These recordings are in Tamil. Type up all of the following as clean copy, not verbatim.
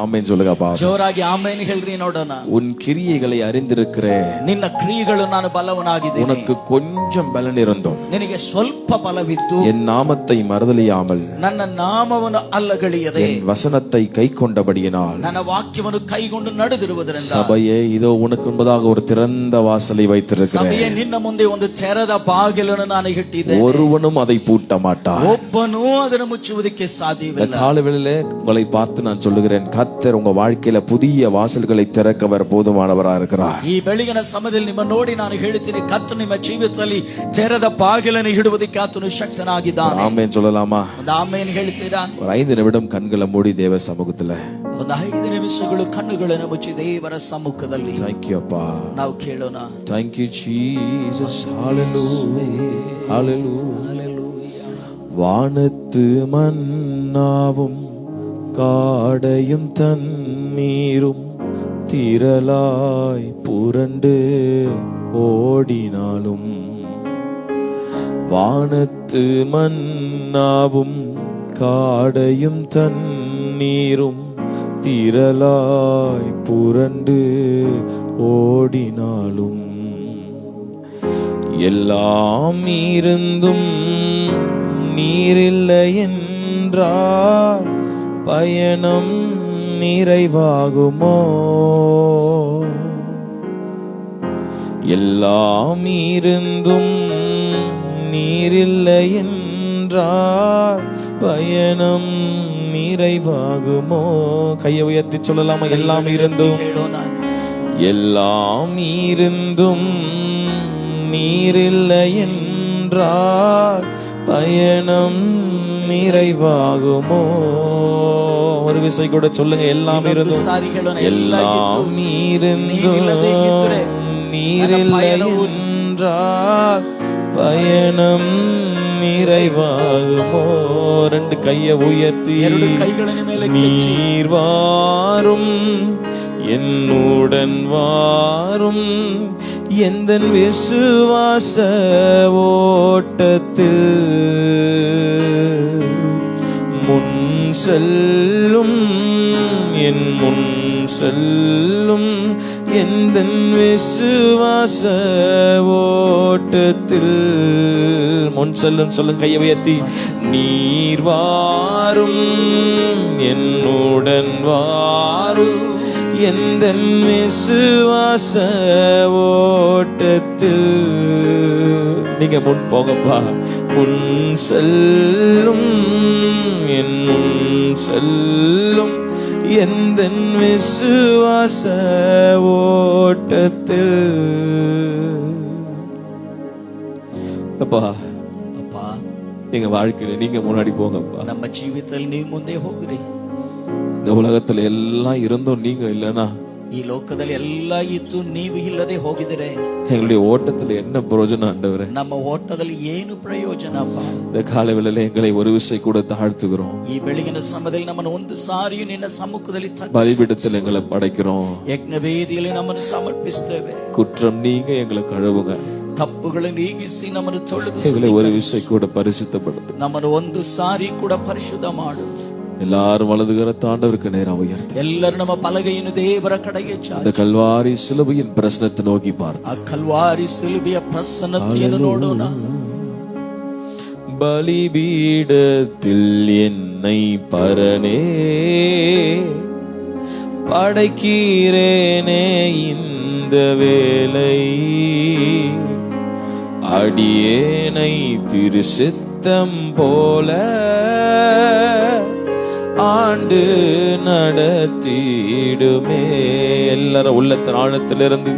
ஆமென் சொல்லுங்கப்பா. ಜೋರಾಗಿ ಆಮೆನ್ ಹೇಳ್ರಿ ನೋಡೋಣ. உன் கிரியைகளை அறிந்திருக்கிறேன். ನಿನ್ನ ಕ್ರಿಯೆಗಳು ನಾನು ಬಲ್ಲವನಾಗಿದ್ದೇನೆ. உனக்கு கொஞ்சம் பலன் இருந்தும் ನಿನಗೆ ಸ್ವಲ್ಪ ಬಲವಿದ್ದು என் நாமத்தை மறதலியாமல் ನನ್ನ ನಾಮವನ್ನು ಅಲ್ಲಗಳೆಯದೆ என் வசனத்தை கைக்கொண்டபடியினால் ನನ್ನ ವಾಕ್ಯವನ್ನು ಕೈಗೊಂಡು ನಡೆದಿರುವುದರಿಂದ சபையே இதோ உனக்கு முன்பதாக ஒரு திறந்த வாசலை வைத்திருக்கிறேன். ಸಭೆಯೇ ನಿನ್ನ ಮುಂದೆ ಒಂದು ತೆರೆದ ಬಾಗಿಲನ್ನು ನಾನು ಇಟ್ಟಿದ್ದೇನೆ. ஒருவனும் அதை பூட்ட மாட்டான். ಒಬ್ಬನೂ ಅದನ್ನು ಮುಚ್ಚುವುದಕ್ಕೆ ಸಾಧ್ಯವಿಲ್ಲ. காலவேளையிலே உங்களை பார்த்து நான் சொல்லுகிறேன், கர்த்தர் உங்க வாழ்க்கையில புதிய வாசல்களை திறக்கவர் போதுமானவரா இருக்கிறார். ಈ ಬೆಳಗಿನ ಸಮಯದಲ್ಲಿ ನಿಮ್ಮ ನೋಡಿ ನಾನು ಹೇಳುತ್ತೇನೆ, ಕರ್ತನು ನಿಮ್ಮ ಜೀವಿತದಲ್ಲಿ ತೆರೆದ ಬಾಗಿಲನ್ನು ಇಡುವುದಕ್ಕೆ ಆತನು ಶಕ್ತನಾಗಿದ್ದಾನೆ. ஆமென் சொல்லலாமா? ಒಂದು ಆಮೆನ್ ಹೇಳ್ತೀರಾ? ஒரு 5 நிமிடம் கண்களை மூடி தேவ சமூகத்துல ಒಂದು 5 ನಿಮಿಷಗಳು ಕಣ್ಣುಗಳನ್ನು ಮುಚ್ಚಿ ದೇವರ ಸಮ್ಮುಖದಲ್ಲಿ Thank you அப்பா. ನಾವು ಕೇಳೋಣ. Thank you Jesus. Hallelujah. Hallelujah. Hallelujah. வானத்து மன்னாவும் காடையும் தண்ணீரும் திரளாய் புரண்டு ஓடினாலும், வானத்து மன்னாவும் காடையும் தண்ணீரும் திரளாய் புரண்டு ஓடினாலும், எல்லாம் இருந்தும் நீரில்லை என்றால் பயணம் நிறைவாகுமோ? எல்லாம் இருந்தும் நீரில்லை என்றால் பயணம் நிறைவாகுமோ? கையை உயர்த்தி சொல்லலாமா? எல்லாம் இருந்தும், எல்லாம் இருந்தும் நீரில்லை என்றால் பயணம் நிறைவாகுமோ? ஒரு விசை கூட சொல்லுங்க. எல்லாம் இருந்தும், எல்லாம் இருந்தும் நீரில்லை என்றால் பயணம் நிறைவாகுமோ? 2 கையை உயர்த்தி, நீர் வாரும் என்னுடன் வாரும் எந்தன் விசுவாச ஓட்டத்தில் முன் செல்லும், என் முன் செல்லும் எந்தன் விசுவாச ஓட்டத்தில் முன் செல்லும். சொல்லுங்க கையை உயர்த்தி. நீர் வாரும் என்னுடன் வாரும் எந்தன் விசுவாச ஓட்டத்தில். நீங்க முன் போகப்பா. முன் செல்லும், என் முன் செல்லும் எந்தன் விசுவாச ஓட்டத்தில். அப்பா அப்பா, நீங்க வாழ்க்கையில நீங்க முன்னாடி போங்கப்பா. ನಮ್ಮ ಜೀವಿತದಲ್ಲಿ ನೀವು ಮುಂದೆ ಹೋಗ್ರಿ. இந்த உலகத்துல எல்லாம் இருந்தும் நீங்க இல்லைன்னா, ಈ ಲೋಕದಲ್ಲಿ ಎಲ್ಲ ಇತ್ತು ನೀವು ಇಲ್ಲದೆ ಹೋಗಿದರೆ எங்களுடைய ஓட்டத்துல என்ன பிரயோஜனம் ஆண்டவரே? ನಮ್ಮ ಓಟದಲ್ಲಿ ಏನು ಪ್ರಯೋಜನ ಅಪ್ಪ? இந்த காலவேளையில எங்களை ஒரு விசை கூட தாழ்த்துகிறோம். ಈ ಬೆಳಗಿನ ಸಮಯದಲ್ಲಿ ನಮ್ಮನ್ನು ಒಂದು ಸಾರಿಯೂ ನಿನ್ನ ಸಮ್ಮುಖದಲ್ಲಿ பலிபீடத்தில் எங்களை படைக்கிறோம். ಯಜ್ಞವೇದಿಯಲ್ಲಿ ನಮ್ಮನ್ನು ಸಮರ್ಪಿಸುತ್ತೇವೆ. குற்றம் நீங்க எங்களை கழுவுங்க. ತಪ್ಪುಗಳನ್ನು ನೀಗಿಸಿ ನಮ್ಮನ್ನು ತೊಳೆದು எங்களை ஒரு விசை கூட பரிசுத்தப்படுத்து. ನಮ್ಮನ್ನು ಒಂದು ಸಾರಿ ಕೂಡ ಪರಿಶುದ್ಧ ಮಾಡು. எல்லாரும் வலதுகர ஆண்டவருக்கு நேராக உயர்த்து. ಎಲ್ಲರೂ ನಮ್ಮ ಬಲಗೈಯನ್ನು ದೇವರ ಕಡೆಗೆ ಚಾಚಿ அந்த கல்வாரி சிலுவையின் பிரசன்னத்தை நோக்கி பார்த்து, ಆ ಕಲ್ವಾರಿ ಸಿಲುಬೆಯ ಪ್ರಸನ್ನತೆಯನ್ನು ನೋಡೋಣ. பலிபீடத்தில் என்னை பரனே படைக்கிறேனே இந்த வேளை, அடியேனை திருசித்தம் போல ஆண்டு நடத்திடுமே. எல்லாரும் உள்ளத்தின் ஆழத்திலிருந்து,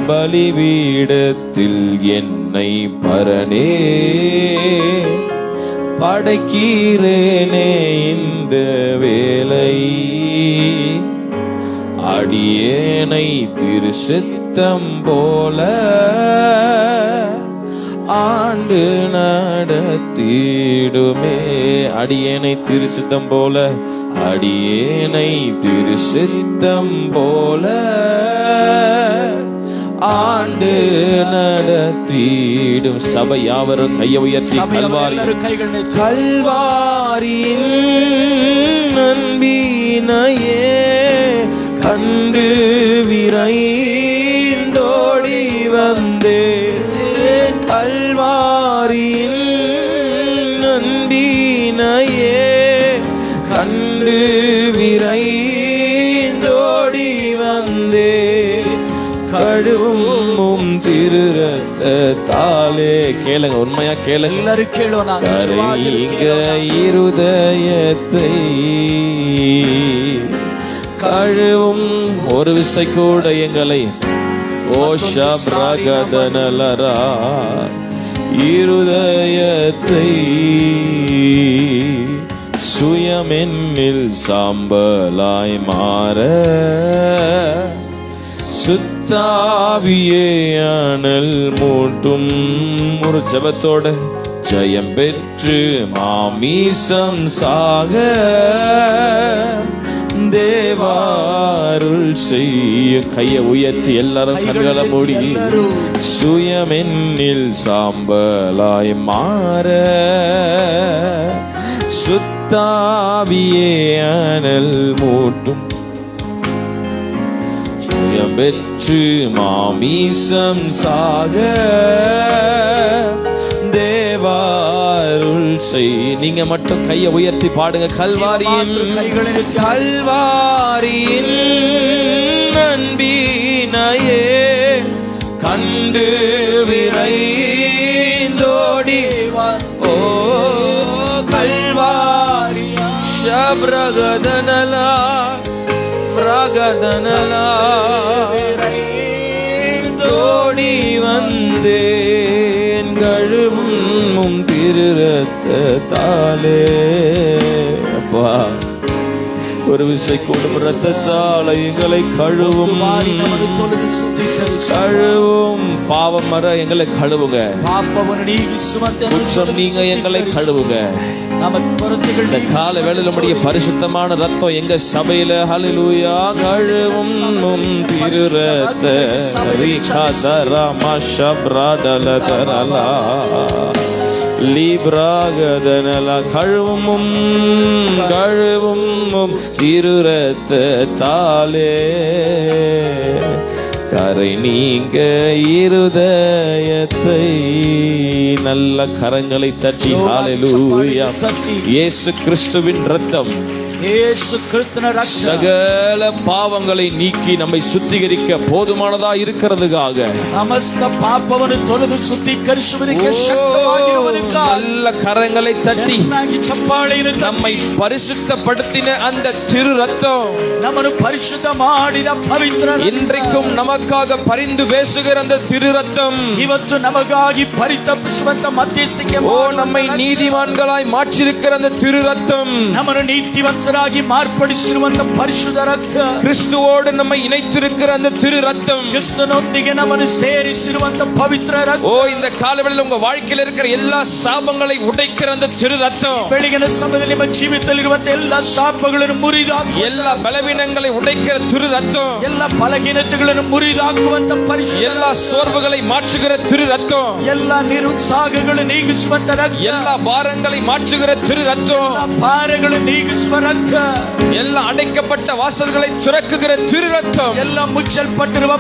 பலிபீடத்தில் என்னை பரனே படைக்கிறேனே இந்த வேளை, அடியேனை திருசித்தம் போல ஆண்டு நடத்திடுமே. அடியேனை திருசித்தம் போல, அடியேனை திருசித்தம் போல ஆண்டு நடத்திடும். சபை யாவரும் கையை உயர்த்தி, கல்வாரியின் அன்பினையே கண்டு விரைந்தோடி வந்தேன் கல்வாரியின் நன்பினையே கண்டு விரைந்தோடி வந்தேன் கழுவும் திரு ரத்தத்தாலே. கேளுங்க, உண்மையா கேளுங்க, எல்லாரும் கேளும். கரைங்க இருதயத்தை கழுவும் ஒரு விசை கூட எங்களை ஓஷப்ரகதனலரா இருதயத்தை சுயமென்னில் சாம்பலாய் மாற சுத்தாவியே அனல் மூட்டும். ஒரு ஜெபத்தோட ஜெயம் பெற்று மாமீசம் சாக தேவாருள் செய்ய. கையை உயர்த்தி எல்லாரும் கண்களை மூடி சுயமென்னில் சாம்பலாய் மாற சுத்தாவியே அனல் மூட்டும். சுயம் பெற்று மாமீசம் சாக தேவாருள் செய். நீங்க மட்டும் கையை உயர்த்தி பாடுங்க. கல்வாரியின் கல்வாரியின் நன்பினையே கண்டு விரைந்தோடி ஓ கல்வாரி ஷப்ரகதனலா பிரகதனலா தோடி வந்தேன் கழுவும் திரு ரத்தத்தாலே. அப்பா, ஒரு விசை கூடும் ரத்தத்தால் எங்களை கழுவும் கழுவும். பாவம் மற எங்களை கழுவுங்க. குற்றம் நீங்க எங்களை கழுவுங்க. இந்த கால வேளையில முடிய பரிசுத்தமான ரத்தம் எங்க சபையில ஹல்லேலூயா கழுவும் திரு ரத்த ரீகாதரமா ஷப்ரதலதரலா லீப்ராகதனலா கழுவும் கழுவும் திரு ரத்தத்தாலே கரை நீங்க இருதயத்தை. நல்ல கரங்களை தட்டி ஹல்லேலூயா. இயேசு கிறிஸ்துவின் ரத்தம் சகல பாவங்களை நீக்கி நம்மை சுத்திகரிக்க போதுமானதா இருக்கிறதுக்காக ಸಮಸ್ತ ಪಾಪವನ್ನು ತೊಳೆದು ಶುದ್ಧೀಕರಿಸುವುದಕ್ಕೆ ಶಕ್ತವಾಗಿರುವುದಕ್ಕಾಗಿ நல்ல கரங்களை தட்டி ಚಪ್ಪಾಳೆಯನ್ನು நம்மை பரிசுத்தப்படுத்தின அந்த திரு ரத்தம் ನಮ್ಮನ್ನು ಪರಿಶುದ್ಧ ಮಾಡಿದ ಪವಿತ್ರ இன்றைக்கும் நமக்காக பரிந்து பேசுகிற அந்த திரு ரத்தம் ಇವತ್ತು ನಮಗಾಗಿ ಪರಿತಪಿಸುವಂತ ಮಧ್ಯಸ್ಥಿಕೆ ஓ நம்மை நீதிமான்களாய் மாற்றிருக்கிற அந்த திரு ரத்தம் ನಮ್ಮನ್ನು ನೀತಿವಂತರಾಗಿ ಮಾರ್ಪಡಿಸಿರುವಂತ ಪರಿಶುದ್ಧ ರಕ್ತ கிறிஸ்துவோடு நம்மை இணைத்திருக்கிற அந்த திரு ரத்தம் ಕ್ರಿಸ್ತನೊಂದಿಗೆ ನಮ್ಮನ್ನು ಸೇರಿಸಿರುವಂತ ಪವಿತ್ರ ರಕ್ತ. ஓ இந்த காலவெளியில் உங்க வாழ்க்கையில் இருக்கிற எல்லா சாபங்களை உடைக்கிற அந்த திரு ரத்தம் ಬೆಳಗಿನ ಸಮಯದಲ್ಲಿ ನಿಮ್ಮ ಜೀವಿತದಲ್ಲಿರುವಂತ ಎಲ್ಲಾ ಶಾಪಗಳನ್ನು ಮುರಿದಾಕುವ எல்லா பலவீனங்களை உடைக்கிற திரு ரத்தம் ಎಲ್ಲ ಬಲಹೀನತೆಗಳನ್ನು ಮುರಿದಾಕುವಂತ ಪರಿಶುದ್ಧ எல்லா சோர்வுகளை மாற்றுகிற திரு ரத்தம் ಎಲ್ಲ ನಿರುತ್ಸಾಹಗಳನ್ನು ನೀಗಿಸುವಂತ ರಕ್ತ எல்லா பாரங்களை மாற்றுகிற திரு ரத்தம் ಭಾರಗಳನ್ನು ನೀಗಿಸುವ ರಕ್ತ எல்லா அடைக்கப்பட்ட வாசல்களை திறக்குகிற திரு ரத்தம் ಎಲ್ಲ ಮುಚ್ಚಲ್ಪಟ್ಟಿರುವ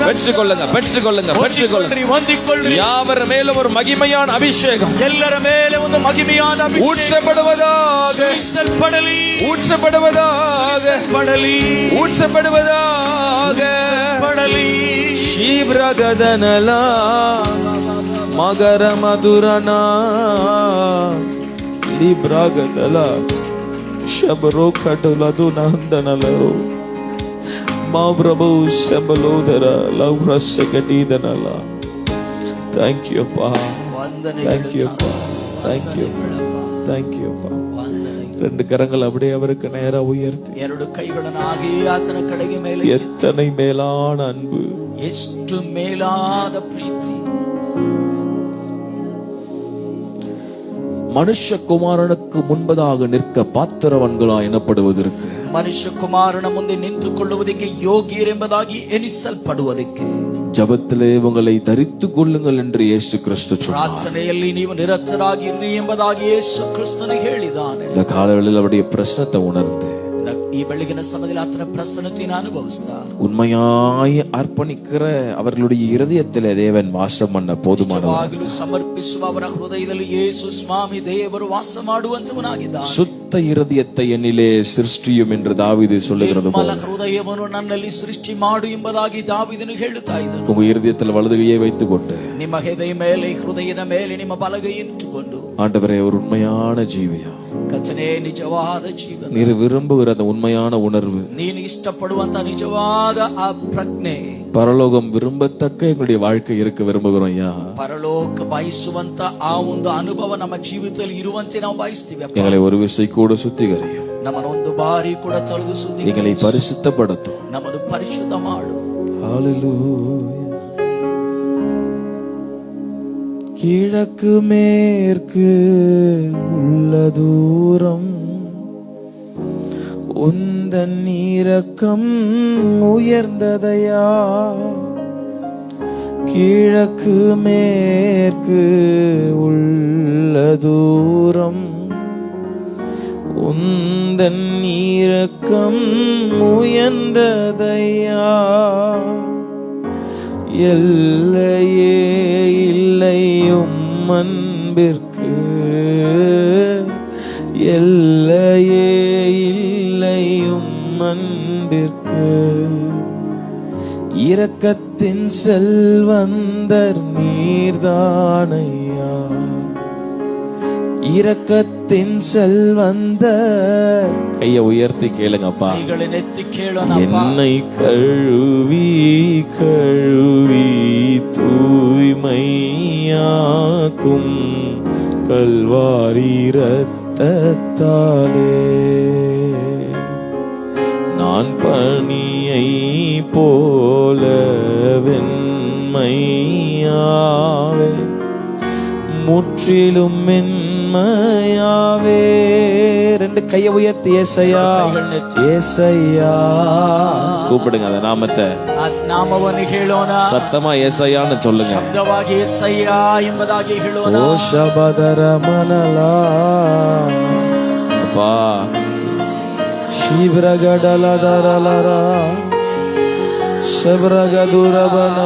பெற்றுக்கொள்ளுங்க பெற்றுக்கொள்ளுங்க பெற்றுக்கொள்ளுங்க ಹೊಂದಿಕೊಳ್ಳ್ರಿ. யாவர் மேலும் ஒரு மகிமையான அபிஷேகம் ಎಲ್ಲರ ಮೇಲೆ ಒಂದು ಮಹಿಮೆಯಾದ ಅಭಿಷೇಕ ஊற்றப்படுவதாக ಸುರಿಸಲ್ಪಡಲಿ ஊற்றப்படுவதாக ಪಡಲಿ ஊற்றப்படுவதாக ಪಡಲಿ ಶೀಬ್ರಗದನಲ ಮಗರ ಮಧುರನ ಲಿಬ್ರಾಗದಲ ಶಬರೋ ಕಟುಲದು ನಂದನಲೋ ಮಾ ಪ್ರಭು ಶಬಲೋದರ ಲವ್ ರಸ ಕಟೀದನಲ. ಥ್ಯಾಂಕ್ ಯು ಅಪ್ಪ, ಥ್ಯಾಂಕ್ ಯು ಅಪ್ಪ, ಥ್ಯಾಂಕ್ ಯು, ಥ್ಯಾಂಕ್ ಯು ಅಪ್ಪ. ரெண்டு கரங்கள் அப்படியே அவருக்கு நேரா உயர்த்தி ಎರಡು ಕೈಗಳನ್ನು ಹಾಗೆ ಆತನ ಕಡೆಗೆ ಮೇಲೆ எத்தனை மேலான அன்பு, ಎಷ್ಟು ಮೇಲಾದ ಪ್ರೀತಿ. மனுஷகுமாரனுக்கு முன்பதாக நிற்க பாத்திரவன்களா எனப்படுவதற்கு ಮನುಷ್ಯ ಕುಮಾರನ ಮುಂದೆ ನಿಂತುಕೊಳ್ಳುವುದಕ್ಕೆ ಯೋಗ್ಯರೆಂಬುದಾಗಿ ಎನಿಸಲ್ಪಡುವುದಕ್ಕೆ ஜபத்திலே உங்களை தரித்துக் கொள்ளுங்கள் என்று இயேசு கிறிஸ்து சொன்னார். ಪ್ರಾರ್ಥನೆಯಲ್ಲಿ ನೀವು ನಿರತರಾಗಿರ್ರಿ ಎಂಬುದಾಗಿ ಯೇಸು ಕ್ರಿಸ್ತನು ಹೇಳಿದ್ದಾನೆ. இந்த காலவெளியில் அவருடைய பிரச்சனத்தை உணர்ந்து ಈ ಬೆಳಗಿನ ಸಮಯದಲ್ಲಿ ಆತನ ಪ್ರಸನ್ನತೆಯನ್ನು ಅನುಭವಿಸ್ತಾ உண்மையாய் அர்ப்பணிக்கிற அவர்களுடைய இருதயத்திலே தேவன் வாசம் பண்ண போதுமானவர். ನಿಜವಾಗಲೂ ಸಮರ್ಪಿಸುವ ಅವರ ಹೃದಯದಲ್ಲಿ ಯೇಸು ಸ್ವಾಮಿ ದೇವರು ವಾಸ ಮಾಡುವಂತವನಾಗಿದ್ದಾನೆ. சுத்த இருதயத்தை என்னிலே சிருஷ்டியும் என்று தாவீது சொல்லுகிறது போல ನಿರ್ಮಲ ಹೃದಯವನ್ನು ನನ್ನಲ್ಲಿ ಸೃಷ್ಟಿ ಮಾಡು ಎಂಬುದಾಗಿ ದಾವೀದನು ಹೇಳುತ್ತಾ ಇದ್ದಾನೆ. உங்க இருதயத்தில் வலதுகையை வைத்துக்கொண்டு ನಿಮ್ಮ ಹೃದಯದ ಮೇಲೆ ನಿಮ್ಮ ಬಲಗೈ ಇಟ್ಟುಕೊಂಡು, ஆண்டவரே ஒரு உண்மையான ஜீவியா, ಕರ್ತನೇ ನಿಜವಾದ ಜೀವನ, நீர் விரும்புகிற அந்த உண்மையான உணர்வு, ನೀನು ಇಷ್ಟಪಡುವಂತ ನಿಜವಾದ ಆ ಪ್ರಜ್ಞೆ, பரலோகம் விரும்பத்தக்க எங்களுடைய வாழ்க்கை இருக்க விரும்புகிறோம் ஐயா. ಪರಲೋಕ ಬಯಸುವಂತ ಆ ಒಂದು ಅನುಭವ ನಮ್ಮ ಜೀವಿತದಲ್ಲಿ ಇರುವಂತೆ ನಾವು ಬಯಸ್ತೀವಿ. எங்களை ஒரு விசை கூட சுத்திகரியும், ನಮ್ಮನ್ನು ಒಂದು ಬಾರಿ ಕೂಡ ತೊಳೆದು எங்களை பரிசுத்தப்படுத்தும், ನಮ್ಮನ್ನು ಪರಿಶುದ್ಧ ಮಾಡು. ஹalleluya. கிழக்கு மேற்கு உள்ள தூரம் உந்தன் இரக்கம் உயர்ந்ததையா. கிழக்கு மேற்கு உள்ள தூரம் உந்தன் இரக்கம் உயர்ந்ததையா. எல்லையே இல்லையும் அன்பிற்கு, எல்லையே இல்லையும் அன்பிற்கு. இரக்கத்தின் செல்வந்தர் நீர்தானையா, இரக்கத்தின் செல்வந்தர். கையை உயர்த்தி கேளுங்கப்பா, ಎತ್ತಿ ಕೇಳೋಣ. என்னை கழுவி கழுவி தூய்மையாக்கும் கல்வாரி இரத்தத்தாலே நான் பனியை போல வெண்மையாவே, முற்றிலும் மென்மையாவே. ரெண்டு கையை உயர்த்தி ஏசையா, ஏசையா கூப்பிடுங்க அந்த நாமத்தை. ಆ ನಾಮವನ್ನು ಹೇಳೋಣ. சத்தமா ஏசையான்னு சொல்லுங்க. ಶಬ್ದವಾಗಿ ಏಸಯ್ಯ ಎಂಬುದಾಗಿ ಹೇಳೋಣ. ஓ ಶಬದರ ಮನಲಾ அப்பா ಶಿಬ್ರಗಡಲದರಲರ ಶಬ್ರಗದುರಬನ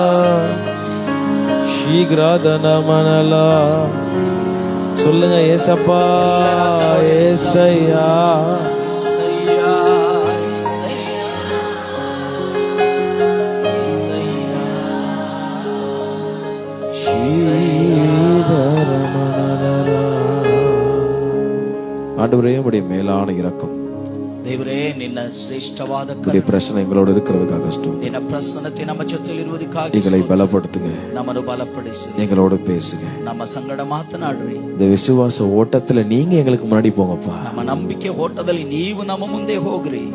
ಶೀಘ್ರದನ ಮನಲ. சொல்லுங்க ஏசப்பா, ஏசையா. ஆண்டவரே உம்முடைய மேலான இரக்கம், ದೇವರೇ ನಿನ್ನ ಶ್ರೇಷ್ಠವಾದ பிரச்சனை எங்களோட இருக்கிறதுக்காக கஷ்டம். ನಿನ್ನ ಪ್ರಸನ್ನತೆ ನಮ್ಮ ಜೊತೆಲಿರುವುದಕ್ಕಾಗಿ எங்களை பலப்படுத்துங்க, ನಮ್ಮನ್ನು ಬಲಪಡಿಸಿ, எங்களோட பேசுங்க. ನಮ್ಮ ಸಂಗಡ ಮಾತನಾಡ್ರಿ. இந்த விசுவாச ஓட்டத்துல நீங்க எங்களுக்கு முன்னாடி போங்கப்பா. ನಮ್ಮ ನಂಬಿಕೆ ಓಟದಲ್ಲಿ ನೀವು ನಮ್ಮ ಮುಂದೆ ಹೋಗ್ರಿ.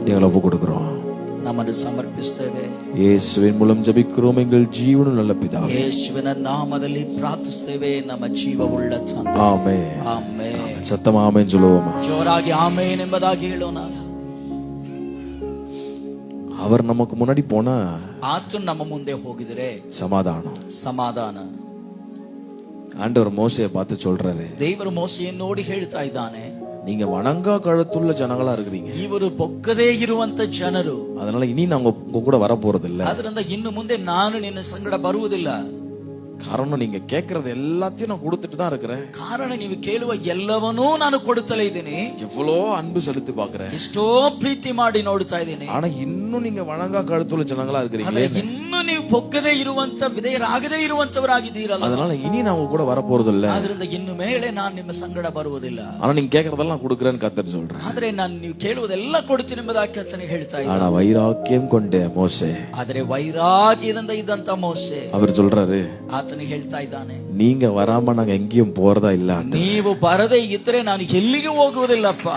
எங்களை ஒப்பு கொடுக்கிறோம், ನಮ್ಮನ್ನು ಸಮರ್ಪಿಸ್ತೇವೆ. இயேசுவின் மூலம் ஜெபிக்கிறோம் எங்கள் ஜீவனுள்ள நல்ல பிதாவே. ಯೇಸುವಿನ ನಾಮದಲ್ಲಿ ಪ್ರಾರ್ಥಿಸ್ತೇವೆ ನಮ್ಮ ಜೀವವುಳ್ಳ ತಂದೆ. ஆமென். ಆಮೆನ್. சத்தமா ஆமென் சொல்லுவோமா? ಜೋರಾಗಿ ಆಮೆನ್ ಎಂಬುದಾಗಿ ಹೇಳೋಣ. அவர் நமக்கு முன்னாடி போனா ಆತನು ನಮ್ಮ ಮುಂದೆ ಹೋಗಿದರೆ சமாதானம். ಸಮಾಧಾನ. ஆண்டவர் மோசேயை பார்த்து சொல்றாரு, ದೇವರು ಮೋಸೆಯನ್ನು ನೋಡಿ ಹೇಳ್ತಾ ಇದ್ದಾನೆ, நீங்க வணங்கா கழுத்துள்ள ஜனங்களா இருக்கிறீங்க, ಇವರು ಬೊಕ್ಕದೇ ಇರುವಂತ ಜನರು. அதனால இனி நான் உங்க கூட வர போறது இல்ல. ಅದರಿಂದ ಇನ್ನು ಮುಂದೆ ನಾನು ನಿನ್ನ ಸಂಗಡ ಬರುವುದಿಲ್ಲ. காரணம் நீங்க கேட்கறது எல்லாத்தையும் நான் கொடுத்துட்டு தான் இருக்கிறேன். ಕಾರಣ ನೀವು ಕೇಳುವ ಎಲ್ಲವನ್ನೂ ನಾನು ಕೊಡುತ್ತಲೇ ಇದ್ದೀನಿ. எவ்வளோ அன்பு செலுத்தி பாக்குறேன், ಎಷ್ಟೋ ಪ್ರೀತಿ ಮಾಡಿ ನೋಡ್ತಾ ಇದ್ದೀನಿ. ஆனா இன்னும் நீங்க வணங்கா கழுத்துள்ள ஜனங்களா இருக்கிறீங்க. ಇನ್ನು ನೀವು ಬೊಕ್ಕದೇ ಇರುವಂತ ವಿಧೇಯರಾಗದೇ ಇರುವಂತವರಾಗಿದ್ದೀರಲ್ಲ. அதனால இனி நான் உங்க கூட வர போறது இல்ல. ಆದ್ರಿಂದ ಇನ್ನು ಮೇಲೆ ನಾನು ನಿಮ್ಮ ಸಂಗಡ ಬರುವುದಿಲ್ಲ. ஆனா நீங்க கேட்கறதெல்லாம் கொடுக்குறேன்னு கர்த்தர் சொல்றேன். ಆದ್ರೆ ನಾನು ನೀವು ಕೇಳುವುದೆಲ್ಲ ಕೊಡ್ತೀನಿ ಎಂಬುದಾಗಿ ಕರ್ತನು ಹೇಳ್ತಾ ಇದ್ದಾನೆ. ஆனா வைராக்கியம் கொண்ட மோசே, ಆದ್ರೆ ವೈರಾಗ್ಯದಿಂದ ಇದ್ದಂತ ಮೋಸೆ அவர் சொல்றாரு, ಆತನು ಹೇಳ್ತಾ ಇದ್ದಾನೆ, நீங்க வராம நாங்க எங்கேயும் போறதா இல்ல. ನೀವು ಬರದೇ ಇದ್ರೆ ನಾನು ಎಲ್ಲಿಗೆ ಹೋಗುವುದಿಲ್ಲಪ್ಪ.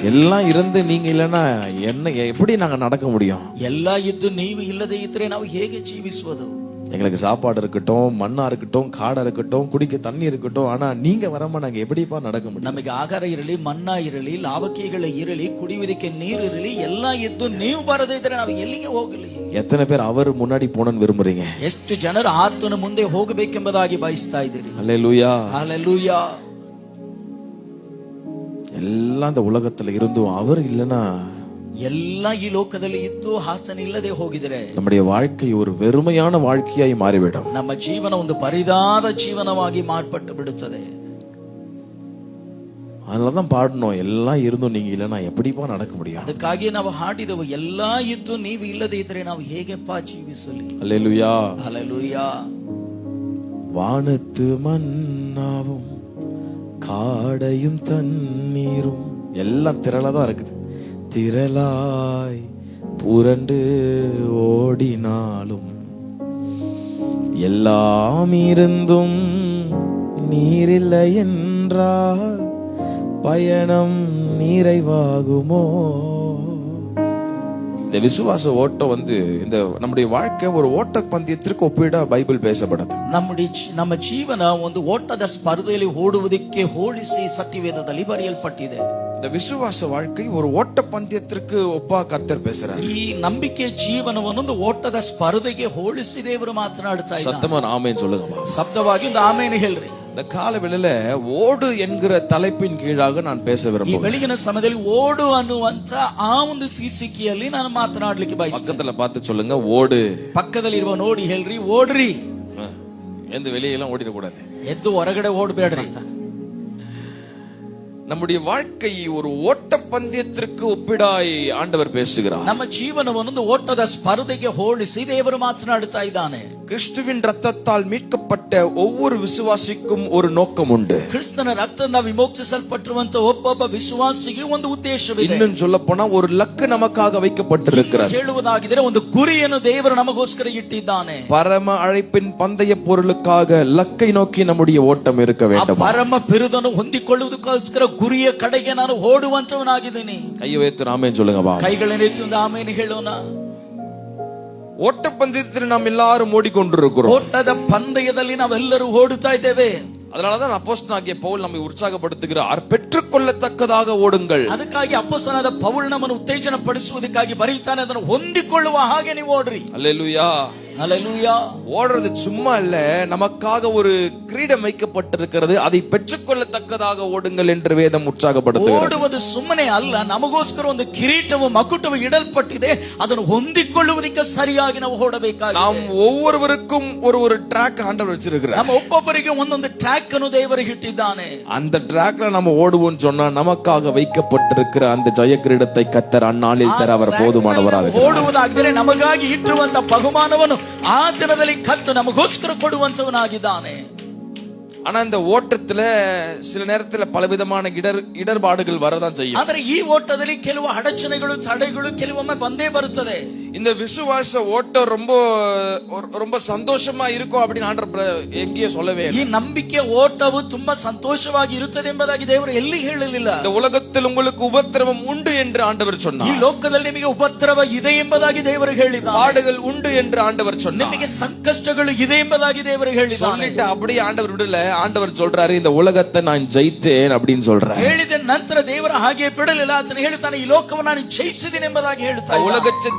எல்லாம் இருந்து நீங்க இல்லைன்னா என்ன எப்படி நாங்க நடக்க முடியும்? ಎಲ್ಲ ಇದ್ದು ನೀವು ಇಲ್ಲದೆ ಇದ್ರೆ ನಾವು ಹೇಗೆ ಜೀವಿಸುವುದು? எங்களுக்கு சாப்பாடு இருக்கட்டும், மண்ணா இருக்கட்டும், காடா இருக்கட்டும், குடிக்க தண்ணி இருக்கட்டும், ஆனா நீங்க வராம நாங்க எப்படிப்பா நடக்க முடியும்? ನಮಗೆ ಆಹಾರ ಇರಲಿ, ಮನ್ನಾ ಇರಲಿ, ಲಾವಕಿಗಳ ಇರಲಿ, ಕುಡಿಯುವುದಕ್ಕೆ ನೀರು ಇರಲಿ, ಎಲ್ಲ ಇದ್ದು ನೀವು ಬರದೇ ಇದ್ರೆ ನಾವು ಎಲ್ಲಿಗೆ ಹೋಗಲಿ? எத்தனை பேர் அவர் முன்னாடி போனன்னு விரும்புறீங்க? ಎಷ್ಟು ಜನರು ಆತನ ಮುಂದೆ ಹೋಗಬೇಕೆಂಬುದಾಗಿ ಬಯಸ್ತಾ ಇದ್ದೀರಿ? அல்லேலூயா. ಹಲ್ಲೆಲೂಯಾ. எல்லாம் இந்த உலகத்துல இருந்தும் அவர் இல்லைன்னா ಎಲ್ಲ ಈ ಲೋಕದಲ್ಲಿ ಇದ್ದು ಆತನ ಇಲ್ಲದೆ ಹೋಗಿದರೆ நம்முடைய வாழ்க்கை ஒரு வெறுமையான வாழ்க்கையாய் மாறிவிடும். ನಮ್ಮ ಜೀವನ ಒಂದು ಬರಿದಾದ ಜೀವನವಾಗಿ ಮಾರ್ಪಟ್ಟು ಬಿಡುತ್ತದೆ. அதனாலதான் பாடணும், எல்லாம் இருந்தும் நீங்க இல்லைன்னா எப்படிப்பா நடக்க முடியும். ಅದಕ್ಕಾಗಿ ನಾವು ಹಾಡಿದೆವು, ಎಲ್ಲಾ ಇದ್ದು ನೀವು ಇಲ್ಲದೆ ಇದ್ರೆ ನಾವು ಹೇಗೆಪ್ಪ ಜೀವಿಸಲಿ. அல்லேலூயா. ஹல்லேலூயா. வானத்து மன்னாவும் காடையும் தண்ணீரும் எல்லாம் திரளாதான் இருக்குது. திரளாய் புரண்டு ஓடினாலும் எல்லாம் இருந்தும் நீரில்லை என்றால் பயணம் நிறைவாகுமோ. இந்த விசுவாச ஓட்டம் இந்த நம்முடைய வாழ்க்கை ஒரு ஓட்ட பந்தயத்திற்கு ஒப்பிட பைபிள் பேசப்படுது. ನಮ್ಮ ಜೀವನ ಒಂದು ಓಟದ ಸ್ಪರ್ಧೆಯಲ್ಲಿ ಓಡುವುದಕ್ಕೆ ಹೋಲಿಸಿ ಸತ್ಯವೇದದಲ್ಲಿ ಬರೆಯಲ್ಪಟ್ಟಿದೆ. இந்த விசுவாச வாழ்க்கை ஒரு ஓட்ட பந்தயத்திற்கு ஒப்பா கர்த்தர் பேசுறார். ಈ ನಂಬಿಕೆ ಜೀವನವನ್ನು ಒಂದು ಓಟದ ಸ್ಪರ್ಧೆಗೆ ಹೋಲಿಸಿ ದೇವರು ಮಾತನಾಡ್ತಾ ಇದ್ದಾರೆ. சத்தமா ஆமென் சொல்லுங்க. ಶಬ್ದವಾಗಿ ಒಂದು ಆಮೇನ್ ಹೇಳ್ರಿ. இந்த காலவேளையில ஓடு என்கிற தலைப்பின் கீழாக நான் பேச ಈ விரும்புகிறேன். ಬೆಳಗಿನ ಸಮಯದಲ್ಲಿ ಓಡು ಅನ್ನುವಂತ ಆ ಒಂದು ಶೀರ್ಷಿಕೆಯಲ್ಲಿ ನಾನು ಮಾತನಾಡಲಿಕ್ಕೆ ಬಯಸ್ತೇನೆ. பக்கத்துல பார்த்து சொல்லுங்க, ஓடு. ಪಕ್ಕದಲ್ಲಿ ಇರುವ ನೋಡಿ ಹೇಳ್ರಿ, ಓಡ್ರಿ. எந்த வெளியெல்லாம் ஓடிட கூடாது. ಎದ್ದು ಹೊರಗಡೆ ಓಡಬೇಡ್ರಿ. நம்முடைய வாழ்க்கை ஒரு ஓட்ட பந்தயத்திற்கு ஒப்பிடாய் ஆண்டவர் பேசுகிறார். ನಮ್ಮ ಜೀವನವನ್ನು ಓಟದ ಸ್ಪರ್ಧೆಗೆ ಹೋಲಿಸಿ ದೇವರು ಮಾತನಾಡುತ್ತಾ ಇದ್ದಾನೆ. கிறிஸ்துவின் ரத்தத்தால் மீட்கப்பட்ட ஒவ்வொரு விசுவாசிக்கும் ஒரு நோக்கம் உண்டு. ಕ್ರಿಸ್ತನ ರಕ್ತದಿಂದ ವಿಮೋಚಿಸಲ್ಪಟ್ಟಿರುವಂತ ಒಬ್ಬೊಬ್ಬ ವಿಶ್ವಾಸಿಗೆ ಒಂದು ಉದ್ದೇಶವಿದೆ. இன்னும் சொல்ல போனா ஒரு லக்கு நமக்காக வைக்கப்பட்டிருக்கிறது. ಹೇಳುವುದಾಗಿದ್ರೆ ಒಂದು ಗುರಿಯನ್ನು ದೇವರು ನಮಗೋಸ್ಕರ ಇಟ್ಟಿದ್ದಾನೆ. பரம அழைப்பின் பந்தய பொருளுக்காக லக்கை நோக்கி நம்முடைய ஓட்டம் இருக்க வேண்டும். ಪರಮ ಬಿರುದನ್ನು ಹೊಂದಿಕೊಳ್ಳುವುದಕ್ಕೋಸ್ಕರ ಗುರಿಯ ಕಡೆಗೆ ನಾನು ಓಡುವಂತವನಾಗಿದ್ದೀನಿ. ಕೈ ಎತ್ತಿ ಆಮೆನ್ சொல்லுங்க ಬಾ. ಕೈಗಳನ್ನೆತ್ತಿ ಒಂದು ಆಮೇನ್ ಹೇಳೋಣ. ஓட்ட பந்தயத்தில் நாம் எல்லாரும் ஓடிக்கொண்டிருக்கிறோம். ಓಟದ ಪಂದ್ಯದಲ್ಲಿ ನಾವೆಲ್ಲರೂ ಓಡುತ್ತಾ ಇದ್ದೇವೆ. அதனாலதான் அப்போஸ்தலனாகிய பவுல் நம்மை உற்சாகப்படுத்துகிறார், பெற்றுக்கொள்ளத்தக்கதாக ஓடுங்கள். ಅದಕ್ಕಾಗಿ ಅಪೊಸ್ತಲನಾದ ಪೌಲ್ ನಮ್ಮನ್ನು ಉತ್ತೇಜನ ಪಡಿಸುವುದಕ್ಕಾಗಿ ಬರೀತಾನೆ, ಅದನ್ನು ಹೊಂದಿಕೊಳ್ಳುವ ಹಾಗೆ ನೀವು ಓಡ್ರಿ. அல்லேலூயா. ஹல்லேலூயா. ஓடுறது சும்மா இல்ல, நமக்காக ஒரு கிரீடம் வைக்கப்பட்டிருக்கிறது, அதை பெற்றுக்கொள்ளத்தக்கதாக ஓடுங்கள் என்று வேதம் உற்சாகப்படுத்துகிறது. ಓಡುವುದು ಸುಮ್ಮನೆ ಅಲ್ಲ, ನಮಗೋಸ್ಕರ ಒಂದು ಕಿರೀಟವು ಮಕುಟವು ಇಡಲ್ಪಟ್ಟಿದೆ, ಅದನ್ನು ಹೊಂದಿಕೊಳ್ಳುವುದಕ್ಕೆ ಸರಿಯಾಗಿ ನಾವು ಓಡಬೇಕಾಗಿದೆ. நாம் ஒவ்வொருவருக்கும் ஒரு ட்ராக் ஆண்டவர் வச்சிருக்கிறார். ನಮ್ಮ ಒಬ್ಬೊಬ್ಬರಿಗೆ ಒಂದೊಂದು ಟ್ರ್ಯಾಕ್ ಅನ್ನು ದೇವರು ಇಟ್ಟಿದ್ದಾನೆ. அந்த ட்ராக்ல நம்ம ஓடுவோம் சொன்னா நமக்காக வைக்கப்பட்டிருக்கிற அந்த ஜெய கிரீடத்தை கர்த்தர் அந்நாளில் தர அவர் போதுமானவராக இருக்கிறார். ಓಡುವುದಾಗಿದ್ರೆ ನಮಗಾಗಿ ಇಟ್ಟಿರುವಂತ ಬಹುಮಾನವನ್ನು ಆ ದಿನದಲ್ಲಿ ಕತ್ತು ನಮಗೋಸ್ಕರ ಕೊಡುವಂತವನಾಗಿದ್ದಾನೆ. ஆனா இந்த ஓட்டத்துல சில நேரத்துல பலவிதமான இடர்பாடுகள் வரதான் செய்யும். ಆದರೆ ಈ ಓಟದಲ್ಲಿ ಕೆಲವು ಅಡಚಣೆಗಳು ತಡೆಗಳು ಕೆಲವೊಮ್ಮೆ ಬಂದೇ ಬರುತ್ತದೆ. இந்த விசுவாச ஓட்டம் ரொம்ப சந்தோஷமா இருக்கும் அப்படின்னு ஆண்டவர் எங்கேயே சொல்லவே இல்லை. ಈ ನಂಬಿಕೆ ಓಟವು ತುಂಬಾ ಸಂತೋಷವಾಗಿ ಇರುತ್ತದೆ ಎಂಬುದಾಗಿ ದೇವರು ಎಲ್ಲಿ ಹೇಳಲಿಲ್ಲ. இந்த உலகத்தில் உங்களுக்கு உபத்திரவம் உண்டு என்று ஆண்டவர் சொன்னார். ಈ ಲೋಕದಲ್ಲಿ ನಿಮಗೆ ಉಪದ್ರವ ಇದೆ ಎಂಬುದಾಗಿ ದೇವರು ಹೇಳಿದ್ದಾರೆ. பாடுகள் உண்டு என்று ஆண்டவர் சொன்னார். ನಿಮಗೆ ಸಂಕಷ್ಟಗಳು ಇದೆ ಎಂಬುದಾಗಿ ದೇವರು ಹೇಳಿದ್ದಾರೆ. சொல்லிட்டு அப்படியே ஆண்டவர் விடல, ஆண்டவர் சொல்றாரு, இந்த உலகத்தை நான் ஜெயித்தேன் அப்படின்னு சொல்றாரு. ಹೇಳಿದ ನಂತರ ದೇವರ ಹಾಗೆ ಬಿಡಲಿಲ್ಲ, ಆತನು ಹೇಳ್ತಾನೆ, ಈ ಲೋಕವನ್ನು ನಾನು ಜಯಿಸಿದ್ದೇನೆ ಎಂಬುದಾಗಿ ಹೇಳ್ತಾ ಇದ್ದಾನೆ. உலகத்தை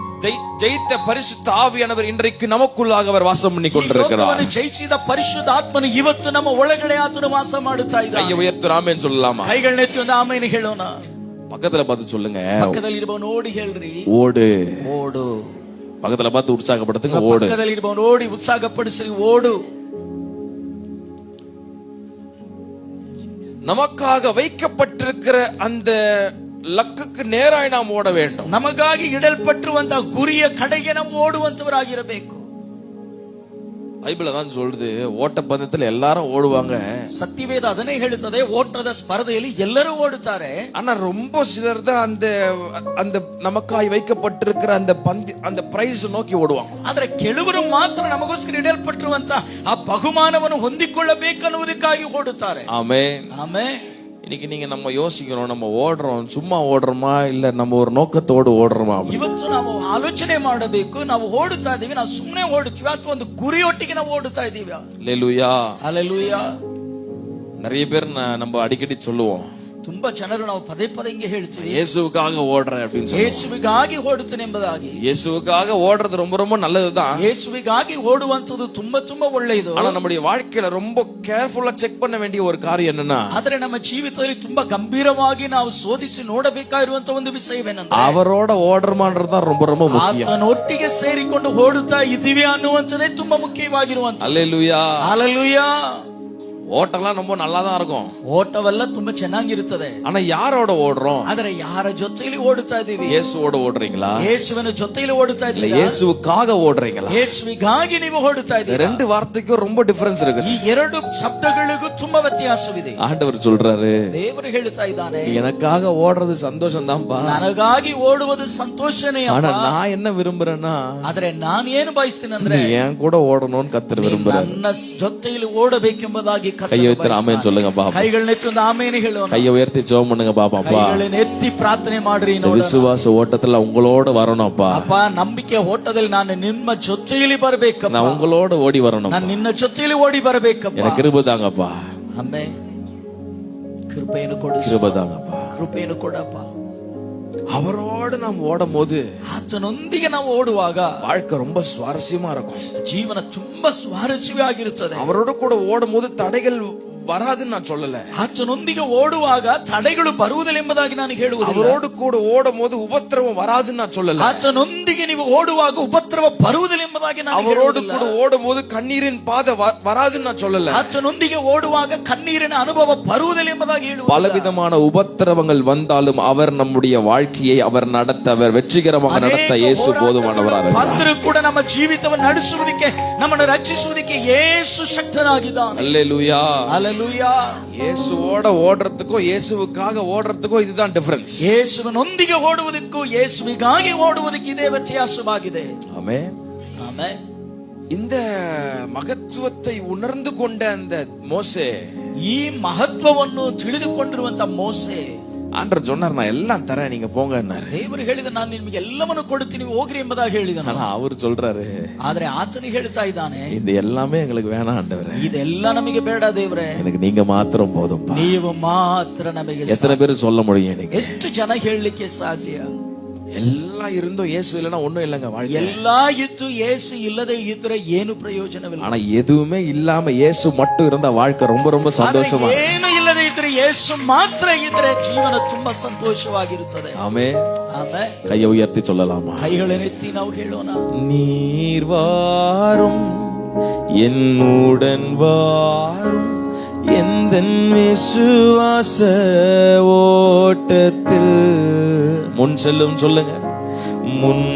ஜெயித்த பரிசுத்த ஆவியானவர் இன்றைக்கு நமக்குள்ளாக அவர் வாசம் பண்ணி கொண்டிருக்கிறார். ಜಯಿಸಿದ ಪರಿಶುದ್ಧ ಆತ್ಮನು ಇವತ್ತು ನಮ್ಮ ಒಳಗಡೆ ಆತನು ವಾಸ ಮಾಡುತ್ತಾ ಇದ್ದಾನೆ. கையை உயர்த்தி ஆமென் சொல்லலாமா? ಕೈಗಳನ್ನೆತ್ತಿ ಒಂದು ಆಮೇನ್ ಹೇಳೋಣ. பக்கத்துல பார்த்து சொல்லுங்க, ಪಕ್ಕದಲ್ಲಿ ಇರುವವನು ಓಡಿ ಹೇಳ್ರಿ, ஓடு. ಓಡು. பக்கத்துல பார்த்து உற்சாகப்படுத்துங்க, ஓடு. ಪಕ್ಕದಲ್ಲಿ ಇರುವವನು ಓಡಿ ಉತ್ಸಾಹಪಡಿಸಿ, ಓಡು. நமக்காக வைக்கப்பட்டிருக்கிற அந்த லக்குக்கு நேராய் நாம் ஓட வேண்டும். ನಮಗಾಗಿ ಇಡಲ್ಪಟ್ಟಿರುವಂತಹ ಗುರಿಯ ಕಡೆಗೆ ನಾವು ಓಡುವಂತವರಾಗಿರಬೇಕು. பைபிள் தான் சொல்லுது, ஓட்ட பந்தயத்துல எல்லாரும் ஓடுவாங்க. ಸತ್ಯವೇದ ಅದನ್ನೇ ಹೇಳುತ್ತದೆ, ಓಟದ ಸ್ಪರ್ಧೆಯಲ್ಲಿ ಎಲ್ಲರೂ ಓಡುತ್ತಾರೆ. ஆனா ரொம்ப சிலர் தான் அந்த நமக்காய் வைக்கப்பட்டிருக்கிற அந்த பிரைஸ் நோக்கி ஓடுவாங்க. ಆದ್ರೆ ಕೆಲವರು ಮಾತ್ರ ನಮಗೋಸ್ಕರ ಇಡಲ್ಪಟ್ಟಿರುವಂತಹ ಆ ಬಹುಮಾನವನ್ನು ಹೊಂದಿಕೊಳ್ಳಬೇಕನ್ನುವುದಕ್ಕಾಗಿ ಓಡುತ್ತಾರೆ. ஆமென். ಆಮೆನ್. இன்னைக்கு நீங்க நம்ம யோசிக்கிறோம், நம்ம ஓடுறோம், சும்மா ஓடுறோமா இல்ல நம்ம ஒரு நோக்கத்தோடு ஓடுறோமா? ಇವತ್ತು ನಾವು ಆಲೋಚನೆ ಮಾಡಬೇಕು, ನಾವು ಓಡುತ್ತಾ ಇದೀವಿ, ನಾವು ಸುಮ್ಮನೆ ಓಡುತ್ತೀವಿ ಅಥವಾ ಒಂದು ಗುರಿಯೊಟ್ಟಿಗೆ ನಾವು ಓಡುತ್ತಾ ಇದೀವಿ. அல்லேலூயா. ஹல்லேலூயா. நிறைய பேர் நம்ம அடிக்கடி சொல்லுவோம், ತುಂಬಾ ಜನರು ನಾವು ಪದೇ ಪದೇ ಹಿಂಗೆ ಹೇಳ್ತೀವಿ, இயேசுவுக்காக ஓடுறேன் அப்படின்னு சொல்லி. ಯೇಸುವಿಗಾಗಿ ಓಡುತ್ತೇನೆ ಎಂಬುದಾಗಿ. இயேசுவுக்காக ஓடுறது ரொம்ப ரொம்ப நல்லதுதான். ಯೇಸುವಿಗಾಗಿ ಓಡುವಂತದ್ದು ತುಂಬಾ ತುಂಬಾ ಒಳ್ಳೆಯದು. ஆனா நம்முடைய வாழ்க்கையில ரொம்ப கேர்ஃபுல்லா செக் பண்ண வேண்டிய ஒரு காரியம் என்னன்னா, ಆದರೆ ನಮ್ಮ ಜೀವಿತದಲ್ಲಿ ತುಂಬಾ ಗಂಭೀರವಾಗಿ ನಾವು ಶೋಧಿಸಿ ನೋಡಬೇಕಾಗಿರುವಂತ ಒಂದು ವಿಷಯವೇನೆಂದ್ರೆ, அவரோட ஓடுறமான்றதுதான் ரொம்ப ரொம்ப முக்கியம். ಆತನೊಟ್ಟಿಗೆ ಸೇರಿಕೊಂಡು ಓಡುತ್ತಾ ಇದ್ದೀವಿ ಅನ್ನುವಂಥದ್ದೇ ತುಂಬಾ ಮುಖ್ಯವಾಗಿರುವಂತ. அல்லேலூயா. ஹல்லேலூயா. ஓட்டம்லாம் ரொம்ப நல்லா தான் இருக்கும், ಓಟವೆಲ್ಲ ತುಂಬಾ ಚೆನ್ನಾಗಿರುತ್ತದೆ. ஆனா யாரோட ஓடுறோம்? ಆದರೆ ಯಾರ ಜೊತೆಯಲ್ಲಿ ಓಡುತ್ತಾ ಇದ್ದೀವಿ? இயேசுவோட ஓடுறீங்களா? ಯೇಸುವಿನ ಜೊತೆಯಲ್ಲಿ ಓಡುತ್ತಾ இல்ல ಇದ್ದೀರಾ? இயேசுவுக்காக ஓடுறீங்களா? ಯೇಸುವಿಗಾಗಿ ನೀವು ಓಡುತ್ತಾ ಇದ್ದೀರಾ? ரெண்டு வார்த்தைக்கும் ரொம்ப டிஃபரன்ஸ் இருக்கு. ಈ ಎರಡು ಶಬ್ದಗಳಿಗೂ ತುಂಬಾ ವ್ಯತ್ಯಾಸವಿದೆ. ஆண்டவர் சொல்றாரு, ದೇವರು ಹೇಳುತ್ತಾ ಇದ್ದಾನೆ, எனக்காக ஓடுறது சந்தோஷம் தான்ப்பா, ನನಗಾಗಿ ಓಡುವುದು ಸಂತೋಷನೇ. ஆனா நான் என்ன விரும்புறேன்னா, ಆದ್ರೆ ನಾನು ಏನು ಬಯಸ್ತೀನಿ ಅಂದ್ರೆ, என் கூட ஓடணும்னு கர்த்தர் விரும்புறாரு. ನನ್ನ ಜೊತೆಯಲ್ಲಿ ಓಡಬೇಕೆಂಬುದಾಗಿ கையை உயர்த்தி ஆமென் சொல்லுங்க பாப்பா. ಕೈಗಳನ್ನ ಎತ್ತಿ ಒಂದು ಆಮೇನೆ ಹೇಳೋಣ. கையை உயர்த்தி ஜெபம் பண்ணுங்க பாப்பா. ಕೈಗಳನ್ನ ಎತ್ತಿ ಪ್ರಾರ್ಥನೆ ಮಾಡ್ರಿ. விசுவாச ஓட்டத்துல உங்களோட வரணும் அப்பா. ಅಪ್ಪ, ನಂಬಿಕೆ ಓಟದಲ್ಲಿ ನಾನು ನಿಮ್ಮ ಜೊತೆಯಲ್ಲಿ ಬರಬೇಕಪ್ಪ. நான் உங்களோட ஓடி வரணும். ನಾನು ನಿನ್ನ ಜೊತೆಯಲ್ಲಿ ಓಡಿ ಬರಬೇಕಪ್ಪ. எனக்கு கிருபை தாங்கப்பா. ಆಮೆನ್. ಕೃಪೆಯನ್ನು ಕೊಡು. கிருபை தாங்கப்பா. ಕೃಪೆಯನ್ನು ಕೊಡಪ್ಪ. அவரோடு நாம் ஓடும் போது, ಆತನೊಂದಿಗೆ ನಾವು ಓಡುವಾಗ வாழ்க்கை ரொம்ப சுவாரஸ்யமா இருக்கும். ಜೀವನ ತುಂಬಾ ಸ್ವಾರಸ್ಯವಾಗಿರುತ್ತದೆ. அவரோட கூட ஓடும் போது தடைகள் வராதுன்னு நான் சொல்லல. ಆತನೊಂದಿಗೆ ಓಡುವಾಗ ತಡೆಗಳು ಬರುವುದಿಲ್ಲ ಎಂಬುದಾಗಿ ನಾನು ಹೇಳುವುದಿಲ್ಲ. அவரோடு கூட ஓடும் போது உபத்திரவம் வராதுன்னு நான் சொல்லல. ಆತನೊಂದಿಗೆ ನೀವು ಓಡುವಾಗ ಉಪದ್ರವ ಬರುವುದಿಲ್ಲ ಎಂಬುದಾಗಿ ನಾನು அவரோடு ಹೇಳುವುದಿಲ್ಲ. கூட ஓடும் போது கண்ணீரின் பாதை வராதுன்னு நான் சொல்லல. ಆತನೊಂದಿಗೆ ಓಡುವಾಗ ಕಣ್ಣೀರಿನ ಅನುಭವ ಬರುವುದಿಲ್ಲ ಎಂಬುದಾಗಿ ಹೇಳುವುದಿಲ್ಲ. பலவிதமான உபத்திரவங்கள் வந்தாலும் அவர் நம்முடைய வாழ்க்கையை அவர் நடத்த, அவர் வெற்றிகரமாக நடத்த இயேசு போதுமானவராக ಬಂದರೂ ಕೂಡ ನಮ್ಮ ಜೀವಿತವನ್ನು ನಡೆಸುವುದಕ್ಕೆ, ನಮ್ಮನ್ನು ರಕ್ಷಿಸುವುದಕ್ಕೆ ಯೇಸು ಶಕ್ತನಾಗಿದ್ದಾನೆ. அல்லேலூயா. ಹಲ್ಲೆಲೂಯಾ. இயேசுவோட ஓடுறதுக்கோ இயேசுவுக்காக ஓடுறதுக்கோ இதுதான் டிஃபரன்ஸ். ಯೇಸುವಿನೊಂದಿಗೆ ಓಡುವುದಕ್ಕೂ ಯೇಸುವಿಗಾಗಿ ಓಡುವುದಕ್ಕೆ ಇದೇ ವ್ಯತ್ಯಾಸವಾಗಿದೆ. ஆமென். ಆಮೆನ್. இந்த மகத்துவத்தை உணர்ந்து கொண்ட அந்த மோசே, ಈ ಮಹತ್ವವನ್ನು ತಿಳಿದುಕೊಂಡಿರುವಂತ ಮೋಸೆ, ஆண்டவர் சொன்னார், நான் எல்லாம் தரேன், நீங்க போங்கன்னாரு. ದೇವರು ಹೇಳಿದ, ನಾನು ನಿಮಗೆ ಎಲ್ಲವನ್ನು ಕೊಡುತ್ತೀನಿ, ಹೋಗ್ರಿ ಎಂಬುದಾಗಿ ಹೇಳಿದನು. ஆனா அவர் சொல்றாரு, ಆದ್ರೆ ಆತನಿಗೆ ಹೇಳ್ತಾ ಇದ್ದಾನೆ, இந்த எல்லாமே எங்களுக்கு வேணாம் ஆண்டவரே, ಇದೆಲ್ಲ ನಮಗೆ ಬೇಡ ದೇವರೇ, எனக்கு நீங்க மாத்திரம் போதும். ನೀವು ಮಾತ್ರ ನಮಗೆ. எத்தனை பேர் சொல்ல முடியும்? எனக்கு ಎಷ್ಟು ಜನ ಹೇಳಲಿಕ್ಕೆ ಸಾಧ್ಯ? எல்லாம் இருந்தும் இயேசு இல்லைன்னா ஒண்ணும் இல்லைங்க வாழ்க்கை. ಎಲ್ಲಾ ಇದ್ದು ಯೇಸು ಇಲ್ಲದೆ ಇದ್ರೆ ಏನು ಪ್ರಯೋಜನವಿಲ್ಲ. ஆனா எதுவுமே இல்லாம இயேசு மட்டும் இருந்தா வாழ்க்கை ரொம்ப ரொம்ப சந்தோஷமா. ಏನು ಇಲ್ಲದೆ ಇದ್ರೆ ಯೇಸು ಮಾತ್ರ ಇದ್ರೆ ಜೀವನ ತುಂಬಾ ಸಂತೋಷವಾಗಿರುತ್ತದೆ. ஆமென். ಆಮೆನ್. கையை உயர்த்தி சொல்லலாமா? ಕೈಗಳನ್ನೆತ್ತಿ ನಾವು ಹೇಳೋಣ. நீர் வாரும் என்னுடன் வாரும் எந்தன் விசுவாச ஓட்டத்தில் முன் செல்லும். சொல்லுங்க, முன்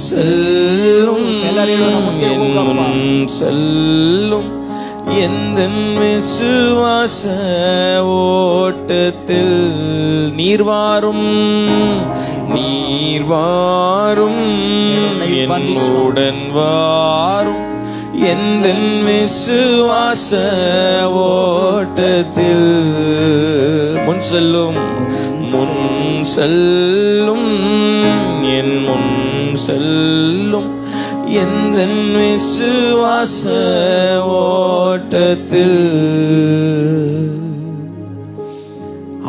செல்லும், முன் செல்லும் எந்தன் விசுவாச ஓட்டத்தில் நீர் வாரும், நீர் வாரும் என்னுடன் வாரும் எந்தன் விசுவாச ஓட்டத்தில் முன் செல்லும், முன் செல்லும், என் முன் செல்லும் எந்தன் விசுவாச ஓட்டத்தில்.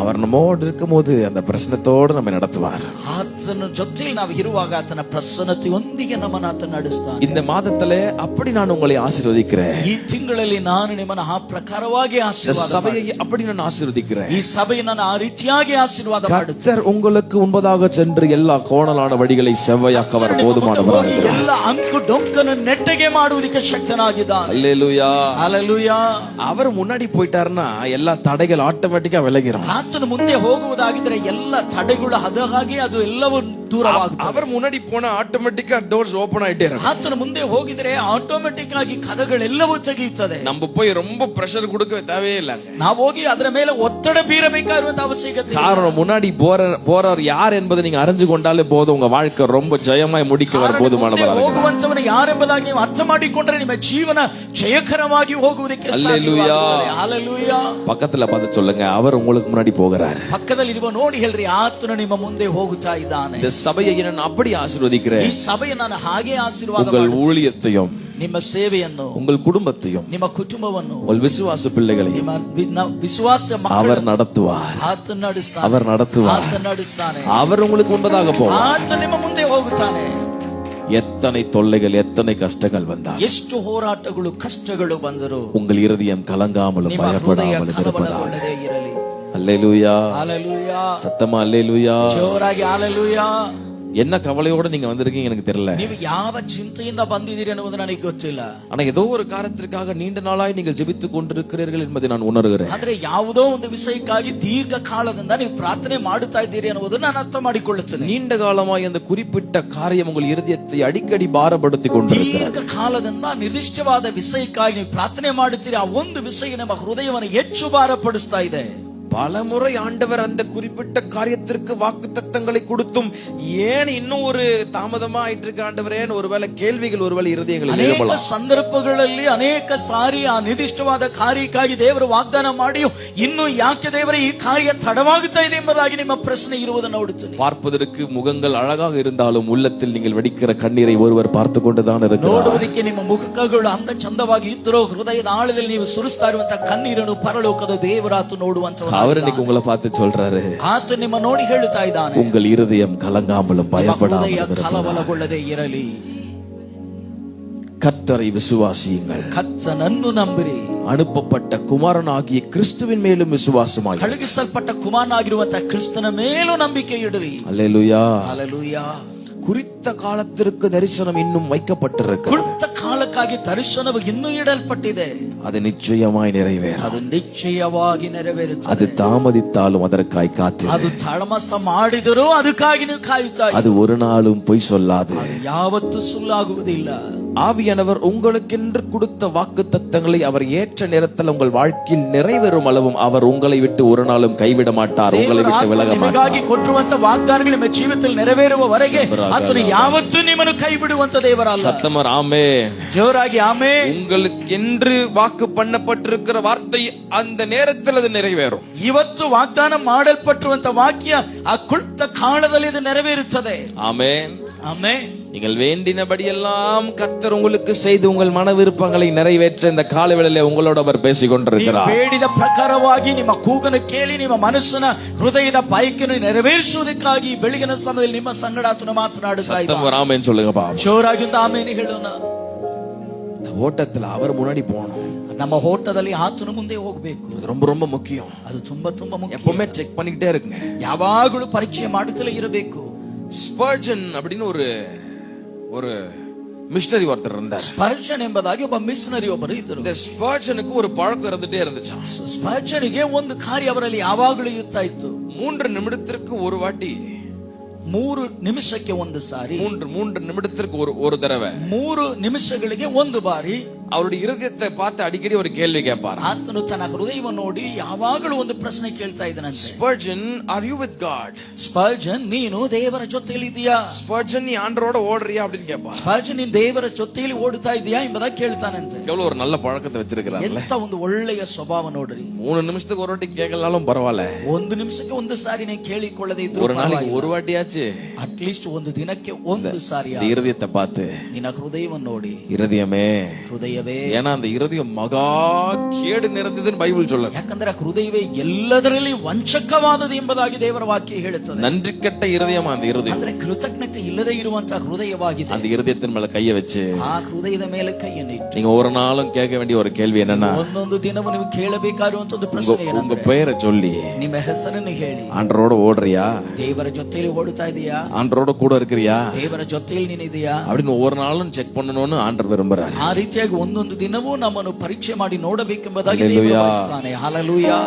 அவர் நம்மோடு இருக்கும் போது அந்த பிரச்சனத்தோடு நம்ம நடத்துவார். ಆತನ ಜೊತೆಯಲ್ಲಿ ನಾವು ಇರುವಾಗ ಆತನ ಪ್ರಸನ್ನತೆಯೊಂದಿಗೆ ನಮ್ಮನ್ನು ಆತ ನಡೆಸ್ತಾನೆ. இந்த மாதத்திலே அப்படி நான் உங்களை ஆசீர்வதிக்கிறேன். ಈ ತಿಂಗಳಲ್ಲಿ ನಾನು ನಿಮ್ಮನ್ನು ಆ ಪ್ರಕಾರವಾಗಿ ಆಶೀರ್ವಾದ சபையை அப்படி நான் ஆசீர்வதிக்கிறேன். ಈ ಸಭೆಯನ್ನು ಆ ರೀತಿಯಾಗಿ ಆಶೀರ್ವಾದ ಮಾಡುತ್ತೇನೆ. கர்த்தர் உங்களுக்கு முன்பதாக சென்று எல்லா கோணலான வழிகளை செவ்வையாக்க அவர் போதுமானவராக இருக்கிறார். ಎಲ್ಲ ಅಂಕು ಡೊಂಕನ್ನು ನೆಟ್ಟಗೆ ಮಾಡುವುದಕ್ಕೆ ಶಕ್ತನಾಗಿದ್ದಾನೆ. அல்லேலூயா. ಹಲ್ಲೆಲೂಯಾ. அவர் முன்னாடி போயிட்டாருன்னா எல்லா தடைகள் ஆட்டோமேட்டிக்கா விலகிரும். ಆತನು ಮುಂದೆ ಹೋಗುವುದಾಗಿದ್ರೆ ಎಲ್ಲ ತಡೆಗಳು ಹದವಾಗಿ ಅದು ಎಲ್ಲವೂ ದೂರವಾಗುತ್ತದೆ. அவர் முன்னாடி போனா ஆட்டோமேட்டிக்கா டோர்ஸ் ஓபன் ஆயிட்டே இருக்கும். ಆತನು ಮುಂದೆ ಹೋಗಿದ್ರೆ ಆಟೋಮೆಟಿಕ್ ಆಗಿ ಕದಗಳೆಲ್ಲವೂ ತೆಗೆಯುತ್ತದೆ. நம்ம போய் ரொம்ப பிரஷர் கொடுக்க தேவையே இல்ல. ನಾವು ಹೋಗಿ ಅದರ ಮೇಲೆ ಒತ್ತಡ ಬೀರಬೇಕಾಗಿರುವಂತ ಅವಶ್ಯಕತೆ ಇಲ್ಲ. காரணம் முன்னாடி போறார் யார் என்பதை நீங்க அறிஞ்சு கொண்டாலே போதும். உங்க வாழ்க்கை ரொம்ப ஜெயமாய் முடிக்கவர் போதுமானவராக. ಹೋಗುವಂತವನು ಯಾರೆಂಬುದಾಗಿ ನೀವು ಅರ್ಥ ಮಾಡಿಕೊಂಡ್ರೆ ನಿಮ್ಮ ಜೀವನ ಜಯಕರವಾಗಿ ಹೋಗುವುದಕ್ಕೆ ಸಾಧ್ಯವಾಗುತ್ತದೆ. ಹಲ್ಲೆಲೂಯಾ. பக்கத்துல பார்த்து சொல்லுங்க, அவர் உங்களுக்கு முன்னாடி போகிறார். ಪಕ್ಕದಲ್ಲಿ ಇರುವ ನೋಡಿ ಹೇಳ್ರಿ, ಆತನು ನಿಮ್ಮ ಮುಂದೆ ಹೋಗುತ್ತಾ ಇದ್ದಾನೆ. இந்த சபையை நான் அப்படி ஆசீர்வதிக்கிறேன். ಈ ಸಭೆಯನ್ನು ನಾನು ಹಾಗೆ ಆಶೀರ್ವಾದ உங்கள் ಮಾಡುತ್ತೇನೆ. ஊழியத்தையும் ನಿಮ್ಮ ಸೇವೆಯನ್ನು, உங்கள் குடும்பத்தையும், ನಿಮ್ಮ ಕುಟುಂಬವನ್ನು, உங்கள் விசுவாச பிள்ளைகளையும் ನಿಮ್ಮ ವಿಶ್ವಾಸ அவர் நடத்துவார். ಆತ ನಡೆಸ್ತಾನೆ, அவர் நடத்துவார். ಆತ ನಡೆಸ್ತಾನೆ. அவர் உங்களுக்கு முன்பதாக போவார். ಆತ ನಿಮ್ಮ ಮುಂದೆ ಹೋಗುತ್ತಾನೆ. எத்தனை தொல்லைகள், எத்தனை கஷ்டங்கள் வந்தால், ಎಷ್ಟು ಹೋರಾಟಗಳು ಕಷ್ಟಗಳು ಬಂದರು, உங்கள் இருதயம் கலங்காமலும் ನಿಮ್ಮ ಹೃದಯ பயப்படாமலும் இருப்பதாக. ಕಳವಳಗೊಳ್ಳದೆ ಇರಲಿ. அல்லேலூயா. ஹalleluya. சத்தமா அல்லேலூயா. ಜೋರಾಗಿ ஹalleluya. என்ன கவலையோட நீங்க வந்திருக்கீங்க எனக்கு தெரியல. ನೀವು ಯಾವ ಚಿಂತೆಯಿಂದ ಬಂದಿದ್ದೀರಿ ಅನ್ನುವುದು ನನಗೆ ಗೊತ್ತಿಲ್ಲ. ஆனா ஏதோ ஒரு காரியத்திற்காக நீண்ட நாளாய் நீங்கள் ஜெபித்துக் கொண்டிருக்கிறீர்கள் என்பதை நான் உணர்கிறேன். ಆದ್ರೆ ಯಾವುದೋ ಒಂದು ವಿಷಯಕ್ಕಾಗಿ ದೀರ್ಘ ಕಾಲದಿಂದ ನೀವು ಪ್ರಾರ್ಥನೆ ಮಾಡುತ್ತಾ ಇದ್ದೀರಿ ಅನ್ನುವುದು ನಾನು ಅರ್ಥ ಮಾಡಿಕೊಳ್ಳುತ್ತೇನೆ. நீண்ட காலமாய் அந்த குறிப்பிட்ட காரியம் உங்கள் இருதயத்தை அடிக்கடி பாரப்படுத்தி கொண்டிருக்கிறது. ದೀರ್ಘ ಕಾಲದಿಂದ ನಿರ್ದಿಷ್ಟವಾದ ವಿಷಯಕ್ಕಾಗಿ ನೀವು ಪ್ರಾರ್ಥನೆ ಮಾಡುತ್ತೀರಿ. ಆ ಒಂದು ವಿಷಯ ನಮ್ಮ ಹೃದಯವನ್ನು ಹೆಚ್ಚು ಭಾರಪಡಿಸ್ತಾ ಇದೆ. பலமுறை ஆண்டவர் அந்த குறிப்பிட்ட காரியத்திற்கு வாக்குத்தத்தங்களை கொடுத்தும் ஏன் இன்னும் ஒரு தாமதமா ஆயிட்டு இருக்கு ஆண்டவரேன்னு ஒருவேளை கேள்விகள் ஒருவேளை இருதயங்களில் ಅನೇಕ எழும்பலாம். ಸಂದರ್ಭಗಳಲ್ಲಿ ಅನೇಕ ಸಾರಿ ಆ ನಿರ್ದಿಷ್ಟವಾದ ಕಾರ್ಯಕ್ಕಾಗಿ ದೇವರು ವಾಗ್ದಾನ ಮಾಡಿಯೂ ಇನ್ನು ಯಾಕೆ ದೇವರೇ ಈ ಕಾರ್ಯ ತಡವಾಗುತ್ತಾ ಇದೆ ಎಂಬುದಾಗಿ ನಿಮ್ಮ ಪ್ರಶ್ನೆ ಇರುವುದನ್ನು ನೋಡುತ್ತೇನೆ. பார்ப்பதற்கு முகங்கள் அழகாக இருந்தாலும் உள்ளத்தில் நீங்கள் வெடிக்கிற கண்ணீரை ஒருவர் பார்த்து கொண்டுதான் இருக்கிறார். ನೋಡುವುದಕ್ಕೆ ನಿಮ್ಮ ಮುಖಗಳು ಅಂದ ಚಂದವಾಗಿ ಇದ್ದರೂ ಹೃದಯದ ಆಳದಲ್ಲಿ ನೀವು ಸುರಿಸ್ತಾ ಇರುವಂತಹ ಕಣ್ಣೀರನ್ನು ಪರಲೋಕದ ದೇವರಾತು ನೋಡುವಂತ அவர் இன்னைக்கு உங்களை பார்த்து சொல்றாரு, ಆತ ನಿಮ್ಮ ನೋಡಿ ಹೇಳುತ್ತಾ ಇದ್ದಾನೆ, உங்கள் இருதயம் கலங்காமலும் பயப்படாமலும் ಕಲವಲಗೊಳ್ಳದೆ ಇರಲಿ. கர்த்தரை விசுவாசியுங்கள், ಕರ್ತನನ್ನು ನಂಬಿರಿ, அனுப்பப்பட்ட குமாரனாகிய கிறிஸ்துவின் மேலும் விசுவாசமாய், ಕಳುಹಿಸಲ್ಪಟ್ಟ ಕುಮಾರನಾಗಿರುವಂತಹ ಕ್ರಿಸ್ತನ ಮೇಲೂ ನಂಬಿಕೆ ಇಡಿರಿ. அல்லேலூயா. ಹಲ್ಲೆಲೂಯಾ. குறித்த காலத்திற்கு தரிசனம் இன்னும் வைக்கப்பட்டிருக்கு. குறித்த ಕಾಲಕ್ಕಾಗಿ ದರ್ಶನವು ಇನ್ನೂ ಇಡಲ್ಪಟ್ಟಿದೆ. அது நிச்சயமாய் நிறைவேறும். ಅದು ನಿಶ್ಚಯವಾಗಿ ನೆರವೇರುತ್ತದೆ. அது தாமதித்தாலும் அதற்காய் காத்து, ಅದು ತಾಮಸ ಮಾಡಿದರೂ ಅದಕ್ಕಾಗಿ ನೀವು ಕಾಯುತ್ತಾ அது ஒரு நாளும் பொய் சொல்லாது. ಅದು ಯಾವತ್ತೂ ಸುಳ್ಳಾಗುವುದಿಲ್ಲ. ஆவியானவர் உங்களுக்கென்று கொடுத்த வாக்குத்தத்தங்களை அவர் ஏற்ற நேரத்தில் உங்கள் வாழ்க்கையில் நிறைவேறும் அளவும் அவர் உங்களை விட்டு ஒரு நாளும் கைவிட மாட்டார், உங்களை விட்டு விலக மாட்டார். ನಿಮಗಾಗಿ ಕೊಟ್ಟಿರುವಂತ ವಾಗ್ದಾನಗಳು ನಿಮ್ಮ ಜೀವಿತದಲ್ಲಿ ನೆರವೇರುವವರೆಗೆ ಆತನು ಯಾವತ್ತೂ ನಿಮ್ಮನ್ನು ಕೈ ಬಿಡುವಂತ ದೇವರಲ್ಲ. சத்தமர் ஆமென். ಜೋರಾಗಿ ಆಮೆನ್. உங்களுக்கென்று வாக்கு பண்ணப்பட்டிருக்கிற வார்த்தை அந்த நேரத்தில் அது நிறைவேறும். ಇವತ್ತು ವಾಗ್ದಾನ ಮಾಡಲ್ಪಟ್ಟಿರುವಂತ ವಾಕ್ಯ ಆ ಕುಳಿತ ಕಾಲದಲ್ಲಿ ಇದು ನೆರವೇರುತ್ತದೆ. ஆமென். ಆಮೆನ್. நீங்கள் வேண்டினபடியெல்லாம் கர்த்தர் உங்களுக்கு செய்து உங்கள் மன விருப்பங்களை நிறைவேற்ற இந்த காலவேளையிலே உங்களோட அவர் பேசிக் கொண்டிருக்கிறார். ಬೇಡಿದ ಪ್ರಕಾರವಾಗಿ ನಿಮ್ಮ ಕೂಗನ್ನು ಕೇಳಿ ನಿಮ್ಮ ಮನಸ್ಸಿನ ಹೃದಯದ ಬಯಕೆಯನ್ನು ನೆರವೇರಿಸುವುದಕ್ಕಾಗಿ ಬೆಳಗಿನ ಸಮಯದಲ್ಲಿ ನಿಮ್ಮ ಸಂಗಡ ಆತನು ಮಾತನಾಡುತ್ತಾ ಇದ್ದಾನೆ. சத்தம் ஆமென் சொல்லுங்க பா. ಜೋರಾಗಿ ಆಮೆನ್ ಹೇಳೋಣ. ஓட்டத்துல அவர் முன்னாடி போகணும். ನಮ್ಮ ಓಟದಲ್ಲಿ ಆತನು ಮುಂದೆ ಹೋಗಬೇಕು. அது ரொம்ப ரொம்ப முக்கியம். ಅದು ತುಂಬಾ ತುಂಬಾ ಮುಖ್ಯ. எப்பவுமே செக் பண்ணிக்கிட்டே இருக்குங்க. ಯಾವಾಗಲೂ ಪರೀಕ್ಷೆ ಮಾಡುತ್ತಲೇ ಇರಬೇಕು. ஸ்பர்ஜன் அப்படின்னு ஒரு மிஷனரி ஒருத்தர் இருந்தார். ಸ್ಪರ್ಜನ್ ಎಂಬುದಾಗಿ ಒಬ್ಬ ಮಿಷನರಿ ಒಬ್ಬರು ಇದ್ದರು. இந்த ஸ்பர்ஜனுக்கு ஒரு பழக்கம் இருந்துட்டே இருந்துச்சு. ಸ್ಪರ್ಜನಿಗೆ ಒಂದು ಕಾರ್ಯ ಅವರಲ್ಲಿ ಯಾವಾಗಲೂ ಇರ್ತಾ ಇತ್ತು. 3 நிமிடத்திற்கு ஒரு வாட்டி, 3 ನಿಮಿಷಕ್ಕೆ ಒಂದು ಸಾರಿ, 3 நிமிடத்திற்கு ஒரு தடவை, 3 ನಿಮಿಷಗಳಿಗೆ ಒಂದು ಬಾರಿ அவருடைய இருதயத்தை பார்த்து அடிக்கடி ஒரு கேள்வி கேட்பார். ಆತನು ತನ್ನ ಹೃದಯವನ್ನು ನೋಡಿ ಯಾವಾಗಲೂ ಒಂದು ಪ್ರಶ್ನೆ ಕೇಳ್ತಾ ಇದ್ದಾನಂತೆ. Spurgeon, are you with God? Spurgeon, ನೀನು ದೇವರ ಜೊತೆಯಲ್ಲಿ ಇದೆಯಾ? ஸ்பர்ஜன், நீ ஆண்டரோட ஓடுறியா அப்படின்னு கேட்பார். ಸ್ಪರ್ಜನ್, ನೀನು ದೇವರ ಜೊತೆಯಲ್ಲಿ ಓಡುತ್ತಾ ಇದೆಯಾ ಎಂಬುದಾಗಿ ಕೇಳ್ತಾನಂತೆ. எவ்வளவு ஒரு நல்ல பழக்கத்தை வச்சிருக்கிறார்ல. ಎಂತ ಒಂದು ಒಳ್ಳೆಯ ಸ್ವಭಾವ ನೋಡ್ರಿ. 3 நிமிஷத்துக்கு ஒரு வாட்டி கேட்கலாலும் பரவாயில்ல. 1 ನಿಮಿಷಕ್ಕೆ ಒಂದು ಸಾರಿ ನೀವು ಕೇಳಿಕೊಳ್ಳದೆ ಇದ್ರು ஒரு நாளைக்கு ஒரு வாட்டியாச்சு, ಅಟ್ಲೀಸ್ಟ್ ಒಂದು ದಿನಕ್ಕೆ ಒಂದು ಸಾರಿ இந்த இருதயத்தை பார்த்து, ನಿನ್ನ ಹೃದಯವನ್ನು ನೋಡಿ, இருதயமே, ಹೃದಯವೇ, ஏன்னா அந்த இருதயம் மகா கேடு நிறைந்ததுன்னு பைபிள் சொல்லுது. ಯಾಕಂದ್ರೆ ಹೃದಯವೇ ಎಲ್ಲದರಲ್ಲಿ ವಂಚಕವಾದದ್ದು ಎಂಬುದಾಗಿ ದೇವರ ವಾಕ್ಯ ಹೇಳುತ್ತದೆ. நன்றி கெட்ட இருதயம் அந்த இருதயம். ಅಂದ್ರೆ ಕೃತಜ್ಞತೆ ಇಲ್ಲದೆ ಇರುವಂತಹ ಹೃದಯವಾಗಿದೆ. அந்த இருதயத்தின் மேல கைய வச்சு ಆ ಹೃದಯದ ಮೇಲೆ ಕೈಯನ್ನು ಇಟ್ಟು நீங்க ஒரு நாளும் கேட்க வேண்டிய ஒரு கேள்வி என்னன்னா, ಒಂದೊಂದು ದಿನವೂ ನೀವು ಕೇಳಬೇಕಾಗಿರುವಂತ ಒಂದು ಪ್ರಶ್ನೆ உங்க ಏನಂದ್ರೆ, பெயரை சொல்லி ನಿಮ್ಮ ಹೆಸರನ್ನು ಹೇಳಿ, ஆண்டரோட ஓடுறியா, ದೇವರ ಜೊತೆಯಲ್ಲಿ ಓಡುತ್ತಾ ಇದೆಯಾ, ஆண்டரோட கூட இருக்கிறியா ದೇವರ ಜೊತೆಯಲ್ಲಿ ನೀನು ಇದೆಯಾ அப்படின்னு ஒவ்வொரு நாளும் செக் பண்ணணும்னு ஆண்டவர் விரும்புறாரு. ಆ ರೀತಿಯಾಗಿ ಒಂದೊಂದು ದಿನವೂ ನಮ್ಮನ್ನು ಪರೀಕ್ಷೆ ಮಾಡಿ ನೋಡಬೇಕೆಂಬುದಾಗಿ ದೇವರು ಬಯಸುತ್ತಾನೆ. ಹಲ್ಲೆಲೂಯಾ.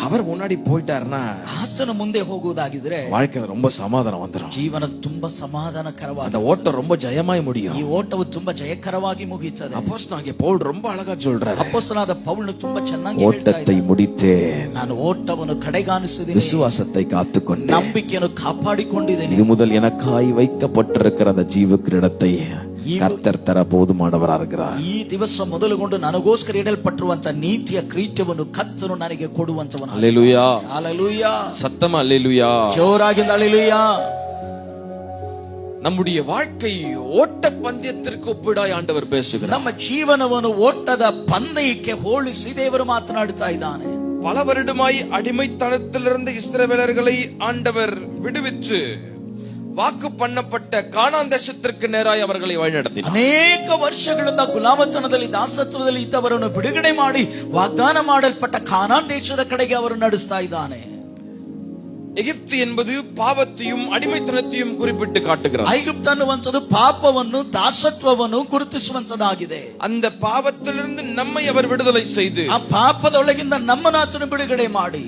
அவர் ಮುன்னாಡಿ போயிட்டாருன்னா ಆತನ ಮುಂದೆ ಹೋಗುವುದಾಗಿದ್ರೆ வாழ்க்கையில ரொம்ப சமாதானம் வந்துரும். ಜೀವನ ತುಂಬಾ ಸಮಾಧಾನಕರವಾದ, அந்த ஓட்டம் ரொம்ப ஜெயமாய் முடியும். ಈ ಓಟವು ತುಂಬಾ ಜಯಕರವಾಗಿ ಮುಗಿಯುತ್ತದೆ. அப்போஸ்தலனாகிய பவுல் ரொம்ப அழகா சொல்றாரு, ಅಪೊಸ್ತಲನಾದ ಪೌಲನು ತುಂಬಾ ಚೆನ್ನಾಗಿ ಹೇಳ್ತಾ ஓட்டத்தை ಇದ್ದಾನೆ. முடித்தேன், ನಾನು ಓಟವನ್ನು ಕಡೆಗಾಣಿಸಿದ್ದೀನಿ, விசுவாசத்தை காத்துக்கொண்டேன், ನಂಬಿಕೆಯನ್ನು ಕಾಪಾಡಿಕೊಂಡಿದ್ದೇನೆ. இது முதல் எனக்காய் வைக்கப்பட்டிருக்கிற அந்த ஜீவ கிரீடத்தை கர்த்தர் தர போதுமானவரா இருக்கிறார். ಈ ದಿವಸ ಮೊದಲುಗೊಂಡು ನನಗೋಸ್ಕರ ಇಡಲ್ಪಟ್ಟಿರುವಂತ ನೀತಿಯ ಕ್ರೀಟವನ್ನು ಕರ್ತನು ನನಗೆ ಕೊಡುವಂತವನು. அல்லேலூயா. ಹಲ್ಲೆಲೂಯಾ. சத்தமா அல்லேலூயா. ಜೋರಾಗಿ ಹಲ್ಲೆಲೂಯಾ. நம்முடைய வாழ்க்கை ஓட்ட ಪಂದ್ಯத்திற்கு ಒಪ್ಪಿಡಾய் ಆಂಡವರ್ பேசுகிறார். ನಮ್ಮ ಜೀವನವನ್ನು ಓಟದ ಪಂದ್ಯಕ್ಕೆ ಹೋಲಿಸಿ ದೇವರು ಮಾತನಾಡುತ್ತಾ ಇದ್ದಾನೆ. பல வருடமாய் அடிமைத்தனத்திலிருந்து இஸ்ரவேலர்களை ஆண்டவர் விடுவித்து வாக்கு பண்ணப்பட்ட ಕಾನಾನ್ ದೇಶத்திற்கு நேராய் அவர்களை வழிநடத்தினார். ಅನೇಕ ವರ್ಷಗಳಿಂದ ಗುಲಾಮತನದಲ್ಲಿ ದಾಸತ್ವದಲ್ಲಿ ಇದ್ದವರನ್ನು ಬಿಡುಗಡೆ ಮಾಡಿ ವಾಗ್ದಾನ ಮಾಡಲ್ಪಟ್ಟ ಕಾನಾನ್ ದೇಶದ ಕಡೆಗೆ ಅವರು ನಡೆಸ್ತಾ ಇದ್ದಾನೆ. எகிப்து என்பது பாவத்தையும் அடிமைத்தனத்தையும் குறிப்பிட்டு காட்டுகிறது. ಐಗುಪ್ತ ಅನ್ನುವಂಥದ್ದು ಪಾಪವನ್ನು ದಾಸತ್ವವನ್ನು ಗುರುತಿಸುವಂತದ್ದಾಗಿದೆ. அந்த பாவத்திலிருந்து நம்மை அவர் விடுதலை செய்து ಆ ಪಾಪದೊಳಗಿಂದ ನಮ್ಮನಾತನು ಬಿಡುಗಡೆ ಮಾಡಿ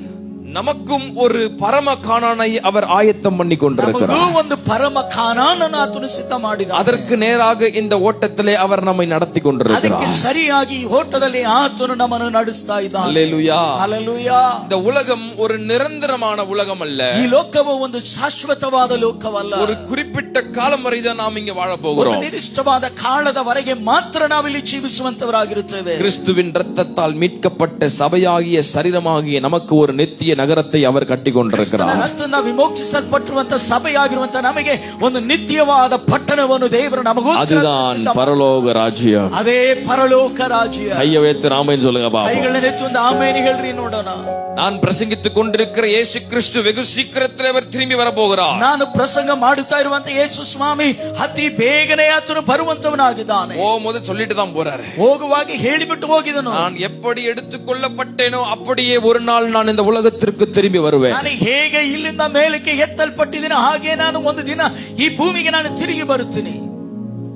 நமக்கும் ஒரு பரம கானானை அவர் ஆயத்தம் பண்ணி கொண்டிருக்கிறார். ನಮಗೂ ಒಂದು ಪರಮ ಕಾನಾನನ್ನು ಆತನು ಸಿದ್ಧ ಮಾಡಿದ್ದಾನೆ. அதற்கு நேராக இந்த ஓட்டத்திலே அவர் நம்மை நடத்தி கொண்டிருக்கிறார். ಅದಕ್ಕೆ ಸರಿಯಾಗಿ ಈ ಓಟದಲ್ಲಿ ಆತನು ನಮ್ಮನ್ನು ನಡೆಸ್ತಾ ಇದ್ದಾನೆ. அல்லேலூயா. ಹಲ್ಲೆಲೂಯಾ. இந்த உலகம் ஒரு நிரந்தரமான உலகம் அல்ல. ಈ ಲೋಕವು ಒಂದು ಶಾಶ್ವತವಾದ ಲೋಕವಲ್ಲ. ஒரு குறிப்பிட்ட காலம் வரை தான் நாம் இங்கே வாழ போகிறோம். ಒಂದು ನಿರ್ದಿಷ್ಟವಾದ ಕಾಲದವರೆಗೆ ಮಾತ್ರ ನಾವಿಲ್ಲಿ ಜೀವಿಸುವಂತವರಾಗಿರುತ್ತೇವೆ. கிறிஸ்துவின் இரத்தத்தால் மீட்கப்பட்ட சபையாகிய சரீரமாகிய நமக்கு ஒரு நித்திய நகரத்தை அவர் கட்டி கொண்டிருக்கிறார். ರಕ್ತದಿಂದ ವಿಮೋಚಿಸಲ್ಪಟ್ಟಿರುವಂತ ಸಭೆಯಾಗಿರುವಂತ ನಮಗೆ ಒಂದು ನಿತ್ಯವಾದ ಪಟ್ಟಣವನ್ನು ದೇವರು ನಮಗೋಸ್ಕರ அதுதான் பரலோக ராஜ்யம். ಅದೇ ಪರಲೋಕ ರಾಜ್ಯ. கையை வைத்து ராமன் சொல்லுங்க பாப்போம். ಕೈಗಳನ್ನೆತ್ತಿ ಒಂದು ಆಮೇನ್ ಹೇಳ್ರಿ ನೋಡೋಣ. நான் பிரசங்கித்துக் கொண்டிருக்கிற இயேசு கிறிஸ்து வெகு சீக்கிரத்தில் அவர் திரும்பி வரப்போகிறார். ನಾನು ಪ್ರಸಂಗ ಮಾಡುತ್ತಾ ಇರುವಂತ ಯೇಸು ಸ್ವಾಮಿ ಅತಿ ಬೇಗನೆ ಆತನು ಬರುವಂತವನಾಗಿದ್ದಾನೆ. முதல் சொல்லிட்டு தான் போறாரு. ಹೋಗುವಾಗ ಹೇಳಿಬಿಟ್ಟು ಹೋಗಿದನು. நான் எப்படி எடுத்துக்கொள்ளப்பட்டேனோ அப்படியே ஒரு நாள் நான் இந்த உலகத்திற்கு திரும்பி வருவேன். ನಾನು ಹೇಗೆ ಇಲ್ಲಿಂದ ಮೇಲಕ್ಕೆ ಎತ್ತಲ್ಪಟ್ಟಿದ್ದೇನೆ ಹಾಗೆ ನಾನು ಒಂದು ದಿನ ಈ ಭೂಮಿಗೆ ನಾನು ತಿರುಗಿ ಬರುತ್ತೇನೆ.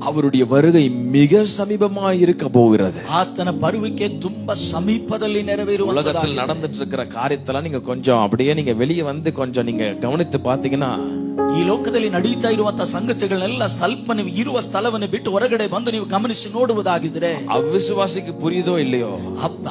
அவருடைய வருகை மிக சமீபமாய் இருக்க போகிறது. ಆತನ ಬರುವಿಕೆ ತುಂಬಾ ಸಮೀಪದಲ್ಲಿ ನೆರವೇರುವಂತದ್ದು. உலகத்தில் நடந்துட்டு இருக்கிற காரியத்தெல்லாம் நீங்க கொஞ்சம் அப்படியே நீங்க வெளியே வந்து கொஞ்சம் நீங்க கவனித்து பாத்தீங்கன்னா ಈ ಲೋಕದಲ್ಲಿ ನಡೀತಾ ಇರುವಂತಹ ಸಂಗತಿಗಳನ್ನೆಲ್ಲ ಸ್ವಲ್ಪ ನೀವು ಇರುವ ಸ್ಥಳವನ್ನು ಬಿಟ್ಟು ಹೊರಗಡೆ ಬಂದು ನೀವು ಗಮನಿಸಿ ನೋಡುವುದಾಗಿದ್ರೆ அவ்விசுவாசிக்கு புரியுதோ இல்லையோ,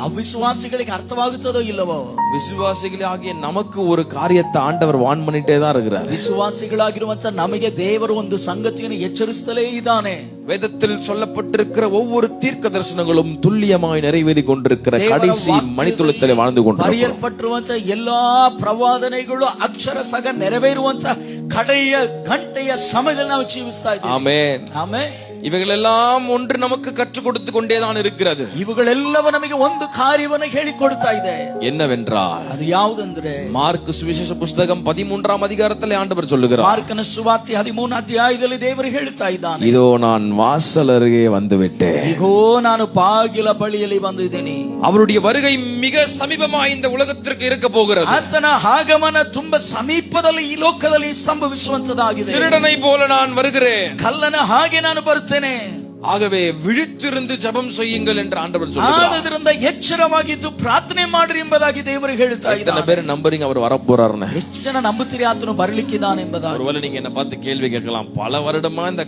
ಅವಿಶ್ವಾಸಿಗಳಿಗೆ ಅರ್ಥವಾಗುತ್ತದೋ ಇಲ್ಲವೋ, விசுவாசிகளாகிய நமக்கு ஒரு காரியத்தை ஆண்டவர் வான் பண்ணிட்டே தான் இருக்கிறார். ವಿಶ್ವಾಸಿಗಳಾಗಿರುವಂತ ನಮಗೆ ದೇವರು ಒಂದು ಸಂಗತಿಯನ್ನು ಎಚ್ಚರಿಸುತ್ತಲೇ ಇದ್ದಾನೆ. வேதத்தில் சொல்லப்பட்டிருக்கிற ஒவ்வொரு தீர்க்க தரிசனங்களும் துல்லியமாய் நிறைவேறி கொண்டிருக்கிற கடைசி மணித்துளத்திலே வாழ்ந்து கொண்டிருக்கிறோம். ಬರೆಯಲ್ಪಟ್ಟಿರುವಂತ ಎಲ್ಲಾ ಪ್ರವಾದನೆಗಳು ಅಕ್ಷರ ಸಗ ನೆರವೇರುವಂತ ಕಡೆಯ ಗಂಟೆಯ ಸಮಯದಲ್ಲಿ ನಾವು ಜೀವಿಸ್ತಾ ಇದ್ದೇವೆ. ஆமென். ಆಮೆನ್. இவைகளெல்லாம் ஒன்று நமக்கு கற்றுக் கொடுத்து கொண்டேதான் இருக்கிறது. ಇವುಗಳೆಲ್ಲವೂ ನಮಗೆ ಒಂದು ಕಾರ್ಯವನ್ನು ಹೇಳಿಕೊಡ್ತಾ ಇದೆ. என்னவென்றால் ಅದು ಯಾವುದಂದ್ರೆ மார்க் சுவிசேஷ புஸ்தகம் 13ஆம் அதிகாரத்திலே ஆண்டவர் சொல்லுகிறார், ಮಾರ್ಕನ ಸುವಾರ್ತೆ 13 ಅಧ್ಯಾಯದಲ್ಲಿ ದೇವರು ಹೇಳ್ತಾ ಇದ್ದಾನೆ, இதோ நான் வாசல் அருகே வந்து விட்டேன். ಇಗೋ ನಾನು ಬಾಗಿಲ ಬಳಿಯಲ್ಲಿ ಬಂದಿದ್ದೇನೆ. அவருடைய வருகை மிக சமீபமாய் இந்த உலகத்திற்கு இருக்க போகிறது. ಆತನ ಆಗಮನ ತುಂಬಾ ಸಮೀಪದಲ್ಲಿ ಈ ಲೋಕದಲ್ಲಿ ಸಂಭವಿಸುವಂತದ್ದಾಗಿದೆ. திருடனை போல நான் வருகிறேன், ಕಳ್ಳನ ಹಾಗೆ ನಾನು ಬರುತ್ತೇನೆ. ஆகவே விழித்திருந்து ஜெபம் செய்யுங்கள் என்று ஆண்டவர் சொல்லுகிறார். ಆದ್ದರಿಂದ ಎಚ್ಚರವಾಗಿದ್ದು ಪ್ರಾರ್ಥನೆ ಮಾಡಿರಿ ಎಂಬುದಾಗಿ ದೇವರು ಹೇಳ್ತಾ எத்தனை ಇದ್ದಾನೆ. பேர் நம்புறீங்க அவர் வரப்போறாருன்னு? ಎಷ್ಟು ಜನ ನಂಬುತ್ತೀರಿ ಆತನು ಬರಲಿಕ್ಕಿದ್ದಾನೆ ಎಂಬುದಾಗಿ? ஒருவேளை நீங்க என்ன பார்த்து கேள்வி கேட்கலாம், பல வருடமா இந்த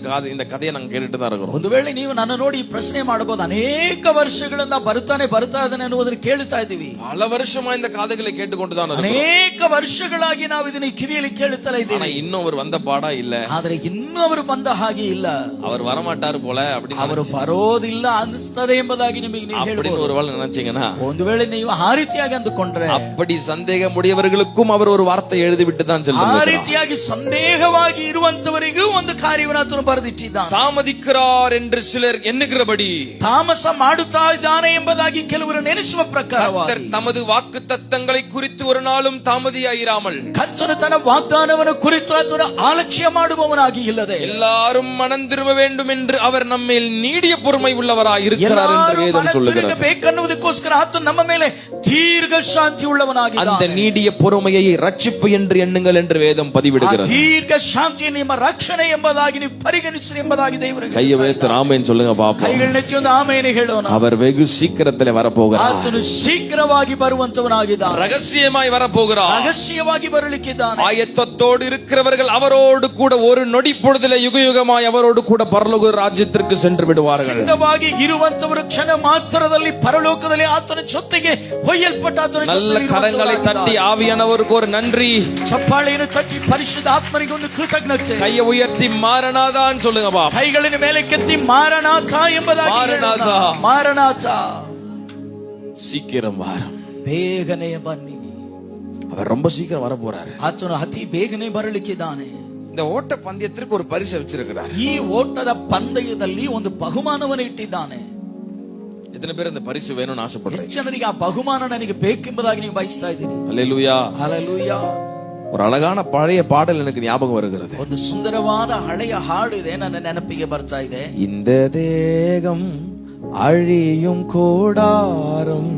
கதையை நாங்க கேட்டுட்டு தான் இருக்கிறோம். ಒಂದು ವೇಳೆ ನೀವು ನನ್ನ ನೋಡಿ ಈ ಪ್ರಶ್ನೆ ಮಾಡಬಹುದು, ಅನೇಕ ವರ್ಷಗಳಿಂದ ಬರ್ತಾ ಇದ್ದಾನೆ ಅನ್ನುವುದನ್ನು ಕೇಳ್ತಾ ಇದ್ದೀವಿ. பல வருஷமா இந்த கதைகளை கேட்டுக்கொண்டுதான் இருக்கிறோம். ಅನೇಕ ವರ್ಷಗಳಾಗಿ ನಾವು ಇದನ್ನ ಕಿವಿಯಲ್ಲಿ ಕೇಳುತ್ತಾ ಇದ್ದೇವೆ. ஆனா இன்னும் அவர் வந்த பாடா இல்ல. ಆದ್ರೆ ಇನ್ನೂ ಅವರು ಬಂದ ಹಾಗೆ ಇಲ್ಲ. அவர் வரமாட்டாரு போல ಅವರು ಬರೋದಿಲ್ಲ ಅನಿಸ್ತದೆ ಎಂಬುದಾಗಿ ನಿಮಗೆ ನೀವು அப்படின்னு ಹೇಳಬಹುದು. ஒருவேளை நினைச்சீங்கன்னா, ಒಂದು ವೇಳೆ ನೀವು ಆ ರೀತಿಯಾಗಿ ಅಂದುಕೊಂಡ್ರೆ, அப்படி சந்தேகம் உடையவர்களுக்கும் அவர் ஒரு வார்த்தை எழுதிவிட்டு தான் ಆ செல்லுகிறார். ರೀತಿಯಾಗಿ ಸಂದೇಹವಾಗಿ ಇರುವಂತವರಿಗೂ ಒಂದು ಕಾರ್ಯವನ್ನು ಆತನು ಬರೆದಿಟ್ಟಿದ್ದಾನೆ. தாமதிக்கிறார் என்று சிலர் எண்ணுகிறபடி ತಾಮಸ ಮಾಡುತ್ತಾ ಇದ್ದಾನೆ ಎಂಬುದಾಗಿ ಕೆಲವರು ನೆನೆಸುವ ಪ್ರಕಾರವಾಗಿ கர்த்தர் தமது வாக்கு தத்தங்களை குறித்து ஒரு நாளும் தாமதியாயிராமல் ಕರ್ತನು ತನ್ನ ವಾಗ್ದಾನವನ್ನು ಕುರಿತು ಆತನು ಆಲಕ್ಷ್ಯ ಮಾಡುವವನಾಗಿ ಇಲ್ಲದೆ எல்லாரும் மனம் திரும்ப வேண்டும் என்று அவர் நம்மேல் நீடிய பொறுமை உள்ளவராய் இருக்கிறார் என்று வேதம் சொல்லுகிறது. ಬೇಕನ್ನುವುದಕ್ಕೋಸ್ಕರ ಆತನು ನಮ್ಮ ಮೇಲೆ ದೀರ್ಘ ಶಾಂತಿ ಉಳ್ಳವನಾಗಿದ್ದಾನೆ. அந்த நீடிய பொறுமையை ரட்சிப்பு என்று எண்ணுங்கள் என்று வேதம் பதிவிடுகிறது. ದೀರ್ಘ ಶಾಂತಿ ನಿಮ್ಮ ರಕ್ಷಣೆ ಎಂಬುದಾಗಿ ನೀವು ಪರಿಗಣಿಸಿ ಎಂಬುದಾಗಿ ದೇವರು கையை வைத்து ஆமென் சொல்லுங்க பாப்போம். ಕೈಗಳನ್ನೆತ್ತಿ ಒಂದು ಆಮೇಲೆ ಹೇಳೋಣ. அவர் வெகு சீக்கிரத்திலே வரப்போகிறார். ಆತನು ಶೀಘ್ರವಾಗಿ ಬರುವಂತವನಾಗಿದ್ದಾನೆ. ரகசியமாய் வரப்போகிறார். ರಹಸ್ಯವಾಗಿ ಬರಲಿಕ್ಕಿದ್ದಾನೆ. ஆயத்தத்தோடு இருக்கிறவர்கள் அவரோடு கூட ஒரு நொடி பொழுதிலே யுகயுகமாய் அவரோடு கூட பரலோக ராஜ்யத்திற்கு சென்று விடுவார்கள். ಸಿದ್ಧವಾಗಿ ಇರುವಂತವರು ಕ್ಷಣ ಮಾತ್ರದಲ್ಲಿ ಪರಲೋಕದಲ್ಲಿ ಆತನ ಜೊತೆಗೆ ಒಯ್ಯಲ್ಪಟ್ಟ ಆತನ நல்ல கரங்களை தட்டி ஆவியானவருக்கு ஒரு நன்றி, ಚಪ್ಪಾಳೆಯನ್ನು ತಟ್ಟಿ ಪರಿಶುದ್ಧ ಆತ್ಮನಿಗೆ ಒಂದು ಕೃತಜ್ಞತೆ. கையை உயர்த்தி மாரநாதான் சொல்லுங்க பா. ಕೈಗಳನ್ನು ಮೇಲೆ ಕೆತ್ತಿ ಮಾರನಾಥ ಎಂಬುದಾಗಿ ಮಾರನಾಥ. ಹೇಳೋಣ. ಮಾರನಾಥ, சீக்கிரம் வாரும். ಬೇಗನೆ ಬನ್ನಿ. அவர் ரொம்ப சீக்கிரம் வர போறாரு. ಆತನು ಅತಿ ಬೇಗನೆ ಬರಲಿಕ್ಕಿದ್ದಾನೆ. இந்த ஓட்ட பந்தயத்திற்கு ஒரு பரிசு வச்சிருக்கிறார். ಈ ಓಟದ ಪಂದ್ಯದಲ್ಲಿ ಒಂದು ಬಹುಮಾನವನ್ನು ಇಟ್ಟಿದ್ದಾನೆ. எத்தனை பேர் அந்த பரிசு வேணும்னு ஆசைப்படுறீங்க? ಎಷ್ಟು ಜನರಿಗೆ ಆ ಬಹುಮಾನ ನನಗೆ ಬೇಕೆಂಬುದಾಗಿ ನೀವು ಬಯಸ್ತಾ ಇದ್ದೀರಿ? அல்லேலூயா. ಹಲ್ಲೆಲೂಯಾ. ஒரு அழகான பழைய பாடல் எனக்கு ஞாபகம் வருகிறது. ಒಂದು ಸುಂದರವಾದ ಹಳೆಯ ಹಾಡು ಇದೆ, ನನ್ನ ನೆನಪಿಗೆ ಬರ್ತಾ ಇದೆ. இந்த தேகம் அழியும் கூடாரம்,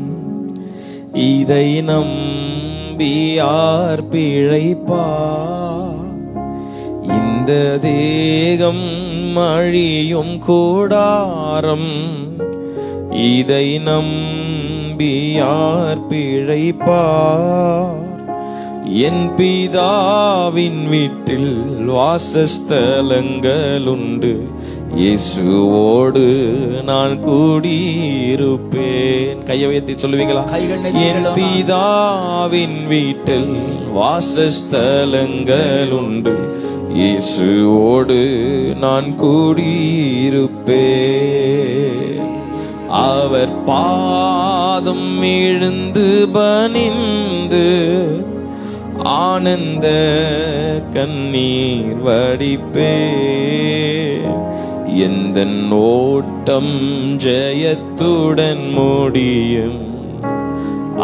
இதை நம்பி யார் பிழைப்பார்? இந்த தேகம் அழியும் கூடாரம், இதை நம்பி யார் பிழைப்பார்? என் பிதாவின் வீட்டில் வாசஸ்தலங்கள் உண்டு, இயேசுவோடு நான் கூடியிருப்பேன். கையை உயர்த்தி சொல்லுவீங்களா? என் பிதாவின் வீட்டில் வாசஸ்தலங்கள் உண்டு, இயேசுவோடு நான் கூடியிருப்பேன். அவர் பாதம் எழுந்து பணிந்து ஆனந்த கண்ணீர் வடிப்பே. எந்த ஓட்டம் ஜெயத்துடன் முடியும்,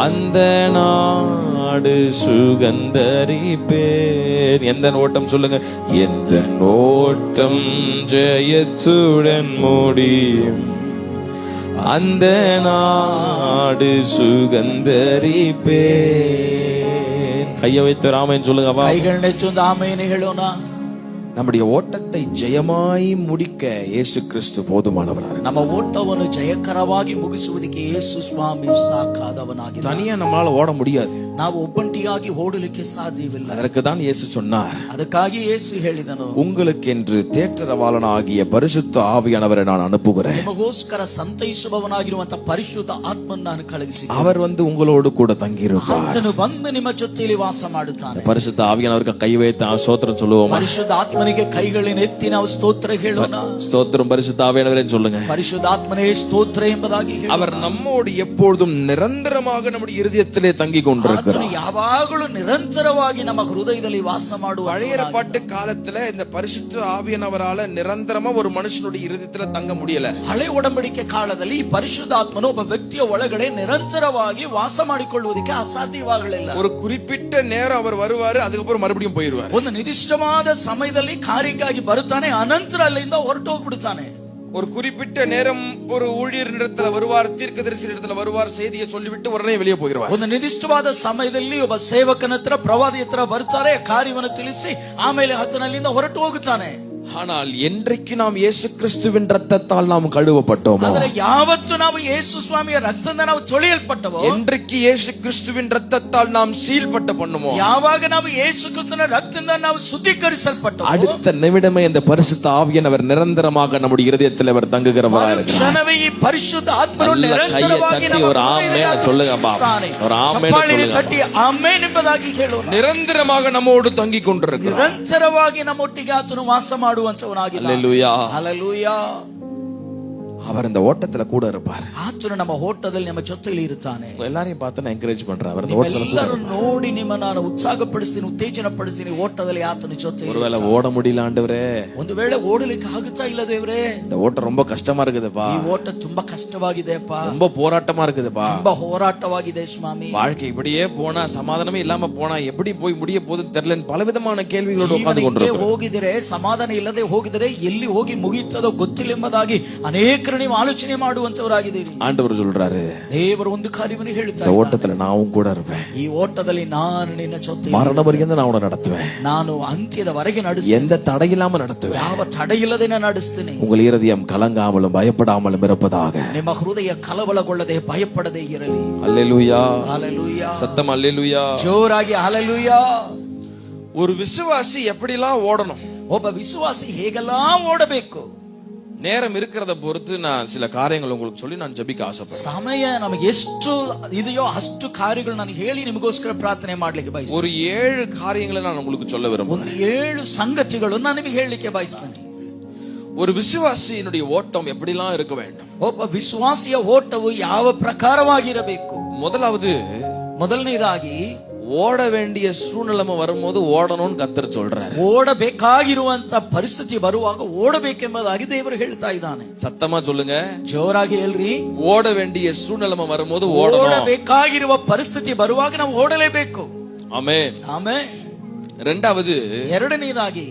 அந்த நாடு சுகந்தரிப்பேர். எந்த ஓட்டம் சொல்லுங்க. எந்த ஓட்டம் ஜெயத்துடன் முடியும், அந்த நாடு சுகந்தரிப்பேர். கையை வைத்து ராமன் சொல்லுங்க. கைகள் நெச்சுந்து ஆமென் ಹೇಳೋಣ. நம்முடைய ஓட்டத்தை ஜெயமாய் முடிக்க இயேசு கிறிஸ்து போதுமானவராக. ನಮ್ಮ ಓಟವನ್ನು ಜಯಕರವಾಗಿ ಮುಗಿಸುವುದಕ್ಕೆ ಯೇಸು ಸ್ವಾಮಿ ಸಾಕಾದವನಾಗಿದ್ದಾನೆ. தனியா நம்மளால ஓட முடியாது. ನಾವು ಒಬ್ಬಂಟಿಯಾಗಿ ಓಡಲಿಕ್ಕೆ ಸಾಧ್ಯವಿಲ್ಲ. அதற்கு தான் இயேசு சொன்னார். ಅದಕ್ಕಾಗಿ ಯೇಸು ಹೇಳಿದನು, உங்களுக்கென்று தேற்றரவாளனாகிய பரிசுத்த ஆவியானவரை நான் அனுப்புகிறேன். ನಿಮಗೋಸ್ಕರ ಸಂತೈಸುವವನಾಗಿರುವಂತ ಪರಿಶುದ್ಧ ಆತ್ಮನನ್ನು ನಾನು ಕಳುಹಿಸಿದ್ದೇನೆ. அவர் வந்து உங்களோடு கூட தங்கியிருப்பார். ಆತನು ಬಂದು ನಿಮ್ಮ ಜೊತೆಯಲ್ಲಿ ವಾಸ ಮಾಡುತ್ತಾನೆ. பரிசுத்த ஆவியானவருக்கு கை வைத்து ஸ்தோத்திரம் சொல்லுவோம். ಪರಿಶುದ್ಧ ಆತ್ಮನಿಗೆ ಕೈಗಳನ್ನು ಎತ್ತಿ ನಾವು ಸ್ತೋತ್ರ ಹೇಳೋಣ. ஸ்தோத்திரம் பரிசுத்த ஆவியானவரே சொல்லுங்க. ಪರಿಶುದ್ಧ ಆತ್ಮನೇ ಸ್ತೋತ್ರ ಎಂಬುದಾಗಿ ಹೇಳೋಣ. அவர் நம்மோடு எப்பொழுதும் நிரந்தரமாக நம்முடைய இருதயத்திலே தங்கி கொண்டிருக்கிறார். ಆತನು ಯಾವಾಗಲೂ ನಿರಂತರವಾಗಿ ನಮ್ಮ ಹೃದಯದಲ್ಲಿ ವಾಸ ಮಾಡುವ. பழைய ஏற்பாட்டு காலத்துல இந்த பரிசுத்த ஆவியானவரால நிரந்தரமா ஒரு மனுஷனுடைய இருதயத்துல தங்க முடியல. ಹಳೆ ಒಡಂಬಡಿಕೆ ಕಾಲದಲ್ಲಿ ಈ ಪರಿಶುದ್ಧಾತ್ಮನು ಒಬ್ಬ ವ್ಯಕ್ತಿಯ ಒಳಗಡೆ ನಿರಂತರವಾಗಿ ವಾಸ ಮಾಡಿಕೊಳ್ಳುವುದಕ್ಕೆ ಅಸಾಧ್ಯವಾಗಲಿಲ್ಲ. ஒரு குறிப்பிட்ட நேரம் அவர் வருவாரு, அதுக்கப்புறம் மறுபடியும் போயிருவாரு. ಒಂದು ನಿರ್ದಿಷ್ಟವಾದ ಸಮಯದಲ್ಲಿ ಕಾರ್ಯಕ್ಕಾಗಿ ಬರುತ್ತಾನೆ, ಅನಂತರ ಅಲ್ಲಿಂದ ಹೊರಟು ಹೋಗ್ಬಿಡ್ತಾನೆ. ஒரு குறிப்பிட்ட நேரம் ஒரு ஊழியர் இடத்துல வருவார், தீர்க்கதரிசி இடத்துல வருவார், செய்தியை சொல்லிவிட்டு உடனே வெளியே போயிடுவார். ಒಂದು ನಿರ್ದಿಷ್ಟವಾದ ಸಮಯದಲ್ಲಿ ಒಬ್ಬ ಸೇವಕನ ಹತ್ರ ಪ್ರವಾದಿ ಹತ್ರ ಬರ್ತಾರೆ, ಕಾರ್ಯವನ್ನು ತಿಳಿಸಿ ಆಮೇಲೆ ಆತನಲ್ಲಿಂದ ಹೊರಟು ಹೋಗುತ್ತಾನೆ. ஆனால் என்றைக்கு நாம் இயேசு கிறிஸ்துவின் ரத்தத்தால் நாம் கழுவப்பட்டோமோ, ಆದರೆ ಯಾವತ್ತು ನಾವು ಯೇಸು ಸ್ವಾಮಿಯ ರಕ್ತದಿಂದ ನಾವು ತೊಳೆಯಲ್ಪಟ್ಟವೋ, என்றைக்கு இயேசு கிறிஸ்துவின் ரத்தத்தால் நாம் சீல்பட்ட பண்ணுமோ, ಯಾವಾಗ ನಾವು ಯೇಸು ಕ್ರಿಸ್ತನ ರಕ್ತದಿಂದ ನಾವು ಶುದ್ಧೀಕರಿಸಲ್ಪಟ್ಟವೋ, அடுத்த நிமிடமே இந்த பரிசுத்த ஆவியானவர் நிரந்தரமாக நம்முடைய இருதயத்தில் அவர் தங்குகிறவராக இருக்கிறார். ಕ್ಷಣವೇ ಈ ಪರಿಶುದ್ಧ ಆತ್ಮನು ನಿರಂತರವಾಗಿ ನಮ್ಮ ஒரு ஆமென் சொல்லுங்க பாப்பா. ஒரு ஆமென் சொல்லுங்க. ತಟ್ಟಿ ಆಮೆನ್ ಎಂಬುದಾಗಿ ಹೇಳೋಣ. நிரந்தரமாக நம்மோடு தங்கி கொண்டிருக்கிறார். ನಿರಂತರವಾಗಿ ನಮ್ಮೊಟ್ಟಿಗೆ ಆತನು ವಾಸ ಮಾಡುವಂತವನಾಗಿದ್ದಾನೆ. ஹல்லேலூயா. ಹಲ್ಲೆಲೂಯಾ. அவர் இந்த ஓட்டத்துல கூட இருப்பார். ಆತನು ನಮ್ಮ ಓಟದಲ್ಲಿ ನಮ್ಮ ಜೊತೆಯಲ್ಲಿ ಇರುತ್ತಾನೆ. எல்லாரையும் பார்த்து நான் என்கரேஜ் பண்றேன். அவர் இந்த ஓட்டத்துல ಎಲ್ಲರೂ ನೋಡಿ ನಿಮ್ಮ ನಾನು ಉತ್ಸಾಹಪಡಿಸ್ತೀನಿ, ಉತ್ತೇಜನ ಪಡಿಸ್ತೀನಿ. ಓಟದಲ್ಲಿ ಆತನ ಜೊತೆ. ஒருவேளை ஓட முடியல ஆண்டவரே, ಒಂದು ವೇಳೆ ಓಡಲಿಕ್ಕೆ ಆಗುತ್ತಾ ಇಲ್ಲ ದೇವರೇ, இந்த ஓட்டம் ரொம்ப கஷ்டமா இருக்குதுப்பா, ಈ ಓಟ ತುಂಬಾ ಕಷ್ಟವಾಗಿದೆಪ್ಪ, ரொம்ப போராட்டமா இருக்குதுப்பா, ತುಂಬಾ ಹೋರಾಟವಾಗಿದೆ ಸ್ವಾಮಿ, வாழ்க்கை இப்படியே போனா சமாதானமே இல்லாம போனா எப்படி போய் முடிய போகுதுன்னு தெரியல, பலவிதமான கேள்விகளோடு உட்கார்ந்து கொண்டிருக்கிறோம். ಹೋಗಿದರೆ ಸಮಾಧಾನ ಇಲ್ಲದೆ ಹೋಗಿದರೆ ಎಲ್ಲಿ ಹೋಗಿ ಮುಗಿಯುತ್ತದೋ ಗೊತ್ತಿಲ್ಲ ಎಂಬುದಾಗಿ ಅನೇಕರು ನೀವು ಆಲೋಚನೆ ಮಾಡುವಂತವರಾಗಿದ್ದೀರಿ. ஆண்டவர் சொல்றாரு, ದೇವರು ಒಂದು ಕಾರ್ಯವನ್ನು ಹೇಳುತ್ತಾರೆ, இந்த ஓட்டத்துல நான் கூட இருப்பேன், ಈ ಓಟದಲ್ಲಿ ನಾನು ನಿನ್ನ ಜೊತೆ மரண வரைக்கும் நான் உன்னை நடத்துவேன், ನಾನು ಅಂತ್ಯದವರೆಗೆ ನಡೆಸುತ್ತೇನೆ, எந்த தடையில்லாம நடத்துவேன், ಯಾವ ತಡೆ ಇಲ್ಲದೆ ನಡೆಸ್ತೇನೆ. உங்கள் இருதயம் கலங்காமலும் பயப்படாமலும் இருப்பதாக. ನಿಮ್ಮ ಹೃದಯ ಕಲವಳಗೊಳ್ಳದೆ ಭಯಪಡದೆ ಇರಲಿ. அல்லேலூயா. ஹalleluya. சத்தம் அல்லேலூயா. ಜೋರಾಗಿ ஹalleluya. ஒரு விசுவாசி எப்படிலாம் ஓடணும், ಒಬ್ಬ ವಿಶ್ವಾಸಿ ಹೇಗೆಲ್ಲ ಓಡಬೇಕು, நேரம் இருக்கிறத பொறுத்து நான் சில காரியங்கள் உங்களுக்கு சொல்லி நான் ஜெபிக்க ஆசைப்படுறேன். ಸಮಯ ನಮಗೆ ಎಷ್ಟು ಇದೆಯೋ ಅಷ್ಟು ಕಾರ್ಯಗಳು ನಾನು ಹೇಳಿ ನಿಮಗೋಸ್ಕರ ಪ್ರಾರ್ಥನೆ ಮಾಡ್ಲಿಕ್ಕೆ ಬಯಸ್ತೇನೆ. ஒரு 7 காரியங்களை நான் உங்களுக்கு சொல்ல விரும்புறேன். ಒಂದು 7 ಸಂಗತಿಗಳು ನಾನು ನಿಮಗೆ ಹೇಳಲಿಕ್ಕೆ ಬಯಸ್ತೇನೆ. ஒரு விசுவாசியினுடைய ஓட்டம் எப்படிலாம் இருக்க வேண்டும், ಒಬ್ಬ ವಿಶ್ವಾಸಿಯ ಓಟವು ಯಾವ ಪ್ರಕಾರವಾಗಿರಬೇಕು. முதலாவது ಮೊದಲನೇದಾಗಿ ஓட வேண்டிய சூழ்நிலைமை வரும்போது ஓடணும்னு கர்த்தர் சொல்றாரு. ಓಡಬೇಕಾಗಿರುವಂತ ಪರಿಸ್ಥಿತಿ ಬರುವಾಗ ಓಡಬೇಕೆಂಬುದಾಗಿ ದೇವರು ಹೇಳ್ತಾ ಇದ್ದಾನೆ. சத்தமா சொல்லுங்க, ಜೋರಾಗಿ ಹೇಳ್ರಿ. ஓட வேண்டிய சூழ்நிலைமை வரும்போது ஓடணும். ಓಡಬೇಕಾಗಿರುವ ಪರಿಸ್ಥಿತಿ ಬರುವಾಗ ನಾವು ಓಡಲೇಬೇಕು. ஆமென். ಆಮೆನ್. ரெண்டாவது, ಎರಡನೇದಾಗಿ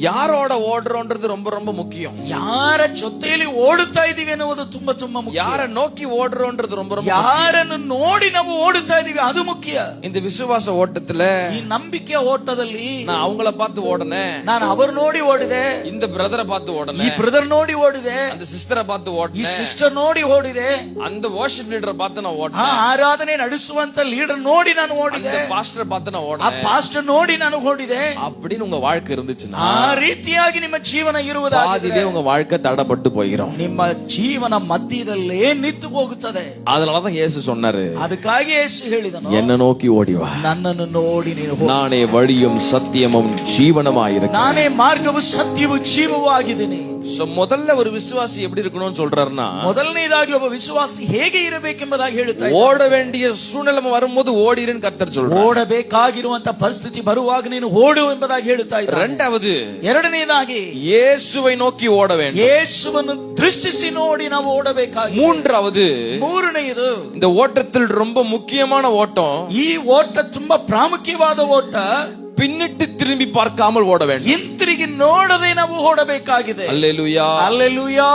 யாரோட ஓடுறோன்றது ரொம்ப ரொம்ப முக்கியம். ಯಾರ ಜೊತೆಯಲ್ಲಿ ಓಡುತ್ತಾ ಇದೀವಿ ಅನ್ನುವುದು ತುಂಬಾ ತುಂಬಾ ಮುಖ್ಯ. யார நோக்கி ஓடுறோன்றது ரொம்ப ரொம்ப ಯಾರನ್ನು ನೋಡಿ ನಾವು ಓಡುತ್ತಾ ಇದೀವಿ ಅದು ಮುಖ್ಯ. இந்த விசுவாச ஓட்டத்துல ಈ ನಂಬಿಕೆಯ ಓಟದಲ್ಲಿ நான் அவங்கள பார்த்து ஓடனேன், ನಾನು ಅವರು ನೋಡಿ ಓಡಿದೆ, இந்த பிரதரை பார்த்து ಈ ஓடனேன், ಬ್ರದರ್ ನೋಡಿ ಓಡಿದೆ, அந்த ಸಿಸ್ಟரை பார்த்து ಈ ஓடனேன், ಸಿಸ್ಟರ್ ನೋಡಿ ಓಡಿದೆ, அந்த worship லீடரை பார்த்து நான் ಆ ஓடனேன், ಆರಾಧನೆ ನಡೆಸುವಂತ ಲೀಡರ್ ನೋಡಿ ನಾನು ಓಡಿದೆ, அந்த பாஸ்டரை பார்த்து நான் ಆ ஓடனேன். ಪಾಸ್ಟರ್ ನೋಡಿ ನಾನು ಓಡಿದೆ. அப்படின்னு உங்க வாழ்க்கை இருந்துச்சுன்னா ಆ ರೀತಿಯಾಗಿ ನಿಮ್ಮ ಜೀವನ ಇರುವುದಾಗಿದೆ, பாதியிலே உங்க வாழ்க்கை தடப்பட்டு போயிடும். ನಿಮ್ಮ ಜೀವನ ಮಧ್ಯದಲ್ಲೇ ನಿಂತು ಹೋಗುತ್ತದೆ. அதனாலதான் இயேசு சொன்னாரு, ಅದಕ್ಕಾಗಿ ಯೇಸು ಹೇಳಿದನು, என்ன நோக்கி ஓடி வா, ನನ್ನನ್ನು ನೋಡಿ ನೀನು ಹೋಗು. நானே வழியும் சத்தியமும் ஜீவனமாயிருக்கேன். ನಾನೇ ಮಾರ್ಗವು ಸತ್ಯವೂ ಜೀವವೂ ಆಗಿದ್ದೀನಿ. முதல்ல ஒரு விசுவாசி எப்படி இருக்கணும்னு சொல்றாருன்னா, ಮೊದಲನೇದಾಗಿ ಒಬ್ಬ ವಿಶ್ವಾಸಿ ಹೇಗೆ ಇರಬೇಕೆಂಬುದಾಗಿ ಹೇಳುತ್ತಾರೆ. ஓட வேண்டிய சூழ்நிலை வரும்போது ஓடிருன்னு கர்த்தர் சொல்றார். ಓಡಬೇಕಾಗಿರುವಂತ ಪರಿಸ್ಥಿತಿ ಬರುವಾಗ ನೀನು ಓಡು ಎಂಬುದಾಗಿ ಹೇಳುತ್ತಾ ಇದ್ದಾರೆ. ரெண்டாவது, ಎರಡನೇದಾಗಿ இயேசுவை நோக்கி ஓட வேண்டும். ಯೇಸುವನ್ನು ದೃಷ್ಟಿಸಿ ನೋಡಿ ನಾವು ಓಡಬೇಕಾಗಿ. மூன்றாவது, ಮೂರನೆಯದು, இந்த ஓட்டத்தில் ரொம்ப முக்கியமான ஓட்டம், ಈ ಓಟ ತುಂಬಾ ಪ್ರಾಮುಖ್ಯವಾದ ಓಟ, பின்னிட்டு திரும்பி பார்க்காமல் ஓட வேண்டும். ಹಿಂತಿರುಗಿ ನೋಡದೆ ನಾವು ಓಡಬೇಕಾಗಿದೆ. அல்லேலூயா, அல்லேಲೂಯಾ.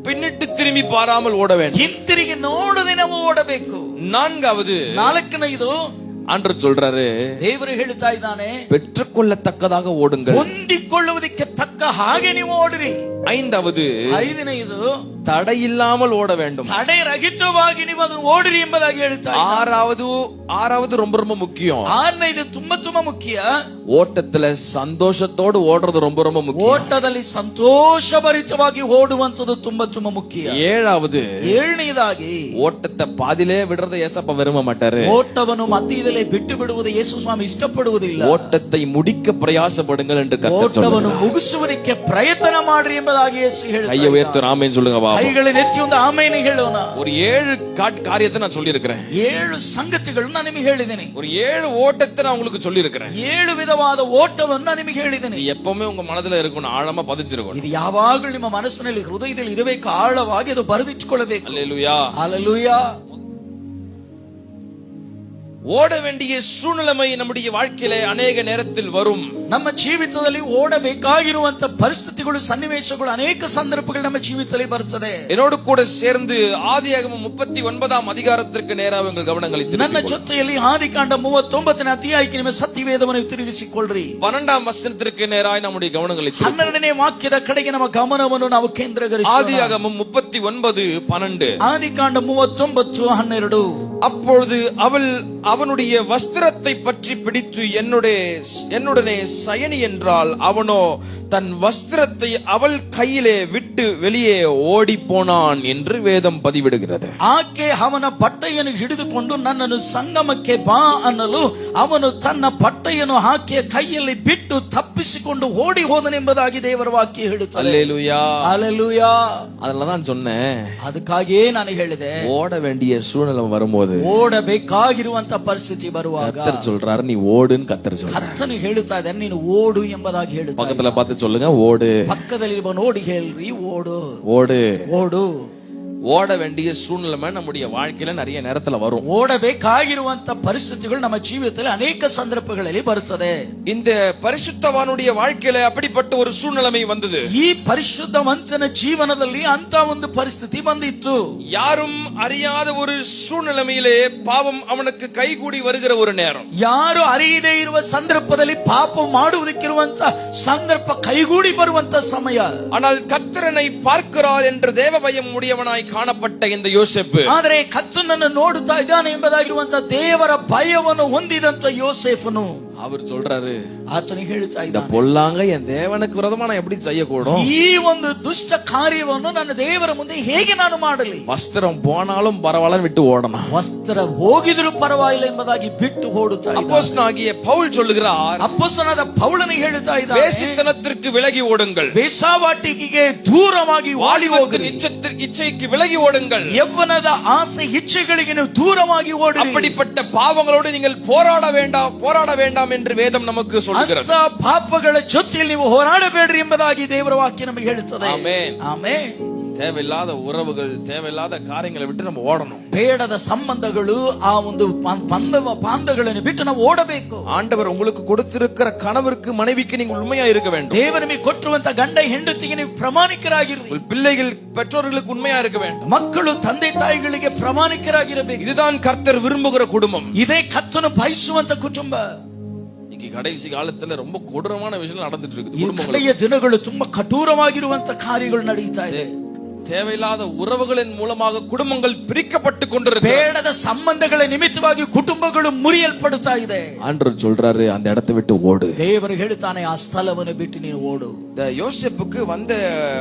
பின்னிட்டு திரும்பி பாராமல் ஓட வேண்டும். ಹಿಂತಿರುಗಿ ನೋಡದೆ ನಾವು ಓಡಬೇಕು. நான்காவது, ನಾಲ್ಕನೆಯದು, ஆண்டவர் சொல்றாரு, ದೇವರು ಹೇಳ್ತಾ ಇದ್ದಾನೆ, பெற்றுக்கொள்ளத்தக்கதாக ஓடுங்கள். ಹೊಂದಿಕೊಳ್ಳುವುದಕ್ಕೆ ತಕ್ಕ ಹಾಗೆ ನೀವು ಓಡಿರಿ. ஐந்தாவது, ಐದನೆಯದು, தடையில்லாமல் ஓட வேண்டும். ತಡೆ ರಹಿತವಾಗಿ ನೀವು ಅದನ್ನು ಓಡಿರಿ ಎಂಬುದಾಗಿ ಹೇಳ್ತಾ ಇದ್ದಾನೆ. ஆறாவது ரொம்ப ரொம்ப முக்கியம். ಆರನೇದು ತುಂಬಾ ತುಂಬಾ ಮುಖ್ಯ. ஓட்டத்துல சந்தோஷத்தோடு ஓடுறது ரொம்ப ரொம்ப முக்கியம். ಓಟದಲ್ಲಿ ಸಂತೋಷಭರಿತವಾಗಿ ಓಡುವಂತದ್ದು ತುಂಬಾ ತುಂಬಾ ಮುಖ್ಯ. ஏழாவது, ಏಳನೇದಾಗಿ, ஓட்டத்தை பாதியிலே விடுறத ஏசப்பா விரும்ப மாட்டாரு. ಓಟವನ್ನು ಮಧ್ಯದಲ್ಲೇ ಬಿಟ್ಟು ಬಿಡುವುದು ಯೇಸು ಸ್ವಾಮಿ ಇಷ್ಟಪಡುವುದಿಲ್ಲ. ஓட்டத்தை முடிக்க பிரயாசப்படுங்கள் என்று கர்த்தர் ಓಟವನ್ನು சொல்றார். ಮುಗಿಸುವುದಕ್ಕೆ ಪ್ರಯತ್ನ ಮಾಡ್ರಿ ಎಂಬುದಾಗಿ ಯೇಸು ಹೇಳ್ತಾ கையை உயர்த்து ஆமென் சொல்லுங்க பாப்போம். ಕೈಗಳನ್ನು ಎತ್ತಿ ಒಂದು ಆಮೇಲೆ ಹೇಳೋಣ. ஒரு 7 காரியத்தை நான் சொல்லி இருக்கிறேன். 7 ಸಂಗತಿಗಳನ್ನು ನಾನು ನಿಮಗೆ ಹೇಳಿದ್ದೇನೆ. ஒரு 7 ஓட்டத்தை நான் உங்களுக்கு சொல்லி இருக்கிறேன். 7 ವಿಧವಾದ ಓಟವನ್ನು ನಾನು ನಿಮಗೆ ಹೇಳಿದ್ದೇನೆ. இது எப்பவுமே உங்க மனதுல இருக்கணும், ஆழமா பதிஞ்சிருக்கும். ಇದು ಯಾವಾಗಲೂ ನಿಮ್ಮ ಮನಸ್ಸಿನಲ್ಲಿ ಹೃದಯದಲ್ಲಿ ಇರಬೇಕು, ಆಳವಾಗಿ ಅದು ಬರೆದಿಟ್ಟುಕೊಳ್ಳಬೇಕು. அல்லேலூயா, ஹalleluya. ஓட வேண்டிய சூழ்நிலை நம்முடைய வாழ்க்கையிலே அநேக நேரத்தில் வரும். ನಮ್ಮ ಜೀವಿತದಲ್ಲಿ ಓಡಬೇಕಾಗಿರುವಂತ ಪರಿಸ್ಥಿತಿಗಳು, ಸನ್ನಿವೇಶಗಳು ಅನೇಕ ಸಂದರ್ಭಗಳು ನಮ್ಮ ಜೀವಿತದಲ್ಲಿ ಬರುತ್ತದೆ. என்னோடு கூட சேர்ந்து ஆதியாகமம் 39ஆம் அதிகாரத்திற்கு நேராக உங்கள் கவனங்களை ನನ್ನ திருப்பிக் ಜೊತೆಯಲ್ಲಿ ಆದಿಕಾಂಡ 39ನೇ ಅಧ್ಯಾಯಕ್ಕೆ ನಿಮ್ಮ ಸತ್ಯವೇದವನ್ನು ತಿರುಗಿಸಿಕೊಳ್ಳ್ರಿ. 12ஆம் வசனத்திற்கு நேராக நம்முடைய கவனங்களை திருப்பி 12ನೇ ವಾಕ್ಯದ ಕಡೆಗೆ ನಮ್ಮ ಗಮನವನ್ನು ನಾವು ಕೇಂದ್ರೀಕರಿಸೋಣ. ஆதியாகமம் 39:12. ಆದಿಕಾಂಡ 39:12. அப்பொழுது அவள் அவனுடைய வஸ்திரத்தை பற்றி பிடித்து என்னுடனே சயனி என்றால், அவனோ தன் வஸ்திரத்தை அவள் கையிலே விட்டு வெளியே ஓடி போனான் என்று வேதம் பதிவிடுகிறது. ಆಕೆ ಅವನ ಬಟ್ಟೆಯನ್ನು ಹಿಡಿದುಕೊಂಡು ನನ್ನನ್ನು ಸಂಗಮಕ್ಕೆ ಬಾ ಅನ್ನಲು ಅವನು ತನ್ನ ಬಟ್ಟೆಯನ್ನು ಆಕೆಯ ಕೈಯಲ್ಲಿ ಬಿಟ್ಟು ತಪ್ಪಿಸಿಕೊಂಡು ಓಡಿ ಹೋದನೆಂಬುದಾಗಿ ದೇವರ ವಾಕ್ಯ ಹೇಳುತ್ತದೆ. அல்லேலூயா, ஹalleluya. அதனாலதான் சொன்னேன், ಅದಕ್ಕಾಗಿಯೇ ನಾನು ಹೇಳಿದೆ, ஓட வேண்டிய சூழ்நிலை வரும்போது ಓಡಬೇಕಾಗಿರುವಂತ ಪರಿಸ್ಥಿತಿ ಬರುವಾಗ கர்த்தர் சொல்றாரு, நீ ஓடுன்னு கர்த்தர் சொல்றாரு. ಕರ್ತನು ಹೇಳುತ್ತಾ ಇದ್ದಾನೆ, ನೀನು ಓಡು ಎಂಬುದಾಗಿ ಹೇಳುತ್ತಾ பக்கத்துல பார்த்து சொல்லுங்க, ஓடு. ಪಕ್ಕದಲ್ಲಿ ನೋಡಿ ಹೇಳ್ರಿ, ಓಡು ஓடு. ಓಡು. ஓட வேண்டிய சூழ்நிலை நம்முடைய வாழ்க்கையில நிறைய நேரத்துல வரும். ಓಡಬೇಕಾಗಿರುವಂತ ಪರಿಸ್ಥಿತಿಗಳು ನಮ್ಮ ಜೀವಿತದಲ್ಲಿ ಅನೇಕ ಸಂದರ್ಭಗಳಲ್ಲಿ ಬರುತ್ತದೆ. இந்த பரிசுத்தவானுடைய வாழ்க்கையில அப்படிப்பட்ட ஒரு சூழ்நிலை வந்தது. ಈ ಪರಿಶುದ್ಧ ವಂಚನ ಜೀವನದಲ್ಲಿ ಅಂತ ಒಂದು ಪರಿಸ್ಥಿತಿ ಬಂದಿತ್ತು. யாரும் அறியாத ஒரு சூழ்நிலையிலே பாவம் அவனுக்கு கைகூடி வருகிற ஒரு நேரம். ಯಾರು ಅರಿಯದೇ ಇರುವ ಸಂದರ್ಭದಲ್ಲಿ ಪಾಪ ಮಾಡುವುದಕ್ಕಿರುವಂತ ಸಂದರ್ಭ ಕೈಗೂಡಿ ಬರುವಂತ ಸಮಯ. ஆனால் கர்த்தரனை பார்க்கிறார் என்ற தேவ பயம் உடையவனாய் காணப்பட்ட இந்த யோசேப்பு, ಆದರೆ ಕರ್ತನನ್ನು ನೋಡುತ್ತಾ ಇದ್ದಾನೆ ಎಂಬುದಾಗಿರುವಂತ ದೇವರ ಭಯವನ್ನು ಹೊಂದಿದಂತ ಯೋಸೇಫನು, அவர் சொல்றாரு, ಆತನು ಹೇಳ್ತಾ இந்த ಇದ್ದಾನೆ, பொல்லாங்க என் தேவனுக்கு விரோதமா நான் எப்படி செய்யக்கூடும்? ಈ ಒಂದು ದುಷ್ಟ ಕಾರ್ಯವನ್ನು ನನ್ನ ದೇವರ ಮುಂದೆ ಹೇಗೆ ನಾನು ಮಾಡಲಿ? வஸ்திரம் போனாலும் பரவாயில்ல விட்டு ஓடணும். ವಸ್ತ್ರ ಹೋಗಿದ್ರು ಪರವಾಗಿಲ್ಲ ಎಂಬುದಾಗಿ ಬಿಟ್ಟು ಓಡುತ್ತಾ ಇದ್ದಾನೆ. அப்போஸ்தலனாகிய பவுல் சொல்லுகிறார், ಅಪೊಸ್ತಲನಾದ ಪೌಲನು ಹೇಳ್ತಾ ಇದ್ದಾನೆ, வேசித்தனத்திற்கு விலகி ஓடுங்கள், ವೇಶ್ಯಾವಾಟಿಕೆಗೆ ದೂರವಾಗಿ ಓಡಿ வாலிபத்தின் ಹೋಗ್ರಿ, இச்சைக்கு விலகி ஓடுங்கள், ಯೌವನದ ಆಸೆ ಇಚ್ಛೆಗಳಿಗೆ ನೀವು ದೂರವಾಗಿ ಓಡಿ. அப்படிப்பட்ட பாவங்களோடு நீங்கள் போராட வேண்டாம் என்று வேதம் நமக்கு சொல்கிறது. ಅಂತ ಪಾಪಗಳ ಜೊತೆಯಲ್ಲಿ ನೀವು ಹೋರಾಡಬೇಡ್ರಿ ಎಂಬುದಾಗಿ ದೇವರ ವಾಕ್ಯ ನಮಗೆ ಹೇಳುತ್ತದೆ. ஆமென். ಆಮೆನ್. தேவையில்லாத உறவுகள், தேவையில்லாத காரியங்களை விட்டு நம்ம ஓடணும். ಬೇಡದ ಸಂಬಂಧಗಳು, ಆ ಒಂದು ಬಾಂಧಗಳನ್ನು ಬಿಟ್ಟು ನಾವು ಓಡಬೇಕು. ஆண்டவர் உங்களுக்கு கொடுத்திருக்கிற கணவருக்கு மனைவிக்கு நீங்கள் உண்மையா இருக்க வேண்டும். ದೇವರು ನಿಮಗೆ ಕೊಟ್ಟಿರುವಂತ ಗಂಡ ಹೆಂಡತಿಗೆ ನೀವು ಪ್ರಾಮಾಣಿಕರಾಗಿರ್ರಿ. உங்கள் பிள்ளைகள் பெற்றோர்களுக்கு உண்மையா இருக்க வேண்டும். ಮಕ್ಕಳು ತಂದೆ ತಾಯಿಗಳಿಗೆ ಪ್ರಾಮಾಣಿಕರಾಗಿರಬೇಕು. இதுதான் கர்த்தர் விரும்புகிற குடும்பம். ಇದೇ ಕರ್ತನು ಬಯಸುವಂತ ಕುಟುಂಬ. இன்னைக்கு கடைசி காலத்துல ரொம்ப கொடூரமான விஷயம் நடந்துட்டு இருக்குது ಈ குடும்பங்கள். ಕಡೆಯ ದಿನಗಳು ತುಂಬಾ ಕಠೋರವಾಗಿರುವಂತ ಕಾರ್ಯಗಳು ನಡೀತಾ ಇದೆ. தேவையில்லாத உறவுகளின் மூலமாக குடும்பங்கள் பிரிக்கப்பட்டு கொண்டிருக்கு. ಬೇಡದ ಸಂಬಂಧಗಳ ನಿಮಿತ್ತವಾಗಿ ಕುಟುಂಬಗಳು ಮುರಿಯಲ್ಪಡುತ್ತಾ ಇದೆ. ஆண்டவர் சொல்றாரு, அந்த இடத்தை விட்டு ஓடு. ದೇವರು ಹೇಳ್ತಾನೆ, ಆ ಸ್ಥಳವನ್ನು ಬಿಟ್ಟು ನೀನು ಓಡು. இந்த யோசேப்புக்கு வந்த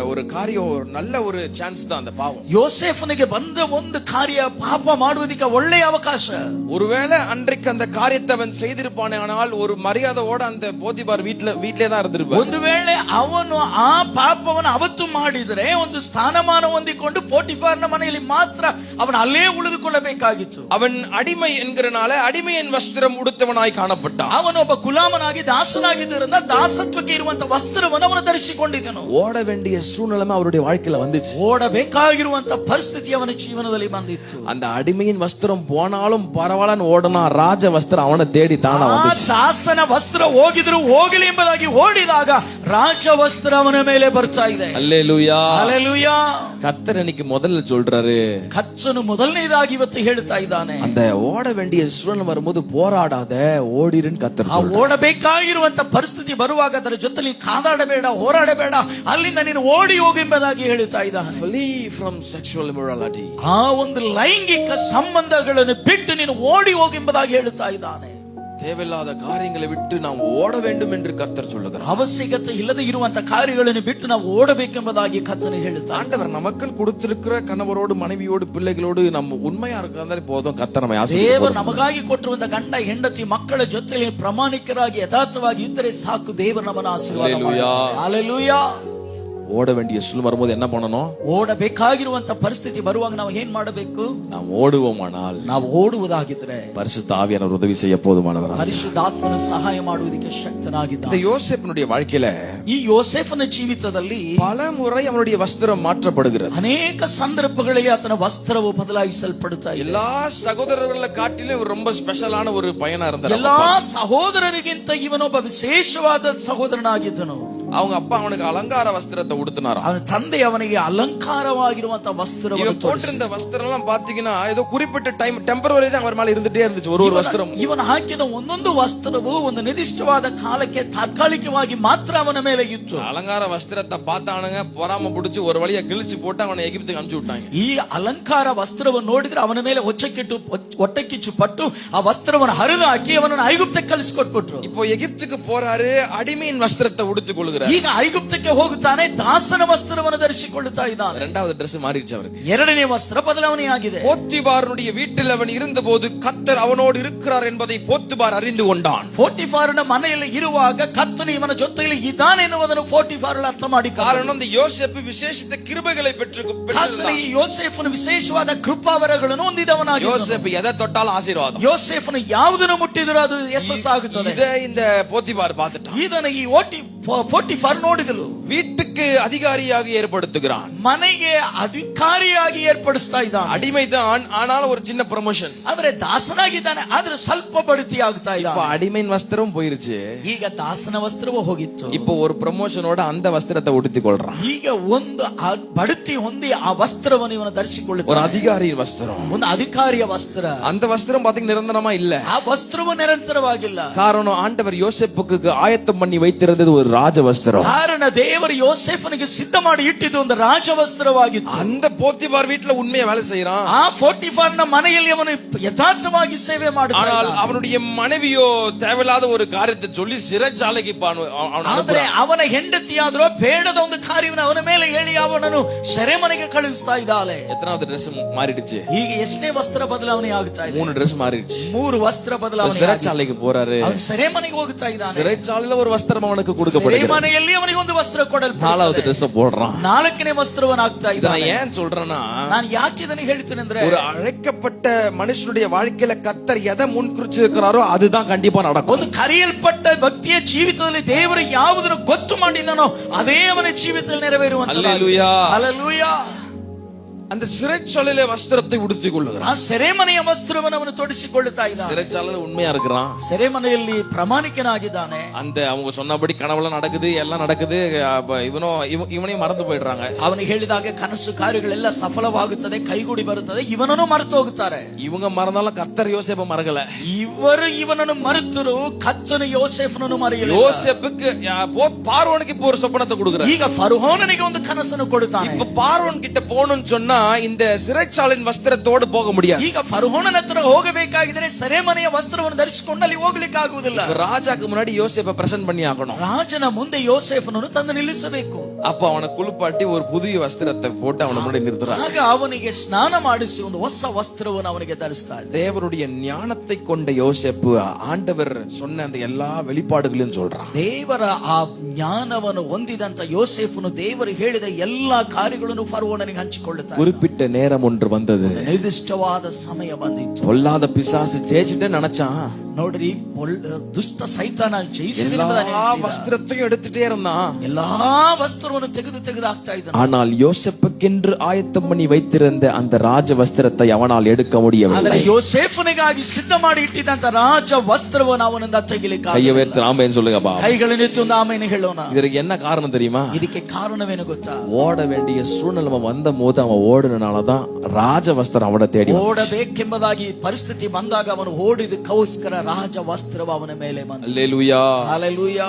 ஒரு காரியம், ஒரு நல்ல ஒரு சான்ஸ் தான் அந்த பாவம். ಯೋಸೇಫನಿಗೆ ಬಂದ ಒಂದು ಕಾರ್ಯ, ಪಾಪ ಮಾಡುವುದಕ್ಕೆ ಒಳ್ಳೆಯ ಅವಕಾಶ. ஒருவேளை அன்றைக்கு அந்த காரியத்தை அவன் செய்திருப்பானே, ஆனால் ஒரு மரியாதையோட அந்த போத்திபார் வீட்லயே தான் இருந்திருப்பான். ಒಂದು ವೇಳೆ ಅವನು ಆ ಪಾಪವನ್ನು ಅವತ್ತು ಮಾಡಿದರೆ ಒಂದು ಸ್ಥಾನಮಾನ ಹೊಂದಿಕೊಂಡು ಪೋಟಿಫಾರನ ಮನೆಯಲ್ಲಿ ಮಾತ್ರ ಅವನು ಅಲ್ಲೇ ಉಳಿದುಕೊಳ್ಳಬೇಕಾಗಿತ್ತು. அவன் அடிமை என்கிறனால அடிமையின் வஸ்திரம் உடுத்தவனாய் காணப்பட்டான். ಅವನೊಬ್ಬ ಗುಲಾಮನಾಗಿ ದಾಸನಾಗಿದ್ದರಿಂದ ದಾಸತ್ವಕ್ಕೆ ಇರುವಂತ ವಸ್ತ್ರವನ್ನು ಅವನು ಧರಿಸಿಕೊಂಡಿದ್ದನು. ஓட வேண்டிய சூழ்நிலைமை அவருடைய வாழ்க்கையில வந்துச்சு. ಓಡಬೇಕಾಗಿರುವಂತ ಪರಿಸ್ಥಿತಿ ಅವನ ಜೀವನದಲ್ಲಿ ಬಂದಿತ್ತು. அந்த அடிமையின் வஸ்திரம் போனாலும் பரவாயில்லன்னு ஓடனா, ராஜ வஸ்திரம் அவனை தேடி தானா ಆ வந்துச்சு. ದಾಸನ ವಸ್ತ್ರ ಹೋಗಿದ್ರು ಹೋಗಲಿ ಎಂಬುದಾಗಿ ಓಡಿದಾಗ ರಾಜ ವಸ್ತ್ರ ಅವನ ಮೇಲೆ ಬರ್ತಾ ಇದೆ. அல்லேலூயா. ಹಲ್ಲೆಲೂಯಾ. கர்த்தர் இன்னைக்கு முதல்ல சொல்றாரு, ಕಚ್ಚನು ಮೊದಲನೇದಾಗಿ ಇವತ್ತು ಹೇಳ್ತಾ ಇದ್ದಾನೆ, அந்த ஓட வேண்டிய சூழ்நிலை வரும்போது போராடாத, ஓடிருன்னு கர்த்தர் ಆ சொல்றாரு. ಓಡಬೇಕಾಗಿರುವಂತ ಪರಿಸ್ಥಿತಿ ಬರುವಾಗ ಅದರ ಜೊತೆ ನೀನು ಕಾದಾಡಬೇಡ, ಹೋರಾಡಬೇಡ, ಅಲ್ಲಿಂದ ನೀನು ಓಡಿ ಹೋಗು ಎಂಬುದಾಗಿ ಹೇಳ್ತಾ ಇದ್ದಾನೆ. Flee from sexual immorality. ಆ ಒಂದು ಲೈಂಗಿಕ ಸಂಬಂಧಗಳನ್ನು ಬಿಟ್ಟು ನೀನು ಓಡಿ ಹೋಗು ಎಂಬುದಾಗಿ ಹೇಳ್ತಾ ಇದ್ದಾನೆ. தேவையில்லாத காரியங்களை விட்டு நாம் ஓட வேண்டும் என்று கர்த்தர் சொல்லுகிறார். ಅವಶ್ಯಕತೆ ಇಲ್ಲದೆ ಇರುವಂತ ಕಾರ್ಯಗಳನ್ನು ಬಿಟ್ಟು ನಾವು ಓಡಬೇಕೆಂಬುದಾಗಿ ಕರ್ತನು ಹೇಳುತ್ತಾನೆ. ஆண்டவர் நமக்கு கொடுத்திருக்கிற கணவரோடு, மனைவியோடு, பிள்ளைகளோடு நம்ம உண்மையா இருக்கிறதாலே போதும். கர்த்தர் நம்ம ದೇವರು ನಮಗಾಗಿ ಕೊಟ್ಟಿರುವಂತ ಗಂಡ ಹೆಂಡತಿ ಮಕ್ಕಳ ಜೊತೆಲಿ ಪ್ರಾಮಾಣಿಕರಾಗಿ ಯಥಾರ್ಥವಾಗಿ ಇದ್ದರೆ ಸಾಕು. ದೇವರು ನಮ್ಮನ್ನು ಆಶೀರ್ವಾದ ಮಾಡ್ತಾನೆ. ಹಲ್ಲೆಲೂಯಾ. ஓட வேண்டிய சூழ்நிலை வரும்போது என்ன பண்ணணும்? ಓಡಬೇಕಾಗಿರುವಂತ ಪರಿಸ್ಥಿತಿ ಬರುವಾಗ ನಾವು ಏನ್ ಮಾಡಬೇಕು? நாம் ஓடுவோமானால், ನಾವು ಓಡುವುದಾಗಿದ್ರೆ பரிசுத்த ஆவியானவர் உதவி செய்ய போதுமானவர். ಪರಿಶುದ್ಧಾತ್ಮನು ಸಹಾಯ ಮಾಡುವುದಕ್ಕೆ இந்த ಶಕ್ತನಾಗಿದ್ದಾನೆ. யோசேப்பினுடைய வாழ்க்கையில ಈ ಯೋಸೇಫನ ಜೀವಿತದಲ್ಲಿ பல முறை அவனுடைய வஸ்திரம் மாற்றப்படுகிறது. ಅನೇಕ ಸಂದರ್ಭಗಳಲ್ಲಿ ಆತನ ವಸ್ತ್ರವು ಬದಲಾಯಿಸಲ್ಪಡುತ್ತಾ ಇದೆ. எல்லா சகோதரர்களை காட்டிலும் இவர் ரொம்ப ஸ்பெஷலான ஒரு பையனா இருந்தார். ಎಲ್ಲಾ ಸಹೋದರರಿಗಿಂತ ಇವನೊಬ್ಬ ವಿಶೇಷವಾದ ಸಹೋದರನಾಗಿದ್ದನು. அவங்க அப்பா அவனுக்கு அலங்கார வஸ்திரத்தை உடுத்தினாராம். ಅವನ ತಂದೆ ಅವನಿಗೆ ಅಲಂಕಾರವಾಗಿರುವಂತ ವಸ್ತ್ರವನ್ನು போட்டிருந்த வஸ்திரம் எல்லாம் பாத்தீங்கன்னா ஏதோ குறிப்பிட்ட டைம் டெம்பரவரி தான் அவர் மேல இருந்துட்டே இருந்துச்சு. ஒரு வஸ்திரம், ಇವನು ಹಾಕಿದ ಒಂದೊಂದು ವಸ್ತ್ರವು ಒಂದು ನಿರ್ದಿಷ್ಟವಾದ ಕಾಲಕ್ಕೆ ತಾತ್ಕಾಲಿಕವಾಗಿ ಮಾತ್ರ ಅವನ ಮೇಲೆ ಇತ್ತು. அலங்கார வஸ்திரத்தை பார்த்தானுங்க, பொறாம பிடிச்சு ஒரு வழியா கிழிச்சு போட்டு அவனை எகிப்துக்கு அனுப்பிச்சு விட்டாங்க. ಈ ಅಲಂಕಾರ ವಸ್ತ್ರವನ್ನು ನೋಡಿದ್ರೆ ಅವನ ಮೇಲೆ ಹೊಟ್ಟೆಕಿಚ್ಚು ಪಟ್ಟು ಆ ವಸ್ತ್ರವನ್ನು ಹರಿದು ಹಾಕಿ ಅವನನ್ನು ಐಗುಪ್ತಕ್ಕೆ ಕಳಿಸಿಕೊಟ್ಬಿಟ್ರು. இப்போ எகிப்துக்கு போறாரு, அடிமையின் வஸ்திரத்தை உடுத்துக் கொள்கிறார். ಈಗ ಐಗುಪ್ತಕ್ಕೆ ಹೋಗುತ್ತಾನೆ, ದಾಸನ ವಸ್ತ್ರವನ್ನು ಧರಿಸಿಕೊಳ್ಳುತ್ತಾ ಇದ್ದಾನೆ. இரண்டாவது Dress மாறிடுச்சு அவருக்கு. ಎರಡನೇ ವಸ್ತ್ರ ಬದಲಾವಣೆಯಾಗಿದೆ. போத்திபாரனுடைய வீட்டில் அவன் இருந்தபோது கர்த்தர் அவனோடு இருக்கிறார் என்பதை போத்திபார் அறிந்து கொண்டான். ಪೋಟಿಫಾರನ ಮನೆಯಲ್ಲಿ ಇರುವಾಗ ಕರ್ತನು ಇವನ ಜೊತೆಯಲ್ಲಿ ಇದ್ದಾನೆ ಎನ್ನುವುದನ್ನು ಪೋಟಿಫಾರಳು ಅರ್ಥ ಮಾಡಿಕೊಂಡ. காரணம் இந்த யோசேப்பு விசேஷித்த கிருபைகளை பெற்றிருந்தான். ಯೋಸೇಫನು ವಿಶೇಷವಾದ ಕೃಪಾವರಗಳನ್ನು ಹೊಂದಿದವನಾಗಿ. யோசேப்பு எதை தொட்டாலும் ஆசீர்வாதம். ಯೋಸೇಫನು ಯಾವುದನ್ನು ಮುಟ್ಟಿದರೂ ಅದು ಯಶಸ್ಸಾಗುತ್ತದೆ. இதை இந்த போத்திபார் பார்த்துட்டான். ಇದನ್ನು ಈ ಪೋಟಿಫಾರ್ ನೋಡಿದಳು. வீட்டுக்கு அதிகாரியாக ஏற்படுத்துகிறான். ಮನೆಗೆ ಅಧಿಕಾರಿಯಾಗಿ ಏರ್ಪಡಿಸ್ತಾ ಇದ್ದಾನೆ. அடிமைதான், ஆனாலும் ஒரு சின்ன ப்ரமோஷன். ಆದ್ರೆ ದಾಸನಾಗಿದ್ದಾನೆ, ಆದ್ರೆ ಸ್ವಲ್ಪ ಬಡ್ತಿ ಆಗ್ತಾ இப்ப ಇದ್ದಾನೆ. அடிமையின் வஸ்திரம் போயிருச்சு. ಈಗ ದಾಸನ ವಸ್ತ್ರವೂ ಹೋಗಿತ್ತು. இப்போ ஒரு ப்ரமோஷனோட அந்த வஸ்திரத்தை உடுத்திக் கொள்றான். ಈಗ ಒಂದು ಬಡ್ತಿ ಹೊಂದಿ ಆ ವಸ್ತ್ರವನ್ನು ಇವನು ஒரு ಧರಿಸಿಕೊಳ್ಳುತ್ತಾನೆ. அதிகாரியின் வஸ்திரம். ಒಂದು ಅಧಿಕಾರಿಯ ವಸ್ತ್ರ. அந்த வஸ்திரம் பாத்தீங்கன்னா நிரந்தரமா இல்ல. ಆ ವಸ್ತ್ರವು ನಿರಂತರವಾಗಿಲ್ಲ. காரணம், ஆண்டவர் யோசேப்புக்கு ஆயத்தம் பண்ணி வைத்திருந்தது ஒரு ராஜ வஸ்திரம். ಕಾರಣ ದೇವರು ಯೋಸೇಫನಿಗೆ ಯೋಸೇಫನಿಗೆ ಸಿದ್ಧ ಮಾಡಿ ಇಟ್ಟಿದ್ದು ಒಂದು ರಾಜವಸ್ತ್ರವಾಗಿತ್ತು. அந்த போத்திபார் வீட்டுல உண்மையா வேலை செய்யறான். ಆ ಪೋಟಿಫಾರನ ಮನೆಯಲ್ಲಿ ಅವನು ಯಥಾರ್ಥವಾಗಿ ಸೇವೆ ಮಾಡುತ್ತಾನೆ. ஆனால் அவனுடைய மனைவியோ தேவையில்லாத ஒரு காரியத்தை சொல்லி சிறைச்சாலைக்கு ಆದರೆ ಅವನ ಹೆಂಡತಿಯಾದ್ರೂ ಬೇಡದ ಒಂದು ಕಾರ್ಯವನ್ನು ಅವನ ಮೇಲೆ ಹೇಳಿ ಅವನನ್ನು ಸೆರೆಮನೆಗೆ ಕಳುಹಿಸ್ತಾ ಇದ್ದಾಳೆ. எத்தனாவது ட்ரெஸ் மாறிடுச்சு? ಈಗ ಎಷ್ಟನೇ ವಸ್ತ್ರ ಬದಲಾವಣೆ ಆಗ್ತಾ ಇದೆ? 3 ட்ரெஸ் மாறிடுச்சு. 3 ವಸ್ತ್ರ ಬದಲಾವಣೆ. சிறைச்சாலைக்கு போறாரு. ಅವನು ಸೆರೆಮನೆಗೆ ಹೋಗ್ತಾ ಇದ್ದಾನೆ. சிறைச்சாலையில ஒரு வஸ்திரம் அவனுக்கு கொடுக்கப்படுகிறது. ಸೆರೆಮನೆಯಲ್ಲಿ ಅವನಿಗೆ ಒಂದು ವಸ್ತ್ರ ಕೊಡಲ್ಪಡುತ್ತದೆ. 4வது ட்ரெஸ் போடுறான். 4ನೇ ವಸ್ತ್ರವನ್ನು ಹಾಕ್ತಾ ಇದ್ದಾನೆ. நான் ஏன் சொல்றேன்னா, ನಾನು ಯಾಕೆ ಇದನ್ನು ಹೇಳ್ತೇನೆ ಅಂದ್ರೆ, ஒரு அழைக்கப்பட்ட மனுஷனுடைய வாழ்க்கையில கர்த்தர் எதை முன்குறிச்சிருக்கிறாரோ அதுதான் கண்டிப்பா நடக்கும். ಒಂದು ಕರೆಯಲ್ಪಟ್ಟ ವ್ಯಕ್ತಿಯ ಜೀವಿತದಲ್ಲಿ ದೇವರು ಯಾವುದನ್ನು ಗೊತ್ತು ಮಾಡಿದ್ದಾನೋ ಅದೇ ಅವನ ಜೀವಿತದಲ್ಲಿ ನೆರವೇರುವಂತದ್ದು. அல்லேலூயா. ಹಲ್ಲೆಲೂಯಾ. அந்த சிறைச்சாலையில வஸ்திரத்தை உடுத்திக் ಆ கொள்ளுகிறான். ಸೆರೆಮನೆಯ ವಸ್ತ್ರವನ್ನು ಅವನು ತೊಡಿಸಿಕೊಳ್ಳುತ್ತಾ ಇದ್ದಾನೆ. சிறைச்சாலையில உண்மையா இருக்கிறான். ಸೆರೆಮನೆಯಲ್ಲಿ ಪ್ರಾಮಾಣಿಕನಾಗಿದ್ದಾನೆ. அந்த அவங்க சொன்னபடி கனவுல நடக்குது, எல்லாம் நடக்குது. இவனையும் மறந்து போயிடுறாங்க. ಅವನು ಹೇಳಿದಾಗ ಕನಸು ಕಾರ್ಯಗಳೆಲ್ಲ ಸಫಲವಾಗುತ್ತದೆ, ಕೈಗೂಡಿ ಬರುತ್ತದೆ. ಇವನನ್ನು ಮರೆತು ಹೋಗುತ್ತಾರೆ. இவங்க மறந்தாலும் கர்த்தர் யோசேப்பை மறக்கல. ಇವರು ಇವನನ್ನು ಮರೆತರು, ಕರ್ತನು ಯೋಸೇಫನನ್ನು ಮರೆಯಲಿಲ್ಲ. யோசேப்புக்கு பார்வோனுக்கு இப்போ ஒரு சொப்பனத்தை கொடுக்குறார். ಈಗ ಫರೋಹನಿಗೆ ಒಂದು ಕನಸನ್ನು ಕೊಡುತ್ತಾನೆ. இப்ப பார்வோன் கிட்ட போகணும்னு சொன்னா இந்த சிறைச்சாலையின் வஸ்திரத்தோடு போக முடியாது. ಈಗ ಫರೋಹನ ಹತ್ರ ಹೋಗಬೇಕಾಗಿದ್ರೆ ಸೆರೆಮನೆಯ ವಸ್ತ್ರವನ್ನು ಧರಿಸಿಕೊಂಡು ಅಲ್ಲಿ ಹೋಗ್ಲಿಕ್ಕೆ ಆಗುವುದಿಲ್ಲ. ராஜாக்கு முன்னாடி யோசேப்பை பிரசன்ட் பண்ணி ஆகணும். ರಾಜನ ಮುಂದೆ ಯೋಸೇಫನನ್ನು ತಂದು ನಿಲ್ಲಿಸಬೇಕು. அப்ப ಅವನ ಕುಲುಪಾಟಿ ஒரு புதிய வஸ்திரத்தை போட்டு அவன முன்னாடி நிறுத்துறார். ಆಗ ಅವನಿಗೆ ಸ್ನಾನ ಮಾಡಿಸಿ ಒಂದು ಹೊಸ ವಸ್ತ್ರವನ್ನು ಅವನಿಗೆ ಧರಿಸ್ತಾರೆ. தேவனுடைய ஞானத்தை கொண்ட யோசேப்பு ஆண்டவர் சொன்ன அந்த எல்லா வெளிப்பாடுகளையும் சொல்றான். ದೇವರ ಆ ಜ್ಞಾನವನ್ನು ಹೊಂದಿದಂತ ಯೋಸೇಫನು ದೇವರು ಹೇಳಿದ ಎಲ್ಲಾ ಕಾರ್ಯಗಳನ್ನು ಫರೋಹನಿಗೆ ಹಂಚಿಕೊಳ್ಳುತ್ತಾರೆ. குறிப்பிட்ட நேரம் ஒன்று வந்தது. ನಿರ್ದಿಷ್ಟವಾದ ಸಮಯ ಬಂದಿತ್ತು. பொல்லாத பிசாசு ஜெயிச்சுட்டு நினைச்சான். ನೋಡ್ರಿ, ದುಷ್ಟ ಸೈತಾನ ಜಯಿಸಿದ வஸ்திரத்தையும் எடுத்துட்டே இருந்தான். ಎಲ್ಲಾ ವಸ್ತ್ರವನ್ನು ತೆಗೆದು ಹಾಕ್ತಾ ಇದ್ದಾನೆ. ஆனால் யோசேப்புக்கென்று ஆயத்தம் பண்ணி வைத்திருந்த அந்த ராஜ வஸ்திரத்தை அவனால் எடுக்க முடியவில்லை. ಆದರೆ ಯೋಸೇಫನಿಗಾಗಿ ಸಿದ್ಧ ಮಾಡಿ ಇಟ್ಟಿದ್ದಂತ ರಾಜ ವಸ್ತ್ರವನ್ನು ಅವನಿಂದ ತೆಗಿಲಿಕ್ಕೆ கையை உயர்த்தி ஆமென் சொல்லுங்கப்பா. ಕೈಗಳನ್ನೆತ್ತಿ ಒಂದು ಆಮೇಲೆ ಹೇಳೋಣ. இதற்கு என்ன காரணம் தெரியுமா? ಇದಕ್ಕೆ ಕಾರಣವೇನು ಗೊತ್ತಾ? ஓட வேண்டிய சூழ்நிலை வந்த போது அவன் ஓடுனனாலதான் ராஜ வஸ்திரம் அவனை தேடி. ಓಡಬೇಕೆಂಬುದಾಗಿ ಪರಿಸ್ಥಿತಿ ಬಂದಾಗ ಅವನು ಓಡಿದಕ್ಕೋಸ್ಕರ ರಾಜ ವಸ್ತ್ರವು ಅವನ ಮೇಲೆ ಬಂತು. அல்லேலூயா. ಹಲ್ಲೆಲೂಯಾ.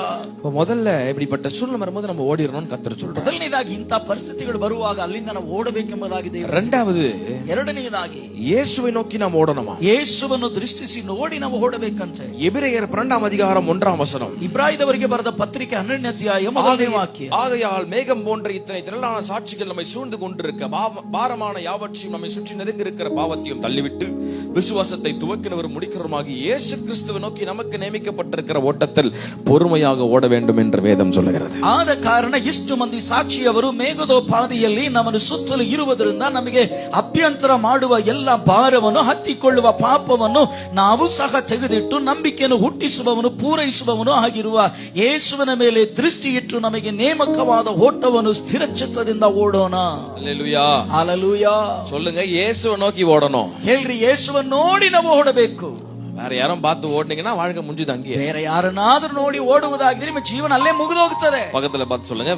முதல்ல இப்படிப்பட்ட சூழ்நிலை வரும்போது நம்ம ஓடிரணும்னு கர்த்தர் சொல்றார். ಮೊದಲನೇದಾಗಿ ಇಂಥ ಪರಿಸ್ಥಿತಿಗಳು ಬರುವಾಗ ಅಲ್ಲಿಂದ ನಾವು ಓಡಬೇಕೆಂಬುದಾಗಿದೆ. இரண்டாவது, ಎರಡನೆಯದಾಗಿ இயேசுவை நோக்கி நாம் ஓடணுமா? ಯೇಸುವನ್ನು ದೃಷ್ಟಿಸಿ ನೋಡಿ ನಾವು ಓಡಬೇಕಂತೆ. எபிரேயர் 2ஆம் அதிகாரம் 1ஆம் வசனம். ಇಬ್ರಾಯದವರಿಗೆ ಬರೆದ ಪತ್ರಿಕೆ 12ನೇ ಅಧ್ಯಾಯ 1ನೇ ವಾಕ್ಯ. ஆகையால் மேகம் போன்ற இத்தனை திரளான சாட்சிகள் நம்மை சூழ்ந்து கொண்டிருக்க பாரமான யாவற்றையும் நம்மை சுற்றி நெருங்கியிருக்கிற பாவத்தையும் தள்ளிவிட்டு விசுவாசத்தை துவக்கினவர் முடிக்கிறவருமாகி இயேசு கிறிஸ்துவை நோக்கி நமக்கு நியமிக்கப்பட்டிருக்கிற ஓட்டத்தில் பொறுமையாக ஓட வேண்டும் என்று வேதம் சொல்லுகிறது. ಆದ ಕಾರಣ ಇಷ್ಟು ಮಂದಿ ಸಾಕ್ಷಿಯವರು ಮೇಘದೋಪಾದಿಯಲ್ಲಿ ನಮ್ಮನ್ನು ಸುತ್ತಲೂ ಇರುವುದರಿಂದ ನಮಗೆ ಅಭ್ಯಂತರ ಮಾಡುವ ಎಲ್ಲ ಭಾರವನ್ನು ಹತ್ತಿಕೊಳ್ಳುವ ಪಾಪವನ್ನು ನಾವು ಸಹ ತೆಗೆದಿಟ್ಟು ನಂಬಿಕೆಯನ್ನು ಹುಟ್ಟಿಸುವವನು ಪೂರೈಸುವವನು ಆಗಿರುವ ಯೇಸುವಿನ ಮೇಲೆ ದೃಷ್ಟಿ ಇಟ್ಟು ನಮಗೆ ನೇಮಕವಾದ ಓಟವನ್ನು ಸ್ಥಿರಚಿತ್ತದಿಂದ ಓಡೋಣ. அல்லேலூயா. ಹಲ್ಲೆಲೂಯಾ. சொல்லுங்க, இயேசுவை நோக்கி ஓடணும். ಹೇಳ್ರಿ, ಯೇಸುವನ್ನು ನೋಡಿ ನಾವು ಓಡಬೇಕು. வேற யாரும் பார்த்து ஓடுனீங்கன்னா வாழ்க்கை முடிஞ்சுது அங்கே. ಬೇರೆ ಯಾರನ್ನಾದ್ರೂ ನೋಡಿ ಓಡುವುದಾಗಿದ್ರೆ ನಿಮ್ಮ ಜೀವನ ಅಲ್ಲೇ ಮುಗಿದು ಹೋಗುತ್ತದೆ. பக்கத்துல பார்த்து சொல்லுங்க,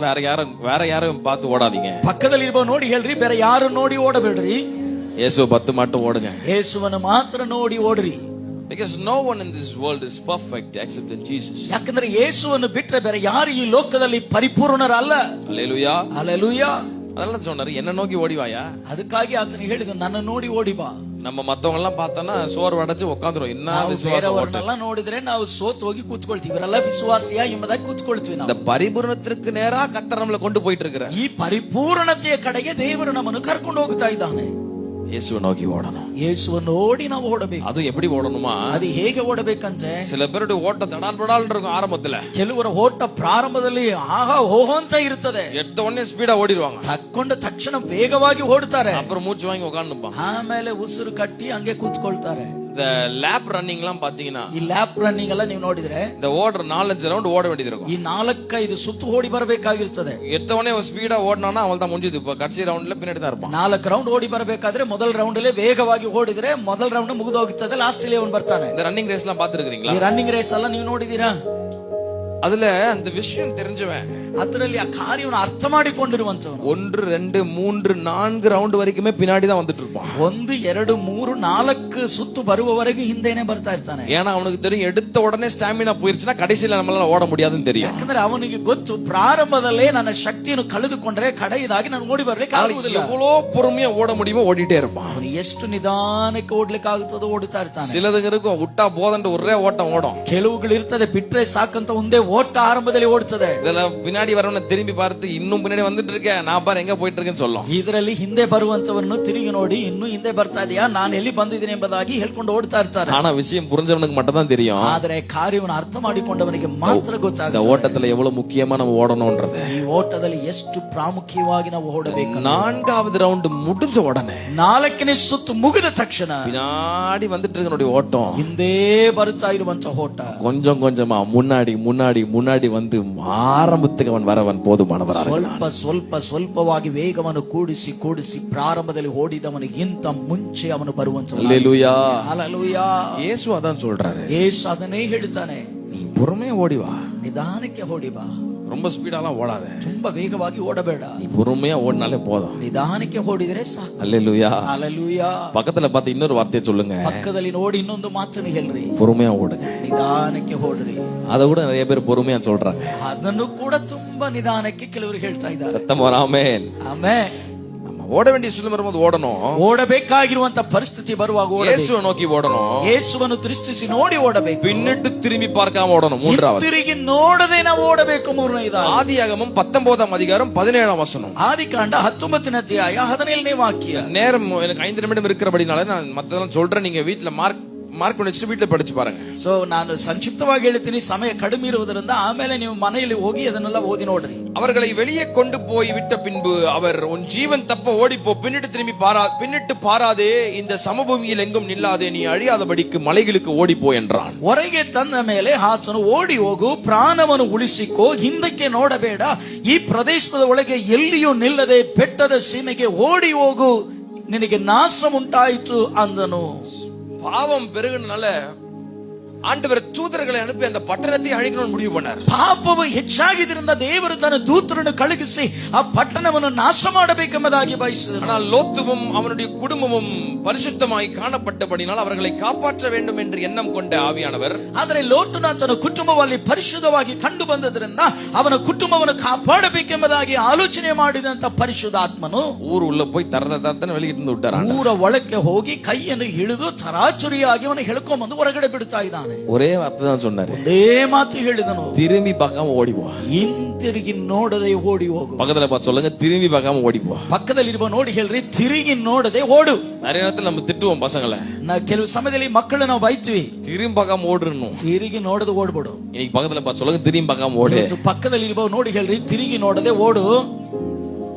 வேற யாரும் பார்த்து ஓடாதீங்க. ಪಕ್ಕದಲ್ಲಿ ಇರುವ ನೋಡಿ ಹೇಳ್ರಿ, ಬೇರೆ ಯಾರು ನೋಡಿ ಓಡಬೇಡ್ರಿ. இயேசுவை பார்த்து மட்டும் ஓடுங்க. ಯೇಸುವನ್ನು ಮಾತ್ರ ನೋಡಿ ಓಡ್ರಿ. Because no one in this world is perfect except in Jesus. ಯಾಕಂದ್ರೆ ಯೇಸುವನ್ನು ಬಿಟ್ಟರೆ ಬೇರೆ ಯಾರು ಈ ಲೋಕದಲ್ಲಿ ಪರಿಪೂರ್ಣರಲ್ಲ. அல்லேலூயா. ಹಲ್ಲೆಲೂಯಾ. அதனால சொன்னாரு, என்ன நோக்கி ஓடிவாயா. ಅದಕ್ಕಾಗಿ ಆತನು ಹೇಳಿದ, ನನ್ನ ನೋಡಿ ಓಡಿ ಬಾ. நம்ம மத்தவங்க எல்லாம் பார்த்தோன்னா சோர்வு அடைச்சு உட்காந்துரும். என்ன விசுவாசம் ಬೇರೆಯವರನ್ನೆಲ್ಲ ನೋಡಿದ್ರೆ ನಾವು ಸೋತು ಹೋಗಿ ಕೂತ್ಕೊಳ್ತೀವಿ. ಇವರೆಲ್ಲ ವಿಶ್ವಾಸಿಯ ಎಂಬುದಾಗಿ ಕೂತ್ಕೊಳ್ತೀವಿ. இந்த பரிபூரணத்திற்கு நேரா கர்த்தர் நம்மளை கொண்டு போயிட்டு இருக்கிறார். ಈ ಪರಿಪೂರ್ಣತೆಯ ಕಡೆಗೆ ದೇವರು ನಮ್ಮನ್ನು ಕರ್ಕೊಂಡು ಹೋಗ್ತಾ ಇದ್ದಾನೆ. இயேசுவை நோக்கி ஓடணும். ಯೇಸುವನ್ನು ನೋಡಿ ನಾವು ಓಡಬೇಕು. அது எப்படி ஓடணுமா? ಅದು ಹೇಗೆ ಓಡಬೇಕಂತೆ? சில பேருடைய ஓட்ட தடால் இருக்கும் ஆரம்பத்துல. ಕೆಲವರ ಓಟ ಪ್ರಾರಂಭದಲ್ಲಿ ಆಹಾ ಓಹೋ ಅಂತ ಇರುತ್ತದೆ. ಎದ್ದ ಒನ್ನೆ ಸ್ಪೀಡಾ ಓಡಿರುவாங்க. ತಕ್ಕೊಂಡ ತಕ್ಷಣ ವೇಗವಾಗಿ ಓಡುತ್ತಾರೆ. அப்புறம் மூச்சு வாங்கி உட்கார்ந்துப்பாங்க. ಆಮೇಲೆ ಉಸಿರು ಕಟ್ಟಿ ಹಂಗೆ ಕೂತ್ಕೊಳ್ತಾರೆ. இந்த லேப் ரன்னிங் எல்லாம் பாத்தீங்கன்னா, ಈ ಲ್ಯಾಪ್ ರನ್ನಿಂಗ್ ಎಲ್ಲ ನೀವು ನೋಡಿದ್ರೆ இந்த ஓடுற 4-5 ரவுண்ட் ஓட வேண்டியது இருக்கும். ಈ 4-5 ಸುತ್ತು ಓಡಿ ಬರಬೇಕಾಗಿರ್ತದೆ. எத்தவனே ஸ்பீடா ஓடினானா அவன் தான் முடிஞ்சது. இப்ப கடைசி ரவுண்ட்ல பின்னாடி தான் இருப்பான். 4 ರೌಂಡ್ ಓಡಿ ಬರಬೇಕಾದ್ರೆ ಮೊದಲ ರೌಂಡ್ ಅಲ್ಲೇ ವೇಗವಾಗಿ ಓಡಿದ್ರೆ ಮೊದಲ ರೌಂಡ್ ಮುಗಿದು ಹೋಗುತ್ತದೆ. ಲಾಸ್ಟ್ ಅಲ್ಲಿ ಅವನು ಬರ್ತಾನೆ. இந்த ரன்னிங் ரேஸ் எல்லாம் பாத்துருக்கீங்களா? ಈ ರನ್ನಿಂಗ್ ರೇಸ್ ಎಲ್ಲ ನೀವು ನೋಡಿದೀರಾ? அதுல அந்த விஷயம் தெரிஞ்சவன் ಅದರಲ್ಲಿ ಆ ಕಾರ್ಯವನ್ನು ಅರ್ಥ ಮಾಡಿಕೊಂಡಿರುವಂತವನು 1 2 3 4 ரவுண்ட் வரைக்குமே பின்னாடி தான் வந்துட்டு இருப்பான். 1 2 3 4 ಸುತ್ತು ಬರುವವರೆಗೂ ಹಿಂದೆನೆ ಬರ್ತಾ ಇರ್ತಾನೆ. ஏன்னா அவனுக்கு தெரியும் எடுத்த உடனே ஸ்டாமினா போயிருச்சுன்னா கடைசியில நம்மளால ஓட முடியாதுன்னு தெரியும். ಯಾಕಂದ್ರೆ ಅವನಿಗೆ ಗೊತ್ತು ಪ್ರಾರಂಭದಲ್ಲೇ ನನ್ನ ಶಕ್ತಿಯನ್ನು ಕಳೆದುಕೊಂಡ್ರೆ ಕಡೆಯದಾಗಿ ನಾನು ಓಡಿ ಬರ್ಲಿಕ್ಕೆ ಆಗುವುದಿಲ್ಲ. எவ்வளவு பொறுமையா ஓட முடியுமோ ஓடிட்டே இருப்பான். ಅವನು ಎಷ್ಟು ನಿಧಾನಕ್ಕೆ ಓಡ್ಲಿಕ್ಕೆ ಆಗುತ್ತದೋ ಓಡುತ್ತಾ ಇರ್ತಾನೆ. சிலதுங்க இருக்கும் விட்டா போதன்ற ஒரே ஓட்டம் ஓடும். ಕೆಲವುಗಳು ಇರ್ತದೆ ಬಿಟ್ರೆ ಸಾಕಂತ ಒಂದೇ ಓಟ ಆರಂಭದಲ್ಲಿ ಓಡುತ್ತದೆ. இதெல்லாம் பின்னாடி வரவன திரும்பி பார்த்து இன்னும் பின்னாடி வந்துட்டு இருக்கேன் நான் பாரு எங்க போயிட்டு இருக்கேன்னு சொல்லும். ಇದರಲ್ಲಿ ಹಿಂದೆ ಬರುವಂತವರನ್ನು ತಿರುಗಿ ನೋಡಿ ಇನ್ನು ಹಿಂದೆ ಬರ್ತಾ ಇದೆಯಾ ನಾನು ಎಲ್ಲಿ ಬಂದಿದ್ದೀನಿ ಎಂಬುದಾಗಿ ಹೇಳ್ಕೊಂಡು ಓಡ್ತಾ ಇರ್ತಾರೆ. ஆனா விஷயம் புரிஞ்சவனுக்கு மட்டும் தான் தெரியும். ಆದರೆ ಕಾರ್ಯವನ್ನು ಅರ್ಥ ಮಾಡಿಕೊಂಡವನಿಗೆ ಮಾತ್ರ இந்த ಗೊತ್ತಾಗುತ್ತೆ ஓட்டத்துல எவ்வளவு முக்கியமா நம்ம ஓடணும்ன்றது. ಈ ಓಟದಲ್ಲಿ ಎಷ್ಟು ಪ್ರಾಮುಖ್ಯವಾಗಿ ನಾವು ಓಡಬೇಕು. 4வது ரவுண்ட் முடிஞ்ச உடனே 4ನೇ ಸುತ್ತು ಮುಗಿದ ತಕ್ಷಣ பின்னாடி வந்துட்டு இருக்கனுடைய ஓட்டம் ಹಿಂದೆ ಬರುತ್ತಾ ಇರುವಂತ ಓಟ கொஞ்சம் கொஞ்சமா முன்னாடி முன்னாடி முன்னாடி வந்து ஆரம்பத்துக்கு அவன் வரவன் போதுமானவராக ಸ್ವಲ್ಪವಾಗಿ ವೇಗವನ್ನು ಕೂಡಿಸಿ ಪ್ರಾರಂಭದಲ್ಲಿ ಓಡಿದವನಿಗಿಂತ ಮುಂಚೆ ಅವನು ಬರುವಂತ. அல்லேலூயா. ಹಲ್ಲೆಲೂಯಾ. இயேசு அதான் சொல்றாரு. ಯೇಸು ಅದನ್ನೇ ಹೇಳ್ತಾನೆ, நீ பொறுமையா ஓடி வா, ನಿಧಾನಕ್ಕೆ ಓಡಿ ಬಾ, ரொம்ப ஸ்பீடாலாம் ஓடாத, ತುಂಬಾ ವೇಗವಾಗಿ ಓಡಬೇಡ, நீ பொறுமையா ஓடினாலே போதும். ನಿಧಾನಕ್ಕೆ ಓಡಿದ್ರೆ ಸಾಕು. அல்லேலூயா. ಹಲ್ಲೆಲೂಯಾ. பக்கத்துல பார்த்து இன்னொரு வார்த்தையை சொல்லுங்க, ಪಕ್ಕದಲ್ಲಿ ನೋಡಿ ಇನ್ನೊಂದು ಮಾತನ್ನು ಹೇಳ್ರಿ, பொறுமையா ஓடுங்க. ನಿಧಾನಕ್ಕೆ ಓಡ್ರಿ. அத கூட நிறைய பேர் பொறுமையா சொல்றாங்க. ಅದನ್ನು ಕೂಡ ತುಂಬಾ ನಿಧಾನಕ್ಕೆ ಕೆಲವರು ಹೇಳ್ತಾ ಇದ್ದಾರೆ. சத்தம் வராமே. ಆಮೆನ್. ஓட வேண்டிய சூழ்நிலை வரும்போது ஓடணும். ಓಡಬೇಕಾಗಿರುವಂತ ಪರಿಸ್ಥಿತಿ ಬರುವಾಗ இயேசுவை நோக்கி ஓடணும். ಯೇಸುವನ್ನು ದೃಷ್ಟಿಸಿ ನೋಡಿ ಓಡಬೇಕು. பின்னிட்டு திரும்பி பார்க்காம ஓடணும். மூன்றாவது ತಿರುಗಿ ನೋಡದೆ ನಾವು ಓಡಬೇಕು. ಮೂರನೇದಾಗಿ ஆதியாகமம் 19ஆம் அதிகாரம் 17ஆம் வசனம். ಆದಿಕಾಂಡ 19ನೇ ಅಧ್ಯಾಯ 17ನೇ ವಾಕ್ಯ. நேரம் எனக்கு 5 நிமிடம் இருக்கிறபடினால நான் மத்ததெல்லாம் சொல்றேன். நீங்க வீட்ல மார்க் பண்ணி வச்சுட்டு வீட்ல படிச்சு பாருங்க. ಸೊ ನಾನು ಸಂಕ್ಷಿಪ್ತವಾಗಿ ಹೇಳ್ತೀನಿ, ಸಮಯ ಕಡಿಮೆ ಇರುವುದರಿಂದ ಆಮೇಲೆ ನೀವು ಮನೆಯಲ್ಲಿ ಹೋಗಿ ಅದನ್ನೆಲ್ಲ ಓದಿ ನೋಡ್ರಿ. அவர்களை வெளியே கொண்டு போய் விட்ட பின்பு அவர் உன் ஜீவன் தப்ப ஓடிப்போ, பின்னிட்டு பாராதே, இந்த சமபூமியில் எங்கும் நில்லாதே, நீ அழியாதபடிக்கு மலைகளுக்கு ஓடிப்போ என்றான். ಹೊರಗೆ ತಂದ ಮೇಲೆ ಆತನು ಓಡಿ ಹೋಗು, ಪ್ರಾಣವನ್ನು ಉಳಿಸಿಕೋ, ಹಿಂದಕ್ಕೆ ನೋಡಬೇಡ, ಈ ಪ್ರದೇಶದ ಒಳಗೆ ಎಲ್ಲಿಯೂ ನಿಲ್ಲದೆ ಬೆಟ್ಟದ ಸೀಮೆಗೆ ಓಡಿ ಹೋಗು, ನಿನಗೆ ನಾಶ ಉಂಟಾಯಿತು ಅಂದನು. பாவம் பெருகுனால ஆண்டவர் தூதர்களை அனுப்பி அந்த பட்டணத்தை அழிக்கணும்னு முடிவு பண்ணார். ಪಾಪವು ಹೆಚ್ಚಾಗಿದ್ದರಿಂದ ದೇವರು ತನ್ನ ದೂತರನ್ನು ಕಳುಹಿಸಿ ಆ ಪಟ್ಟಣವನ್ನು ನಾಶ ಮಾಡಬೇಕೆಂಬುದಾಗಿ ಬಯಸಿದನು. ஆனால் லோத்துவும் அவனுடைய குடும்பமும் பரிசுத்தமாய் காணப்பட்டபடினால் அவர்களை காப்பாற்ற வேண்டும் என்று எண்ணம் கொண்ட ஆவியானவர், ಆದರೆ ಲೋಟನ ತನ್ನ ಕುಟುಂಬದಲ್ಲಿ ಪರಿಶುದ್ಧವಾಗಿ ಕಂಡು ಬಂದದ್ರಿಂದ ಅವನ ಕುಟುಂಬವನ್ನು ಕಾಪಾಡಬೇಕೆಂಬುದಾಗಿ ಆಲೋಚನೆ ಮಾಡಿದಂತ ಪರಿಶುದ್ಧಾತ್ಮನು ஊர் உள்ள போய் தரதன்னு வெளியிட்டு வந்து விட்டார். ಊರ ಒಳಕ್ಕೆ ಹೋಗಿ ಕೈಯನ್ನು ಹಿಡಿದು ತರಾಚುರಿಯಾಗಿ ಅವನು ಹೇಳ್ಕೊಂಬಂದು ಹೊರಗಡೆ ಬಿಡ್ತಾ ಇದ್ದಾನೆ. ஒரே வார்த்தை தான் சொன்னாரு, ಒಂದೇ ಮಾತು ಹೇಳಿದನು, திரும்பி பார்க்காம ஓடிப்போ. ಹಿಂತಿರುಗಿ ನೋಡದೆ ಓಡಿ ಹೋಗು. பக்கத்துல பார்த்து சொல்லுங்க, திரும்பி பார்க்காம ஓடிப்போ. ಪಕ್ಕದಲ್ಲಿರುವ ನೋಡಿ ಹೇಳ್ರಿ, ತಿರುಗಿ ನೋಡದೆ ಓಡು. நிறைய நேரத்துல நம்ம திட்டுவோம் பசங்களை, ಕೆಲವು ಸಮಯದಲ್ಲಿ ಮಕ್ಕಳು ನಾವು ಬೈತೀವಿ, திரும்பி பார்க்காம ஓடுறணும். ತಿರುಗಿ ನೋಡದೆ ಓಡ್ಬಿಡು. இன்னைக்கு பக்கத்துல பார்த்து சொல்லுங்க, திரும்பி பார்க்காம ஓடு. ಪಕ್ಕದಲ್ಲಿರುವ ನೋಡಿ ಹೇಳ್ರಿ, ತಿರುಗಿ ನೋಡದೆ ಓಡು.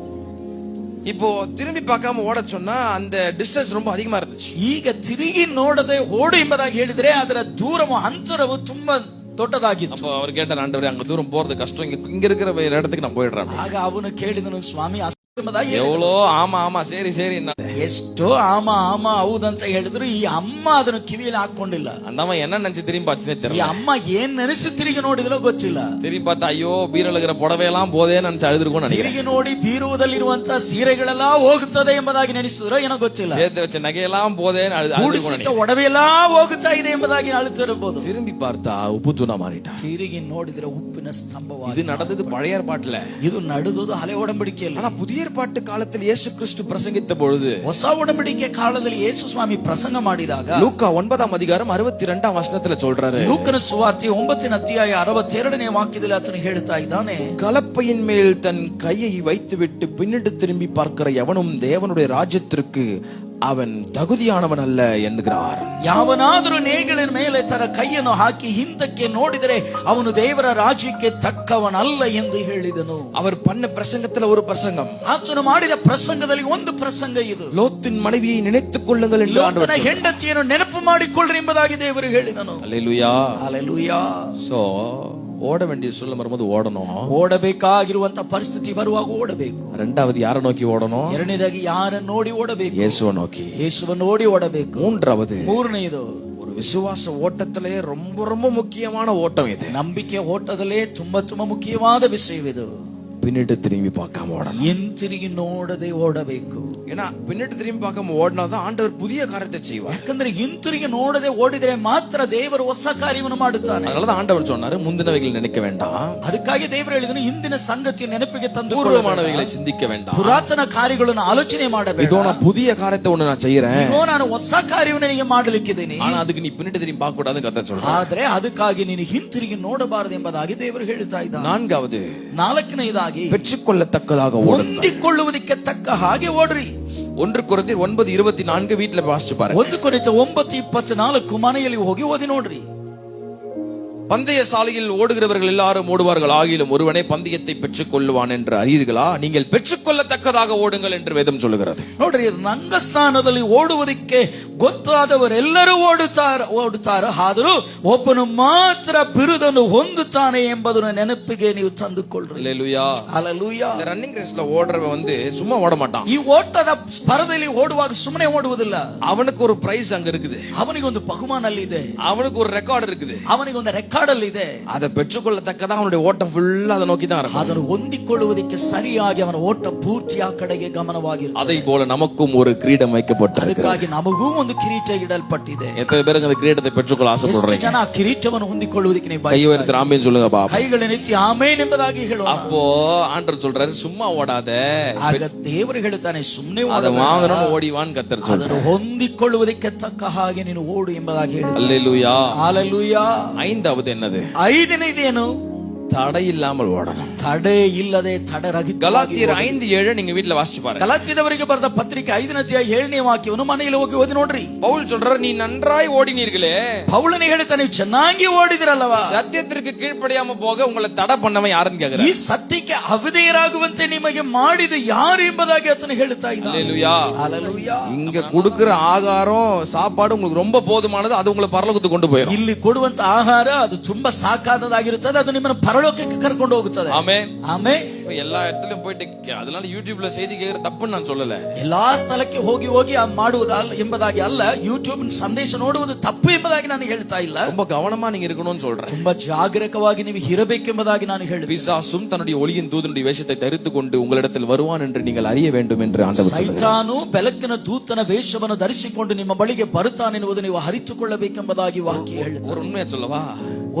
இப்போ திரும்பி பார்க்காம ஓட சொன்னா அந்த டிஸ்டன்ஸ் ரொம்ப அதிகமா இருந்துச்சு. ಈಗ ತಿರುಗಿ ನೋಡದೆ ಓಡು ಎಂಬುದಾಗಿ ಹೇಳಿದ್ರೆ ಅದರ ದೂರವು ಅಂತರವು ತುಂಬಾ ದೊಡ್ಡದಾಗಿತ್ತು. அப்போ அவர் கேட்டார், ஆண்டவரே அங்க தூரம் போறது கஷ்டம், இங்க இருக்கிற இடத்துக்கு நான் போயிடுறேன். ಆಗ ಅವನು ಕೇಳಿದನು, ಸ್ವಾಮಿ எவ்வளோ ஆமா ஆமா சரி சரி ಎಷ್ಟೋ ಆಮ ಆಮ ಹೌದಂತ ಹೇಳಿದ್ರು ಈ ಅಮ್ಮ ಅದನ್ನು ಕಿವಿಯಲ್ಲಿ ಹಾಕೊಂಡಿಲ್ಲ. அந்த என்ன நினைச்சு திரும்பி பார்த்துனே ಈ தெரியல. ಅಮ್ಮ ಏನ್ ನೆನೆಸಿ ತಿರುಗಿ ನೋಡಿದ್ರೋ ಗೊತ್ತಿಲ್ಲ. திரும்பி பார்த்தா ஐயோ ಬೀರೊಳಗಿರೋ புடವೆல்லாம் போதேன்னு நினைச்சு ಅழுதுருக்கும். ತಿರುಗಿ ನೋಡಿ ಬೀರುವುದಲ್ಲಿರುವಂತ ಸೀರೆಗಳೆಲ್ಲ ಹೋಗುತ್ತದೆ ಎಂಬುದಾಗಿ ನೆನೆಸಿದ್ರೋ ಏನೋ ಗೊತ್ತಿಲ್ಲ. சேர்த்து வச்ச நகையெல்லாம் போதேன்னு அழுதுருக்கும். ಒಡವೆಲ್ಲ ಹೋಗುತ್ತಾ ಇದೆ ಎಂಬುದಾಗಿ ಅಳುತ್ತಿರಬಹುದು. திரும்பி பார்த்தா உப்பு தூணா மாறிட்டா. ತಿರುಗಿ ನೋಡಿದ್ರೆ ಉಪ್ಪಿನ ಸ್ತಂಭವಾಗಿ. இது நடந்தது பழைய ஏற்பாட்டுல. ಇದು ನಡೆದುದು ಹಳೆ ಒಡಂಬಡಿಕೆಯಲ್ಲಿ. ஆனா புதிய ஏற்பாட்டு காலத்தில் இயேசு கிறிஸ்து பிரசங்கித்த பொழுது, ಹೊಸ ಒಡಂಬಡಿಕೆ ಕಾಲದಲ್ಲಿ ಯೇಸು ಸ್ವಾಮಿ ಪ್ರಸಂಗ ಮಾಡಿದಾಗ, லூக்கா 9ஆம் அதிகாரம் 62ஆம் வசனத்துல சொல்றாரு, ಲೂಕನ ಸುವಾರ್ತೆ 9ನೇ ಅಧ್ಯಾಯ 62ನೇ ವಾಕ್ಯದಲ್ಲಿ ಆತನು ಹೇಳ್ತಾ ಇದ್ದಾನೆ, கலப்பையின் மேல் தன் கையை வைத்துவிட்டு பின்னிட்டு திரும்பி பார்க்கிற எவனும் தேவனுடைய ராஜ்யத்திற்கு அவன் தகுதியானவன் அல்ல என்கிறார். ಯಾವನಾದರೂ ನೇಗಿಲಿನ ಮೇಲೆ ತನ್ನ ಕೈಯನ್ನು ಹಾಕಿ ಹಿಂದಕ್ಕೆ ನೋಡಿದರೆ ಅವನು ದೇವರ ರಾಜ್ಯಕ್ಕೆ ತಕ್ಕವನಲ್ಲ ಎಂದು ಹೇಳಿದನು. அவர் பண்ண பிரசங்கத்துல ஒரு பிரசங்கம், ಆತನು ಮಾಡಿದ ಪ್ರಸಂಗದಲ್ಲಿ ಒಂದು ಪ್ರಸಂಗ ಇದು. லோத்தின் மனைவியை நினைத்துக் கொள்ளுங்கள் என்று ஆண்டவர் ಲೋಟನ ಹೆಂಡತಿಯನ್ನು ನೆನಪು ಮಾಡಿಕೊಳ್ಳ್ರಿ ಎಂಬುದಾಗಿ ದೇವರು ಹೇಳಿದನು. அல்லேலூயா. ಹಲ್ಲೆಲೂಯಾ. சோ ஓட வேண்டிய சொல்ல வரும்போது ஓடணும். ಓಡಬೇಕಾಗಿರುವಂತ ಪರಿಸ್ಥಿತಿ ಬರುವಾಗ ಓಡಬೇಕು. ரெண்டாவது யாரை நோக்கி ஓடணும்? ಎರಡನೇದಾಗಿ ಯಾರನ್ನು ನೋಡಿ ಓಡಬೇಕು? இயேசுவை நோக்கி. ಯೇಸುವನ್ನು ನೋಡಿ ಓಡಬೇಕು. ಮೂರನೆಯದು, ஒரு விசுவாச ஓட்டத்திலே ரொம்ப ரொம்ப முக்கியமான ஓட்டம் இது. ನಂಬಿಕೆ ಓಟದಲ್ಲೇ ತುಂಬಾ ಮುಖ್ಯವಾದ ವಿಷಯವಿದು. பின்னிட்டு திரும்பி பார்க்காம ஓடணும். ಹಿಂತಿರುಗಿ ನೋಡದೆ ಓಡಬೇಕು. ஏன்னா பின்னிட்டு திரும்பி பார்க்காம ஓடினாதான் ஆண்டவர் புதிய காரியத்தை செய்வார். ಯಾಕಂದ್ರೆ ಹಿಂತಿರುಗಿ ನೋಡದೆ ಓಡಿದರೆ ಮಾತ್ರ ದೇವರು ಹೊಸ ಕಾರ್ಯವನ್ನು ಮಾಡುತ್ತಾನೆ. அதனாலதான் ஆண்டவர் சொன்னாரு, முந்தினவைகளை நினைக்க வேண்டாம், ಅದಕ್ಕಾಗಿ ದೇವರು ಹೇಳಿದನು, ಹಿಂದಿನ ಸಂಗತಿಯ ನೆನಪಿಗೆ ತಂದು பூர்வமானவைகளை சிந்திக்க வேண்டாம், ಪುರಾತನ ಕಾರ್ಯಗಳನ್ನು ಆಲೋಚನೆ ಮಾಡಬೇಡ. இதோ நான் புதிய காரியத்தை ஒண்ணு நான் செய்யறேன், ಇದೋ ನಾನು ಹೊಸ ಕಾರ್ಯವನ್ನು ನಿನಗೆ ಮಾಡಲಿಕ್ಕಿದ್ದೇನೆ, ஆனா அதுக்கு நீ பின்னிட்டு திரும்பி பார்க்க கூடாதுன்னு கர்த்தர் சொல்றார். ಆದ್ರೆ ಅದಕ್ಕಾಗಿ ನೀನು ಹಿಂತಿರುಗಿ ನೋಡಬಾರದು ಎಂಬುದಾಗಿ ದೇವರು ಹೇಳ್ತಾ ಇದ್ದಾನೆ. நான்காவது, ನಾಲ್ಕನೇದಾಗಿ பெற்றுக்கொள்ளத்தக்கதாக ஓடுங்கள். ಹೊಂದಿಕೊಳ್ಳುವುದಕ್ಕೆ ತಕ್ಕ ಹಾಗೆ ಓಡ್ರಿ. 1 கொரிந்தியர் 9:24 வீட்டுல வாசிச்சு பாருங்க. 1 ಕೊರಿಂಥ 9:24 ಮನೆಯಲ್ಲಿ ಹೋಗಿ ಓದಿ ನೋಡ್ರಿ. பந்தய சாலையில் ஓடுகிறவர்கள் எல்லாரும் ஓடுவார்கள், ஆகிலும் ஒருவனே பந்தயத்தை பெற்றுக் கொள்ளுவான் என்று அறியீர்களா? நீங்கள் பெற்றுக்கொள்ளத்தக்கதாக ஓடுங்கள் என்று வேதம் சொல்லுகிறது. ನೋಡ್ರಿ, ರಂಗಸ್ಥಾನದಲ್ಲಿ ಓಡುವುದಕ್ಕೆ ಗೊತ್ತಾದವರೆಲ್ಲರೂ ಓಡುತ್ತಾರೆ, ಆದರೂ ಒಬ್ಬನು ಮಾತ್ರ ಬಿರುದನ್ನು ಹೊಂದುತ್ತಾನೆ ಎಂಬುದನ್ನು ನೆನಪಿಗೆ ನೀವು ತಂದುಕೊಳ್ಳ್ರಿ. அல்லேலூயா. ಹಲ್ಲೆಲೂಯಾ. இந்த ரன்னிங் ரேஸ்ல ஓடுறவன் சும்மா ஓட மாட்டான். ಈ ಓಟದ ಸ್ಪರ್ಧೆಯಲ್ಲಿ ಓಡುವಾಗ ಸುಮ್ಮನೆ ಓಡುವುದಿಲ್ಲ. அவனுக்கு ஒரு பிரைஸ் அங்க இருக்குது, ಅವನಿಗೊಂದು ಬಹುಮಾನ ಅಲ್ಲಿದೆ, அவனுக்கு ஒரு ரெக்கார்டு இருக்குது, ಅವನಿಗೊಂದು ರೆಕಾರ್ಡ್ ಅಲ್ಲಿದೆ. அதை பெற்றுக்கொள்ளத்தக்கதான் அவனுடைய ஓட்டம் ஃபுல்லா அதை நோக்கி தான் இருக்கும். ಅದನ್ನು ಹೊಂದಿಕೊಳ್ಳುವುದಕ್ಕೆ ಸರಿಯಾಗಿ ಅವನ ಓಟ ಪೂರ್ತಿ ಆ ಕಡೆಗೆ ಗಮನವಾಗಿರುತ್ತದೆ. அதை போல நமக்கும் ஒரு கிரீடம் வைக்கப்பட்டிருக்கிறது. ಅದಕ್ಕಾಗಿ ನಮಗೂ ಒಂದು ಕಿರೀಟ ಇಡಲ್ಪಟ್ಟಿದೆ. எத்தனை பேருக்கு அந்த கிரீடத்தை பெற்றுக்கொள்ள ಎಷ್ಟು ஆசைப்படுறீங்க? ಜನ ಆ ಕಿರೀಟವನ್ನು ಹೊಂದಿಕೊಳ್ಳುವುದಕ್ಕೆ ನೀವು கை ಬಯಸ್ತಾ உயர்த்தி ஆமென் சொல்லுங்க பாப்பா. ಕೈಗಳನ್ನು ಎತ್ತಿ ಆಮೇನ್ ಎಂಬುದಾಗಿ ಹೇಳುವ. அப்போ ஆண்டவர் சொல்றாரு, சும்மா ஓடாத, ಆಗ ದೇವರು ಹೇಳ್ತಾನೆ, ಸುಮ್ಮನೆ அதை வாங்கணும்னு ஓடிவான்னு கர்த்தர் சொல்றாரு. ಅದನ್ನು ಹೊಂದಿಕೊಳ್ಳುವುದಕ್ಕೆ ತಕ್ಕ ಹಾಗೆ ನೀನು ಓಡು ಎಂಬುದಾಗಿ ಹೇಳ್ತಾನೆ. அல்லேலூயா. ಹಲ್ಲೆಲೂಯಾ. ஐந்தாவது என்னது? ಐದನೇದೇನು? தடை இல்லாமல் ஓடணும். ತಡೆ ಇಲ್ಲದೆ ತಡೆರಹಿತ. கலாத்தியர் 5:7 நீங்க வீட்ல வாசிச்சு பாருங்க. ಗಲಾತ್ಯದವರಿಗೆ ಬರೆದ ಪತ್ರಿಕೆ 5ನೇ ಅಧ್ಯಾಯ 7ನೇ ವಾಕ್ಯವನ್ನು ಮನೆಯಲ್ಲಿ ಹೋಗಿ ಓದಿ ನೋಡ್ರಿ. பவுல் சொல்றாரு, நீ நன்றாய் ஓடினீர்களே. ಪೌಲನೇ ಹೇಳ್ತಾನೆ, ನೀವು ಚೆನ್ನಾಗಿ ಓಡಿದಿರಲ್ಲವಾ? சத்தியத்திற்கு கீழ்ப்படியாம போக உங்களை தடை பண்ணவன் யாருன்னு கேக்குறாரு. ಈ ಸತ್ಯಕ್ಕೆ ಅವಿಧೇಯರಾಗುವಂತೆ ನಿಮಗೆ ಮಾಡಿದ ಯಾರು ಎಂಬುದಾಗಿ ಆತನು ಹೇಳ್ತಾ ಇದ್ದಾನೆ. அல்லேலூயா. ಹಲ್ಲೆಲೂಯಾ. இங்க கொடுக்கிற ஆகாரம் சாப்பாடு உங்களுக்கு ரொம்ப போதுமானது, அது உங்களை பரலோகத்துக்கு கொண்டு போயிடும். ಇಲ್ಲಿ ಕೊಡುವಂತ ಆಹಾರ ಅದು ತುಂಬಾ ಸಾಕಾದದಾಗಿರುತ್ತದೆ, ಅದು ನಿಮ್ಮನ್ನು ಪರಲೋಕಕ್ಕೆ ಕರ್ಕೊಂಡು ಹೋಗುತ್ತದೆ. ஆமென். ಆಮೆನ್. இப்ப எல்லா இடத்துலயும் போயிட்டு அதனால யூடியூப்ல செய்தி கேக்குற தப்புன்னு நான் சொல்லல. ಎಲ್ಲಾ ಸ್ಥಳಕ್ಕೆ ಹೋಗಿ ಹೋಗಿ ಮಾಡುವುದಲ್ಲ ಎಂಬುದಾಗಿ ಅಲ್ಲ, ಯೂಟ್ಯೂಬ್ ಸಂದೇಶ ನೋಡುವುದು ತಪ್ಪು ಎಂಬುದಾಗಿ ನಾನು ಹೇಳ್ತಾ ಇಲ್ಲ. ரொம்ப கவனமா நீங்க இருக்கணும்னு சொல்றேன். ತುಂಬಾ ಜಾಗರೂಕವಾಗಿ ನೀವು ಇರಬೇಕೆಂಬುದಾಗಿ ನಾನು ಹೇಳುತ್ತೇನೆ. பிசாசும் தன்னுடைய ஒளியின் தூதனுடைய வேஷத்தை தரித்து கொண்டு உங்களிடத்தில் வருவான் என்று நீங்கள் அறிய வேண்டும் என்று ஆண்டவர் சொல்கிறார். ಸೈತಾನು ಬೆಳಕಿನ ದೂತನ ವೇಷವನ್ನು ಧರಿಸಿಕೊಂಡು ನಿಮ್ಮ ಬಳಿಗೆ ಬರುತ್ತಾನೆನ್ನುವುದು ನೀವು ಅರಿತುಕೊಳ್ಳಬೇಕೆಂಬುದಾಗಿ ವಾಕ್ಯ ಹೇಳುತ್ತದೆ. ஒரு உண்மையை சொல்லவா?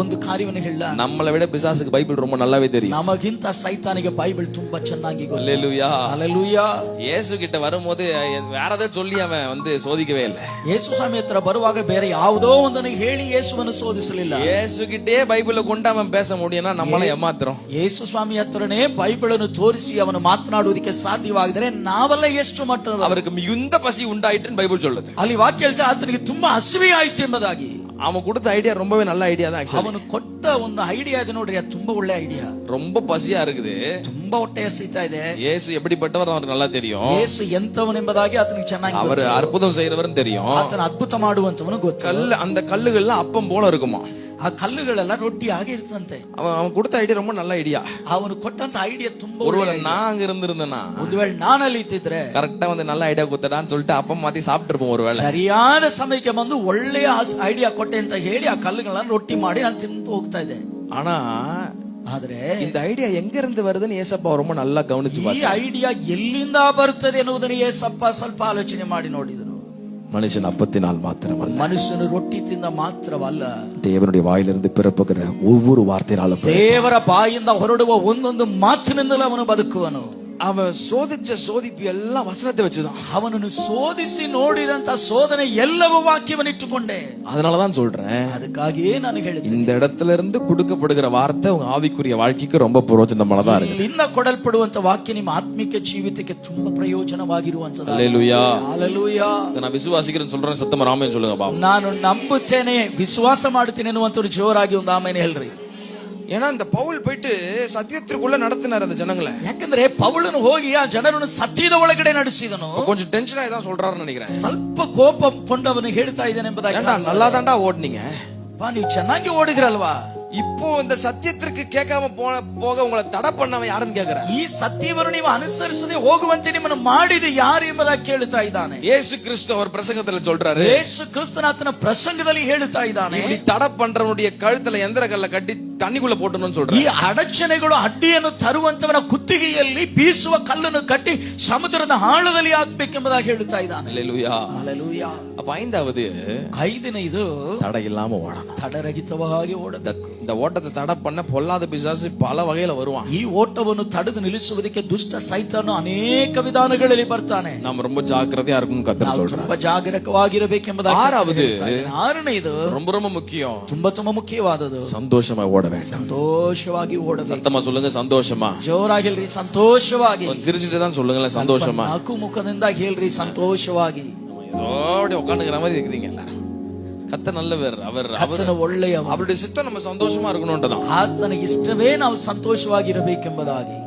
ಒಂದು ಕಾರ್ಯವನ್ನು ಹೇಳ, நம்மளை விட பிசாசுக்கு பைபிள் ரொம்ப நல்லாவே தெரியும். ನಮಗಿಂತ ಸೈತಾನಿಗೆ ಬೈಬಲ್ ತುಂಬಾ ಚೆನ್ನಾಗಿ ಗೊತ್ತು. அல்லேலூயா. ಹಲ್ಲೆಲೂಯಾ. இயேசு கிட்ட வரும்போது வேற ஏதாவது சொல்லி அவன் சோதிக்கவே இல்லை. ಯೇಸು ಸ್ವಾಮಿ ಹತ್ರ ಬರುವಾಗ ಬೇರೆ ಯಾವುದೋ ಒಂದನ್ನು ಹೇಳಿ ಯೇಸುವನ್ನು ಶೋಧಿಸಲಿಲ್ಲ. இயேசு கிட்டே பைபிளை கொண்டு அவன் பேச முடியும்னா நம்மள ஏமாத்துறோம். ಯೇಸು ಸ್ವಾಮಿ ಹತ್ರನೇ ಬೈಬಲ್ ಅನ್ನು ತೋರಿಸಿ ಅವನು ಮಾತನಾಡುವುದಕ್ಕೆ ಸಾಧ್ಯವಾಗಿದ್ರೆ ನಾವೆಲ್ಲ ಎಷ್ಟು ಮಟ್ಟ அவருக்கு மிகுந்த பசி உண்டாயிட்டுன்னு பைபிள் சொல்லுது. ಅಲ್ಲಿ ವಾಕ್ಯ ಹೇಳ್ತಾ ಆತನಿಗೆ ತುಂಬಾ ಹಸಿವೆ ಆಯ್ತು ಎಂಬುದಾಗಿ. அவன் கொடுத்த ஐடியா ரொம்பவே நல்ல ஐடியா தான். ಅವನು ಕೊಟ್ಟ ಒಂದು ಐಡಿಯಾ ಇದೆ ನೋಡ್ರಿ, ಅದು ತುಂಬಾ ಒಳ್ಳೆ ಐಡಿಯಾ. ரொம்ப பசியா இருக்குது, ತುಂಬಾ ಹೊಟ್ಟೆ ಹಸಿತಾ ಇದೆ. இயேசு எப்படிப்பட்டவர் அவருக்கு நல்லா தெரியும். ಯೇಸು ಎಂತವನೆಂಬುದಾಗಿ ಆತನಿಗೆ ಚೆನ್ನಾಗಿ அவர் அற்புதம் செய்யறவர்னு தெரியும். ಆತನ ಅದ್ಭುತ ಮಾಡುವಂತವನು ಗೊತ್ತು. அந்த கல்லுகள்லாம் அப்பம் போல இருக்குமா, ಆ ಕಲ್ಲುಗಳೆಲ್ಲ ರೊಟ್ಟಿ ಆಗಿ ಇರ್ತಂತೆ. அவன் கொடுத்த ஐடியா ரொம்ப நல்ல ஐடியா. ಅವನು ಕೊಟ್ಟಂತ ಐಡಿಯಾ ತುಂಬಾ ஒருவேளை நான் அங்க இருந்திருந்தேன்னா, ಒಂದು ವೇಳೆ ನಾನಲ್ಲಿ ಇದ್ದಿದ್ರೆ கரெக்டா வந்து நல்ல ஐடியா கொடுத்தடான்னு சொல்லிட்டு அப்பம் மாத்தி சாப்பிட்டுருப்போம். ஒருவேளை ಸರಿಯಾದ ಸಮಯಕ್ಕೆ ಬಂದು ಒಳ್ಳೆಯ ಐಡಿಯಾ ಕೊಟ್ಟೆ ಅಂತ ಹೇಳಿ ಆ ಕಲ್ಲುಗಳನ್ನ ರೊಟ್ಟಿ ಮಾಡಿ ನಾನು ತಿಂದು ಹೋಗ್ತಾ ಇದ್ದೆ. ஆனா ಆದ್ರೆ இந்த ஐடியா எங்க இருந்து வருதுன்னு ஏசப்பா ரொம்ப நல்லா கவனிச்சு ಈ ಐಡಿಯಾ ಎಲ್ಲಿಂದ ಬರುತ್ತದೆ ಎನ್ನುವುದನ್ನು ಏಸಪ್ಪ ಸ್ವಲ್ಪ ಆಲೋಚನೆ ಮಾಡಿ ನೋಡಿದರು. மனுஷன் அப்பத்தினால் மாத்திரமல்ல, ಮನುಷ್ಯನು ರೊಟ್ಟಿ ತಿಂದ ಮಾತ್ರವಲ್ಲ, தேவனுடைய வாயிலிருந்து பிறப்புகிற ஒவ்வொரு வார்த்தையினாலும் ದೇವರ ಬಾಯಿಂದ ಹೊರಡುವ ಒಂದೊಂದು ಮಾತಿನಿಂದಲೂ ಅವನು ಬದುಕುವನು. அவன் சோதிச்ச சோதிப்பு எல்லாம் வசனத்தை வச்சுதான். ಅವನನ್ನು ಶೋಧಿಸಿ ನೋಡಿದಂತ ಶೋಧನೆ ಎಲ್ಲವೂ ವಾಕ್ಯವನ್ನು ಇಟ್ಟುಕೊಂಡೆ. அதனாலதான் சொல்றேன், ಅದಕ್ಕಾಗಿಯೇ ನಾನು ಹೇಳಿದೆ, இந்த இடத்துல இருந்து கொடுக்கப்படுகிற வார்த்தை உங்க ஆவிக்குரிய வாழ்க்கைக்கு ரொம்ப பிரயோஜனமானதா இருக்கு. ಇಲ್ಲಿಂದ ಕೊಡಲ್ಪಡುವಂತ ವಾಕ್ಯ ನಿಮ್ಮ ಆತ್ಮಿಕ ಜೀವಿತಕ್ಕೆ ತುಂಬಾ ಪ್ರಯೋಜನವಾಗಿರುವಂತದ್ದು. அல்லேலூயா. ಹಲ್ಲೆಲೂಯಾ. நான் விசுவாசிக்கிறேன்னு சொல்றேன், சத்தமா ராமேன்னு சொல்லுங்க பாப்போம். ನಾನು ನಂಬುತ್ತೇನೆ, ವಿಶ್ವಾಸ ಮಾಡ್ತೀನಿ ಅನ್ನುವಂತ ಜೋರಾಗಿ ಒಂದು ಆಮೇಲೆ ಹೇಳ್ರಿ. ஏன்னா இந்த பவுல் போயிட்டு சத்தியத்திற்குள்ள நடத்தினார் அந்த ஜனங்களை. ಯಾಕಂದ್ರೆ ಪೌಲನು ಹೋಗಿ ಆ ಜನರನ್ನು ಸತ್ಯದ ಒಳಗಡೆ ನಡೆಸಿದನು. கொஞ்சம் டென்ஷன் ஆகி தான் சொல்றாருன்னு நினைக்கிறேன். ಸ್ವಲ್ಪ ಕೋಪ ಕೊಂಡವನು ಹೇಳ್ತಾ ಇದ್ದಾನೆ ಎಂಬುದಾಗಿ. நல்லா தாண்டா ஓடுனீங்க, ನೀವು ಚೆನ್ನಾಗಿ ಓಡಿದ್ರಲ್ವಾ, இப்போ இந்த சத்தியத்திற்கு கேட்காம போக உங்களை தடை பண்ணவன் யாருன்னு கேக்குறேன். ಈ ಸತ್ಯವನ್ನು ನೀವು ಅನುಸರಿಸದೆ ಹೋಗುವಂತೆ ನಿಮ್ಮನ್ನು ಮಾಡಿದ ಯಾರು ಎಂಬುದಾಗಿ ಕೇಳುತ್ತಾ ಇದ್ದಾನೆ. இயேசு கிறிஸ்து அவர் பிரசங்கத்துல சொல்றாரு, ಯೇಸು ಕ್ರಿಸ್ತನಾತನ ಪ್ರಸಂಗದಲ್ಲಿ ಹೇಳುತ್ತಾ ಇದ್ದಾನೆ, இப்படி தடை பண்றவனுடைய கழுத்துல எந்திர கல்ல கட்டி தண்ணிக்குள்ள போட்டணும்னு ಈ சொல்றாரு. ಅಡಚಣೆಗಳು ಅಡ್ಡಿಯನ್ನು ತರುವಂತವನ ಕುತ್ತಿಗೆಯಲ್ಲಿ ಬೀಸುವ ಕಲ್ಲನ್ನು ಕಟ್ಟಿ ಸಮುದ್ರದ ಆಳದಲ್ಲಿ ಹಾಕಬೇಕೆಂಬುದಾಗಿ ಹೇಳುತ್ತಾ ಇದ್ದಾನೆ. அல்லேலூயா. ಹಲ್ಲೆಲೂಯಾ. அப்ப ஐந்தாவது, ಐದನೇದು தடை இல்லாம ஓடணும். ತಡರಹಿತವಾಗಿ ಓಡಬೇಕು. இந்த ஓட்டத்தை தடை பண்ண பொல்லாத பிசாசு பல வகையில வருவான். ಈ ಓಟವನ್ನು ತಡೆದು ನಿಲ್ಲಿಸುವುದಕ್ಕೆ ದುಷ್ಟ ಸೈತಾನು ಅನೇಕ ವಿಧಾನಗಳಲ್ಲಿ ಬರ್ತಾನೆ. நாம ரொம்ப ஜாக்கிரதையா இருக்கணும் கர்த்தர் ನಾವು சொல்றாரு. ತುಂಬಾ ಜಾಗರೂಕವಾಗಿರಬೇಕೆಂಬುದಾಗಿ. ಆರನೇದು ரொம்ப ரொம்ப முக்கியம், ತುಂಬಾ ಮುಖ್ಯವಾದದ್ದು, சந்தோஷமா ஓட வேண்டும். ಸಂತೋಷವಾಗಿ ಓಡಬೇಕು. சத்தமா சொல்லுங்க, சந்தோஷமா. ಜೋರಾಗಿಲ್ರಿ, ಸಂತೋಷವಾಗಿ. சிரிச்சுட்டு தான் சொல்லுங்களேன், சந்தோஷமா. ನಾಲ್ಕು ಮುಖದಿಂದ ಹೇಳ್ರಿ, ಸಂತೋಷವಾಗಿ. இதோட உட்காந்துக்கிற மாதிரி இருக்கிறீங்க எல்லாரும். கர்த்தர் நல்லவர். ಆತನ ಒಳ್ಳೆಯವ. அவருடைய சித்தம் நம்ம சந்தோஷமா இருக்கணும்ன்றதான். ಆತನ ಇಷ್ಟವೇ ನಾವು ಸಂತೋಷವಾಗಿರಬೇಕೆಂಬುದಾಗಿ.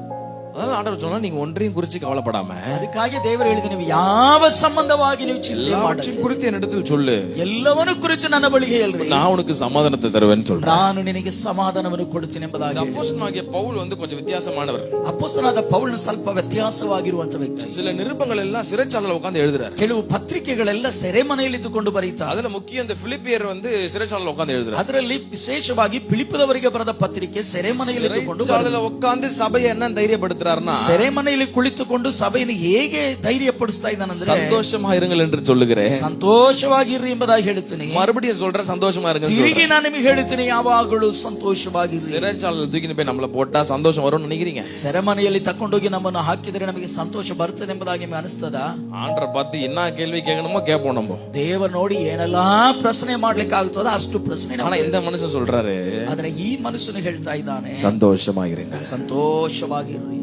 அதாவது ஆண்டவர் சொன்னா, நீங்க ஒன்றையும் குறிச்சு கவலைப்படாம, ಅದಕ್ಕಾಗಿ ದೇವರು ಹೇಳಿದ, ನೀವು ಯಾವ ಸಂಬಂಧವಾಗಿ ನೀವು ಚಿಂತೆ எல்லாவற்றையும் குறித்து என்னிடத்தில் சொல்லு, ಎಲ್ಲವನ್ನೂ ಕುರಿತು ನನ್ನ ಬಳಿಗೆ ಹೇಳ್ರಿ, நான் உனக்கு சமாதானத்தை தருவேன்னு சொல்றேன். ನಾನು ನಿನಗೆ ಸಮಾಧಾನವನ್ನು ಕೊಡುತ್ತೇನೆ ಎಂಬುದಾಗಿ. அப்போஸ்தலனாகிய பவுல் கொஞ்சம் வித்தியாசமானவர். ಅಪೊಸ್ತಲನಾದ ಪೌಲನು ಸ್ವಲ್ಪ ವ್ಯತ್ಯಾಸವಾಗಿರುವಂತ ವ್ಯಕ್ತಿ. சில நிருபங்கள் எல்லாம் சிறைச்சாலையில உட்கார்ந்து எழுதுறாரு. ಕೆಲವು ಪತ್ರಿಕೆಗಳೆಲ್ಲ ಸೆರೆಮನೆಯಲ್ಲಿ ಇದ್ದುಕೊಂಡು ಬರೀತಾರೆ. அதுல முக்கியம் இந்த பிலிப்பியர் சிறைச்சாலையில உட்கார்ந்து எழுதுறாரு. ಅದರಲ್ಲಿ ವಿಶೇಷವಾಗಿ ಫಿಲಿಪ್ಪದವರಿಗೆ ಬರೆದ ಪತ್ರಿಕೆ ಸೆರೆಮನೆಯಲ್ಲಿ ಇದ್ದುಕೊಂಡು சிறைச்சாலையில உட்கார்ந்து சபையை என்ன தைரியப்படுத்துறாருன்னா, ಸೆರೆಮನೆಯಲ್ಲಿ ಕುಳಿತುಕೊಂಡು ಸಭೆಯನ್ನು ಹೇಗೆ ಧೈರ್ಯಪಡಿಸ್ತಾ ಇದ್ದಾನಂದ್ರೆ, சந்தோஷமா இருங்கள் என்று சொல்லுகிறேன், ಸಂತೋಷವಾಗಿರ್ರಿ ಎಂಬುದಾಗಿ ಹೇಳುತ್ತೇನೆ. மறுபடியும் சொல்றேன், சந்தோஷமா இருங்க. ತಿರುಗಿ ನಾನು ನಿಮಗೆ ಹೇಳುತ್ತೇನೆ, ಯಾವಾಗಲೂ ಸಂತೋಷವಾಗಿರ್ರಿ. சிறைச்சாலையில தூக்கிட்டு போய் நம்மள போட்டா சந்தோஷம் வரும்னு நினைக்கிறீங்க? ಸೆರೆಮನೆಯಲ್ಲಿ ತಕೊಂಡೋಗಿ ನಮ್ಮನ್ನು ಹಾಕಿದರೆ ನಮಗೆ ಸಂತೋಷ ಬರ್ತದೆ ಎಂಬುದಾಗಿ ನಿಮಗೆ ಅನಿಸ್ತದ? ஆண்டரை பார்த்து என்ன கேள்வி கேட்கணுமோ கேட்போம் நம்ம. ದೇವರು ನೋಡಿ ಏನೆಲ್ಲಾ ಪ್ರಶ್ನೆ ಮಾಡ್ಲಿಕ್ಕೆ ಆಗುತ್ತದ ಅಷ್ಟು ಪ್ರಶ್ನೆ. ஆனா இந்த மனுஷன் சொல்றாரு, ಆದ್ರೆ ಈ ಮನುಷ್ಯನು ಹೇಳ್ತಾ ಇದ್ದಾನೆ, சந்தோஷமா இருங்க. ಸಂತೋಷವಾಗಿರ್ರಿ.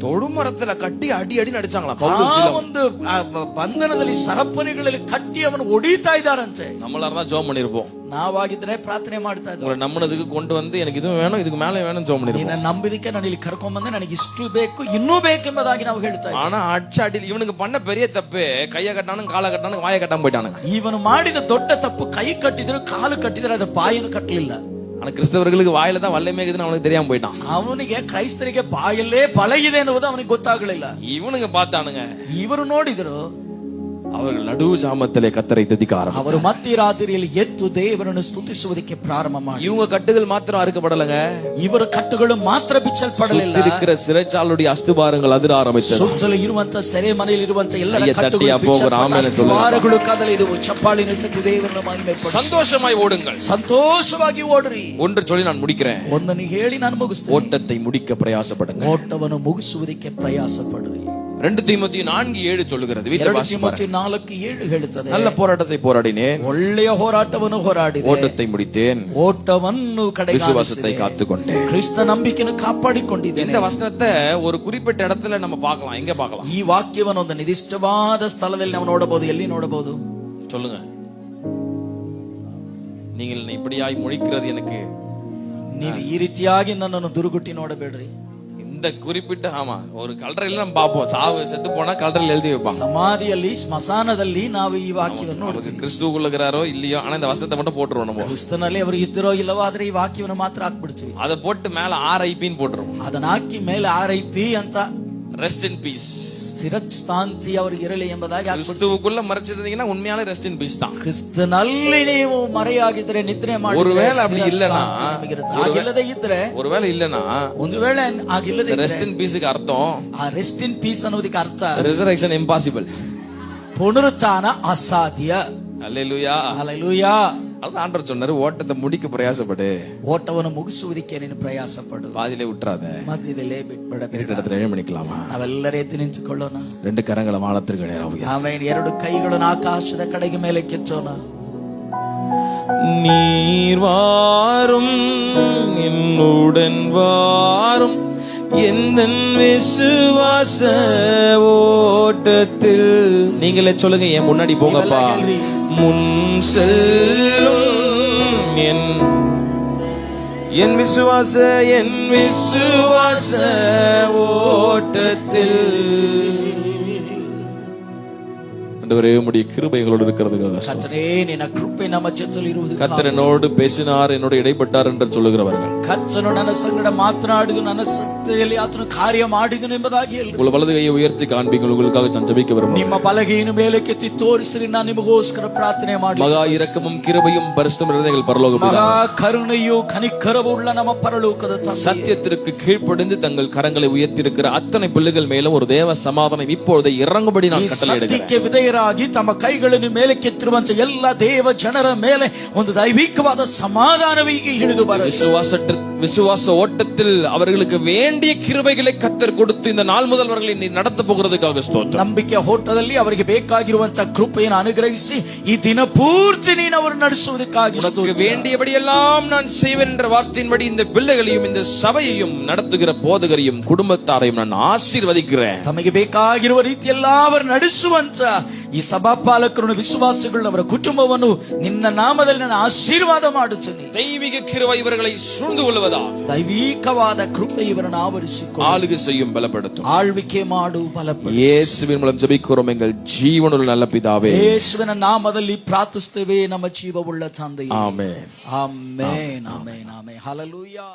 தொழுமரத்துல கட்டி அடி அடி நடிச்சாங்களாம் ಆ பவுலும் சீலாவும். ಒಂದು ಬಂಧನದಲ್ಲಿ ಸರಪಣಿಗಳಲ್ಲಿ ಕಟ್ಟಿ ಅವನು ಹೊಡಿತಾ ಇದ್ದಾರಂತೆ. நம்மளா இருந்தா ஜெபம் பண்ணிருப்போம். ನಾವಾಗಿದ್ರೆ ಪ್ರಾರ್ಥನೆ ಮಾಡ್ತಾ ಇದ್ದ, உங்களை நம்பினதுக்கு கொண்டு வந்து எனக்கு இதுவும் வேணும் இதுக்கு மேல வேணும் ஜெபம் பண்ணிருப்போம். ನಿನ್ನ ನಂಬಿದಕ್ಕೆ ನಾನು ಇಲ್ಲಿ ಕರ್ಕೊಂಡ್ ಬಂದೆ, ನನಗೆ ಇಷ್ಟು ಬೇಕು ಇನ್ನೂ ಬೇಕೆಂಬುದಾಗಿ ನಾವು ಹೇಳ್ತಾ ಇದ್ದೀವಿ. ஆனா அடி இவனுக்கு பண்ண பெரிய தப்பு, கைய கட்டானும் காலை கட்டானும் வாயை கட்டாம போயிட்டானுங்க. ಇವನು ಮಾಡಿದ ದೊಡ್ಡ ತಪ್ಪು, ಕೈ ಕಟ್ಟಿದ್ರು ಕಾಲು ಕಟ್ಟಿದ್ರೆ ಅದು ಬಾಯನ್ನು ಕಟ್ಟಲಿಲ್ಲ. ஆனா கிறிஸ்தவர்களுக்கு வாயில தான் வல்லமை இருக்குதுன்னு அவனுக்கு தெரியாம போயிட்டான். ಅವನಿಗೆ ಕ್ರೈಸ್ತರಿಗೆ ಬಾಯಲ್ಲೇ ಬಲ ಇದೆ ಎನ್ನುವುದು ಅವನಿಗೆ ಗೊತ್ತಾಗಲಿಲ್ಲ. இவனுங்க பார்த்தானுங்க, ಇವರು ನೋಡಿದ್ರು, அவர்கள் நடு ஜாமத்திலே கர்த்தரை துதிக்க ஆரம்பித்தார்கள். ಅವರು ಮಧ್ಯರಾತ್ರಿಯಲ್ಲಿ ಎದ್ದು ದೇವರನ್ನು ಸ್ತುತಿಸುವುದಕ್ಕೆ ಪ್ರಾರಂಭ ಮಾಡಿ. இவங்க கட்டுகள் மாத்திரம் அறுக்கப்படலங்க, ಇವರ ಕಟ್ಟುಗಳು ಮಾತ್ರ ಬಿಚ್ಚಲ್ಪಡಲಿಲ್ಲ. இருக்கிற சிறைச்சாலுடைய அஸ்திபாரங்கள் அதிர ஆரம்பித்தது. ಸುತ್ತಲೂ ಇರುವಂತ ಸೆರೆ ಮನೆಯಲ್ಲಿ ಇರುವಂತ ಎಲ್ಲರ ಕೈಯ ತಟ್ಟಿ ಅಪೋಗರು ಕದಲಿದವು. ಚಪ್ಪಾಳಿನ ತಟ್ಟಿ ದೇವರನ್ನು ಮಹಿಮೆಪಡಿಸಿ சந்தோஷமாய் ஓடுங்கள். ಸಂತೋಷವಾಗಿ ಓಡ್ರಿ. ஒன்று சொல்லி நான் முடிக்கிறேன், ಒಂದನ್ನು ಹೇಳಿ ನಾನು ಮುಗಿಸ್ತೇನೆ. ஓட்டத்தை முடிக்க பிரயாசப்படுங்க. ಓಟವನ್ನು ಮುಗಿಸುವುದಕ್ಕೆ ಪ್ರಯಾಸ ಪಡ್ರಿ. 2 தீமோத்தேயு 4:7 சொல்லுகிறது. வீட்டில் வாசிச்சு பாருங்க. 4:7 ಹೇಳುತ್ತದೆ, நல்ல போராட்டத்தை போராடினேன், ಒಳ್ಳೆಯ ಹೋರಾಟವನ್ನು ಹೋರಾಡಿದೆ, ஓட்டத்தை முடித்தேன், ಓಟವನ್ನು விசுவாசத்தை காத்துக்கொண்டேன். ಕ್ರಿಸ್ತ ನಂಬಿಕೆಯನ್ನು ಕಾಪಾಡಿಕೊಂಡಿದ್ದೇನೆ. இந்த வசனத்தை ஒரு குறிப்பிட்ட இடத்துல நம்ம பார்க்கலாம். எங்க பார்க்கலாம்? ಈ ವಾಕ್ಯವನ್ನು ಒಂದು ನಿರ್ದಿಷ್ಟವಾದ ಸ್ಥಳದಲ್ಲಿ ನಾವು ನೋಡಬಹುದು. ಎಲ್ಲಿ ನೋಡಬಹುದು சொல்லுங்க. நீங்கள் என்னை இப்படியாய் முழிக்கிறது எனக்கு, ನೀವು ಈ ರೀತಿಯಾಗಿ ನನ್ನನ್ನು ದುರುಗುಟ್ಟಿ ನೋಡಬೇಡ್ರಿ. இந்த குறிப்பிட்ட ஆமா ஒரு கல்லறையில நம்ம பார்ப்போம், சாவு செத்து போனா கல்லறையில எழுதி வைப்பாங்க. ಸಮಾಧಿಯಲ್ಲಿ ಸ್ಮಶಾನದಲ್ಲಿ ನಾವು ಈ ವಾಕ್ಯವನ್ನು ನೋಡ್ತೀವಿ. கிறிஸ்துவுக்குள்ள இருக்கிறாரோ இல்லையோ, ஆனா இந்த வசனத்தை மட்டும் போட்டுருவோம் நம்ம. ಕ್ರಿಸ್ತನಲ್ಲಿ ಅವರು ಇದ್ದರೋ ಇಲ್ಲವೋ, ಆದ್ರೆ ಈ ವಾಕ್ಯವನ್ನು ಮಾತ್ರ ಹಾಕ್ಬಿಡ್ತೀವಿ. அதை போட்டு மேல RIPன்னு போட்டுருவோம். ಅದನ್ನ ಹಾಕಿ ಮೇಲೆ RIP ಅಂತ, ரெஸ்ட் இன் பீஸ், ಸ್ಥಿರಸ್ಥಾಂತಿ ಅವರಿಗೆ ಇರಲಿ ಎಂಬುದಾಗಿ ಹಾಕ್ಬಿಡ್ತೀವಿ. கிறிஸ்துவுக்குள்ள மறைச்சிருந்தீங்கன்னா உண்மையாலே ரெஸ்ட் இன் பீஸ் தான். ಕ್ರಿಸ್ತನಲ್ಲಿ ನೀವು ಮರೆಯಾಗಿದ್ರೆ, ನಿದ್ರೆ ಮಾಡಿ, ஒருவேளை அப்படி இல்லனா, ಆಗಿಲ್ಲದೆ ಇದ್ರೆ, ஒருவேளை இல்லனா, ಒಂದು ವೇಳೆ ಆಗಿಲ್ಲದೆ ரெஸ்ட் இன் பீஸ்க்கு அர்த்தம், ಆ ರೆಸ್ಟ್ ಇನ್ ಪೀಸ್ ಅನ್ನೋದಕ್ಕೆ ಅರ್ಥ ரிசரக்ஷன் இம்பாசிபிள், ಪುನರುತ್ಥಾನ ಅಸಾಧ್ಯ. அல்லேலூயா. ಹಲ್ಲೆಲೂಯಾ. அதான் ஆண்டவர் சொன்னாரு, ஓட்டத்தை முடிக்க பிரயாசப்படு, ಓಟವನ್ನು ಮುಗಿಸುವುದಕ್ಕೆ ನೀನು ಪ್ರಯಾಸ ಪಡು, பாதியிலே விட்டுறாத. ಮಧ್ಯದಲ್ಲೇ ಬಿಟ್ಬಿಡಬೇಡ. இருக்கிற இடத்துல எழுமணிக்கலாமா? ನಾವೆಲ್ಲರೂ ಎದ್ದು ನಿಂತುಕೊಳ್ಳೋಣ. 2 கரங்களை வானத்திற்கு நேராக, ಆಮೇಲೆ 2 ಕೈಗಳನ್ನು ಆಕಾಶದ ಕಡೆಗೆ ಮೇಲೆ ಕೆಚ್ಚೋಣ. நீர் வாரும் என்னுடன் வாரும் எந்த விசுவாச ஓட்டத்தில். நீங்களே சொல்லுங்க, என் முன்னாடி போங்கப்பா. முன் செல்லும் என் விசுவாச ஓட்டத்தில். ஆண்டவரே உம்முடைய கிருபைகளோடு இருக்கிறதுக்காக ಕರ್ತನೇ ನಿನ್ನ ಕೃಪೆ ನಮ್ಮ ಜೊತೆಲಿ ಇರುವುದು கர்த்தர் என்னோடு பேசினார், என்னோடு இடைப்பட்டார் என்று சொல்லுகிறவர்கள் ಕರ್ತನು ನನ್ನ ಸಂಗಡ ಮಾತನಾಡಿದು ನನ್ನ ಸತ್ಯದಲ್ಲಿ ಆತನು ಕಾರ್ಯ ಮಾಡಿದನು ಎಂಬುದಾಗಿ ಹೇಳಿದರು. உங்கள் வலது கையை உயர்த்தி காண்பீங்கள், உங்களுக்காக நான் ஜெபிக்க விரும்புகிறேன். ನಿಮ್ಮ ಬಲಗೈಯನ್ನು ಮೇಲಕ್ಕೆತ್ತಿ ತೋರಿಸಿರಿ, ನಾನು ನಿಮಗೋಸ್ಕರ ಪ್ರಾರ್ಥನೆ ಮಾಡಿ. மகா இரக்கமும் கிருபையும் பரிசுத்தமும் நிறைந்த எங்கள் பரலோக ಮಹಾ பிதாவே, ಕರುಣೆಯು ಕನಿಕರವೂ ಉಳ್ಳ ನಮ್ಮ ಪರಲೋಕದ ತಂದೆಯೇ, சத்தியத்திற்கு கீழ்ப்படிந்து தங்கள் கரங்களை உயர்த்தி இருக்கிற அத்தனை பிள்ளைகள் மேலும் ஒரு தேவ சமாதானம் இப்பொழுது இறங்கும்படி ಈ நான் கட்டளையிடுகிறேன். ಸತ್ಯಕ್ಕೆ ವಿಧೇಯರಾಗಿ ತಮ್ಮ ಕೈಗಳನ್ನು ಮೇಲಕ್ಕೆತ್ತಿರುವಂತ ಎಲ್ಲ ದೇವ ಜನರ ಮೇಲೆ ಒಂದು ದೈವಿಕವಾದ ಸಮಾಧಾನವೇ ಈಗ ಇಳಿದು ಬರಲಿ. விசுவாச ஓட்டத்தில் அவர்களுக்கு வேண்டிய கிருபைகளை கர்த்தர் கொடுத்து இந்த நாள் முதல் அவர்களை நீ நடத்த போகிறதுக்காக ஸ்தோத்திரம். ನಂಬಿಕೆ ಓಟದಲ್ಲಿ ಅವರಿಗೆ ಬೇಕಾಗಿರುವಂತ ಕೃಪೆಯನ್ನು ಅನುಗ್ರಹಿಸಿ ಈ ದಿನ ಪೂರ್ತಿ ನೀನು ಅವರು ನಡೆಸುವುದಕ್ಕಾಗಿ உனக்கு வேண்டியபடி எல்லாம் நான் செய்வேன் என்ற வார்த்தையின்படி இந்த பிள்ளைகளையும் இந்த சபையையும் நடத்துகிற போதகரையும் குடும்பத்தாரையும் நான் ஆசீர்வதிக்கிறேன். ತಮಗೆ ಬೇಕಾಗಿರುವ ರೀತಿಯೆಲ್ಲ ಅವರು ನಡೆಸುವಂತ ಈ ಸಭಾಪಾಲಕರನ್ನು ವಿಶ್ವಾಸಿಗಳನ್ನ ಅವರ ಕುಟುಂಬವನ್ನು ನಿನ್ನ ನಾಮದಲ್ಲಿ ನಾನು ಆಶೀರ್ವಾದ ಮಾಡುತ್ತೇನೆ. தெய்வீக கிருபை இவர்களை சூழ்ந்து கொள்வதா, ದೈವಿಕವಾದ ಕೃಪೆ ಇವರನ್ನು ಆವರಿಸಿಕೊಂಡು ஆளுகை செய்யும் பலப்படுத்தும். ಆಳ್ವಿಕೆ ಮಾಡು ಬಲಪಡು. இயேசுவின் மூலம் ஜெபிக்கிறோம் எங்கள் ஜீவனுள்ள நல்ல பிதாவே. ಯೇಸುವಿನ ನಾಮದಲ್ಲಿ ಪ್ರಾರ್ಥಿಸುತ್ತೇವೆ ನಮ್ಮ ಜೀವವುಳ್ಳ ತಂದೆಯೇ. ஆமென். ಆಮೆನ್ ಆಮೆನ್ ಆಮೆನ್. ಹಲ್ಲೆಲೂಯಾ.